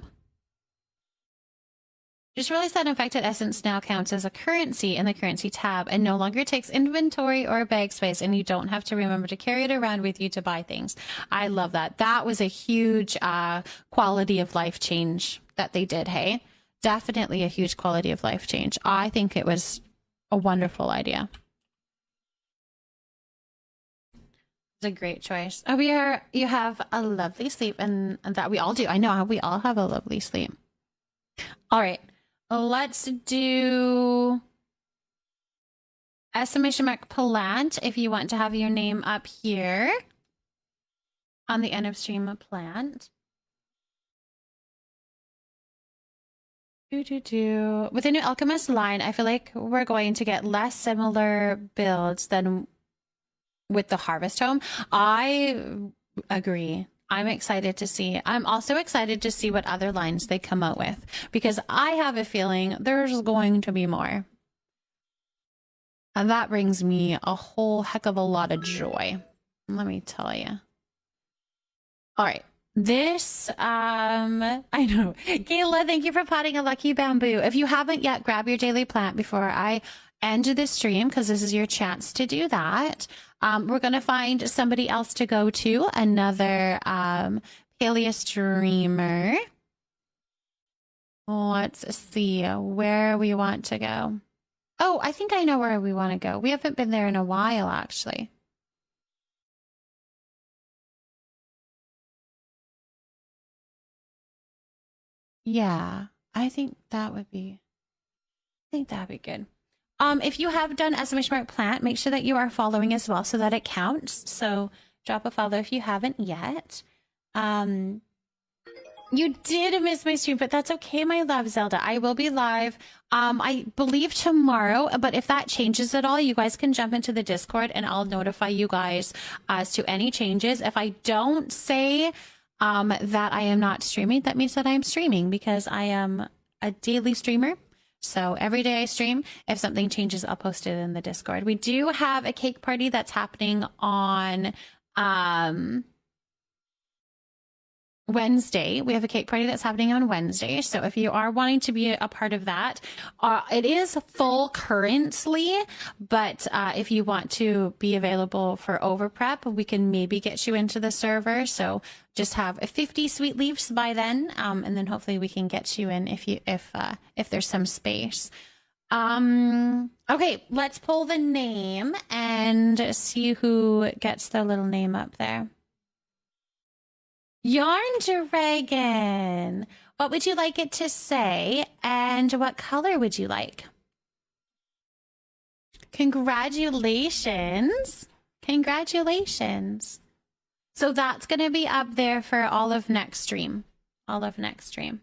A: Just realized that infected essence now counts as a currency in the currency tab and no longer takes inventory or bag space, and you don't have to remember to carry it around with you to buy things. I love that. That was a huge quality of life change that they did, hey? Definitely a huge quality of life change. I think it was a wonderful idea. A great choice. Oh, you have a lovely sleep, and that we all do. I know we all have a lovely sleep. All right, let's do exclamation mark plant if you want to have your name up here on the end of stream plant. With the new alchemist line, I feel like we're going to get less similar builds than with the harvest home. I agree. I'm excited to see. I'm also excited to see what other lines they come out with, because I have a feeling there's going to be more. And that brings me a whole heck of a lot of joy. Let me tell you. All right. This, I know. Kayla, thank you for potting a lucky bamboo. If you haven't yet, grab your daily plant before I end the stream, because this is your chance to do that. We're going to find somebody else to go to, another paleo streamer. Let's see where we want to go. Oh, I think I know where we want to go. We haven't been there in a while, actually. Yeah, I think that would be good. If you have done SMA Smart Plant, make sure that you are following as well so that it counts. So drop a follow if you haven't yet. You did miss my stream, but that's okay, my love, Zelda. I will be live, I believe tomorrow, but if that changes at all, you guys can jump into the Discord and I'll notify you guys as to any changes. If I don't say that I am not streaming, that means that I am streaming because I am a daily streamer. So every day I stream. If something changes, I'll post it in the Discord. We do have a cake party that's happening on Wednesday. We have a cake party that's happening on Wednesday. So if you are wanting to be a part of that, it is full currently, but if you want to be available for over prep, we can maybe get you into the server. So just have 50 sweet leaves by then, and then hopefully we can get you in if there's some space. Okay, let's pull the name and see who gets their little name up there. Yarn Dragon. What would you like it to say? And what color would you like? Congratulations. Congratulations. So that's going to be up there for all of next stream. All of next stream.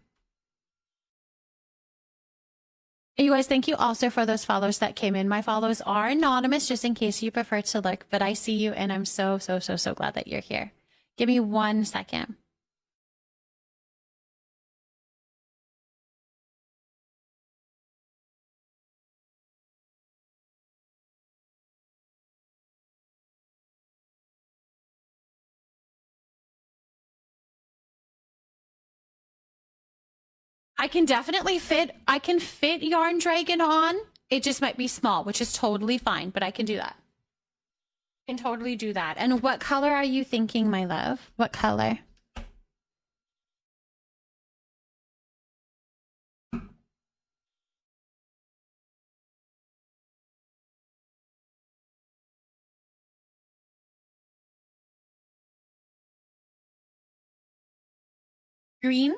A: You guys, thank you also for those follows that came in. My follows are anonymous just in case you prefer to look, but I see you and I'm so glad that you're here. Give me 1 second. I can fit Yarn Dragon on. It just might be small, which is totally fine, but I can do that. Can totally do that. And what color are you thinking, my love? What color? Green?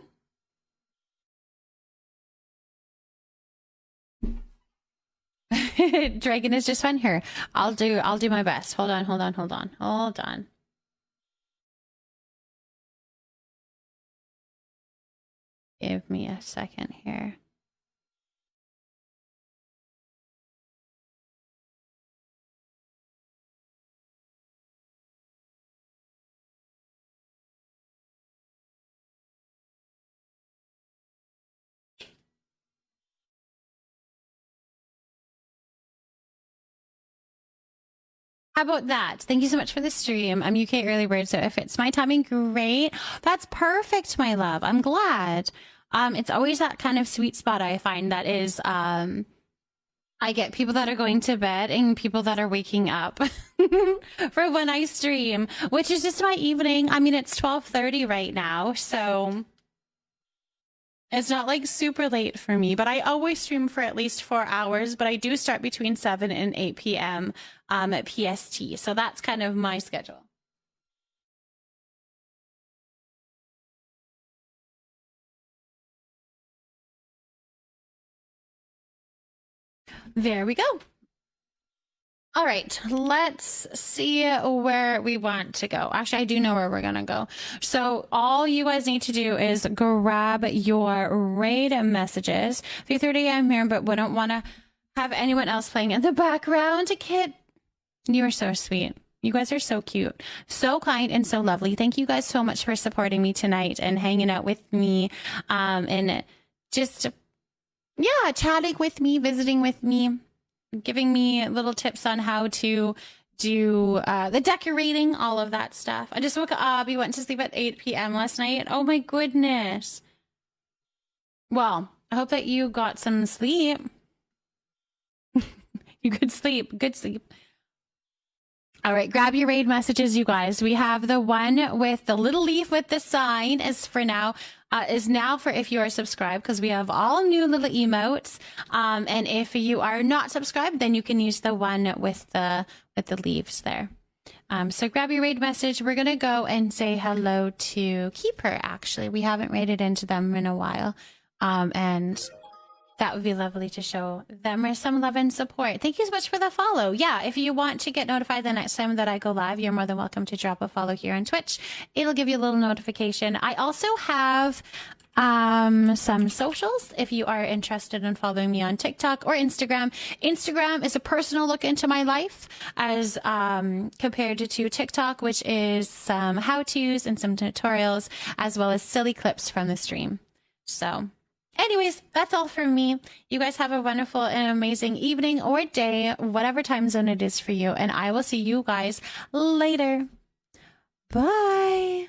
A: Dragon is just fine. Here, I'll do my best. Hold on. Give me a second here. How about that? Thank you so much for the stream. I'm UK early bird, so if it's my timing, great. That's perfect, my love. I'm glad. It's always that kind of sweet spot I find that is, I get people that are going to bed and people that are waking up for when I stream, which is just my evening. I mean, it's 12:30 right now, so it's not like super late for me, but I always stream for at least 4 hours, but I do start between 7 and 8 p.m. At PST. So that's kind of my schedule. There we go. All right, let's see where we want to go. Actually, I do know where we're going to go. So all you guys need to do is grab your raid messages. 3:30 I'm here, but we don't want to have anyone else playing in the background. Kit, you are so sweet. You guys are so cute, so kind, and so lovely. Thank you guys so much for supporting me tonight and hanging out with me, and just, yeah, chatting with me, visiting with me, giving me little tips on how to do the decorating, all of that stuff. I just woke up. We went to sleep at 8 p.m. last night. Oh my goodness. Well, I hope that you got some sleep. You could sleep. Good sleep. All right, grab your raid messages, you guys. We have the one with the little leaf with the sign is now for if you are subscribed, because we have all new little emotes. And if you are not subscribed, then you can use the one with the leaves there. So grab your raid message. We're gonna go and say hello to Keeper. Actually, we haven't raided into them in a while, and that would be lovely to show them some love and support. Thank you so much for the follow. Yeah, if you want to get notified the next time that I go live, you're more than welcome to drop a follow here on Twitch. It'll give you a little notification. I also have some socials if you are interested in following me on TikTok or Instagram. Instagram is a personal look into my life as compared to TikTok, which is some how-tos and some tutorials, as well as silly clips from the stream. So anyways, that's all from me. You guys have a wonderful and amazing evening or day, whatever time zone it is for you. And I will see you guys later. Bye.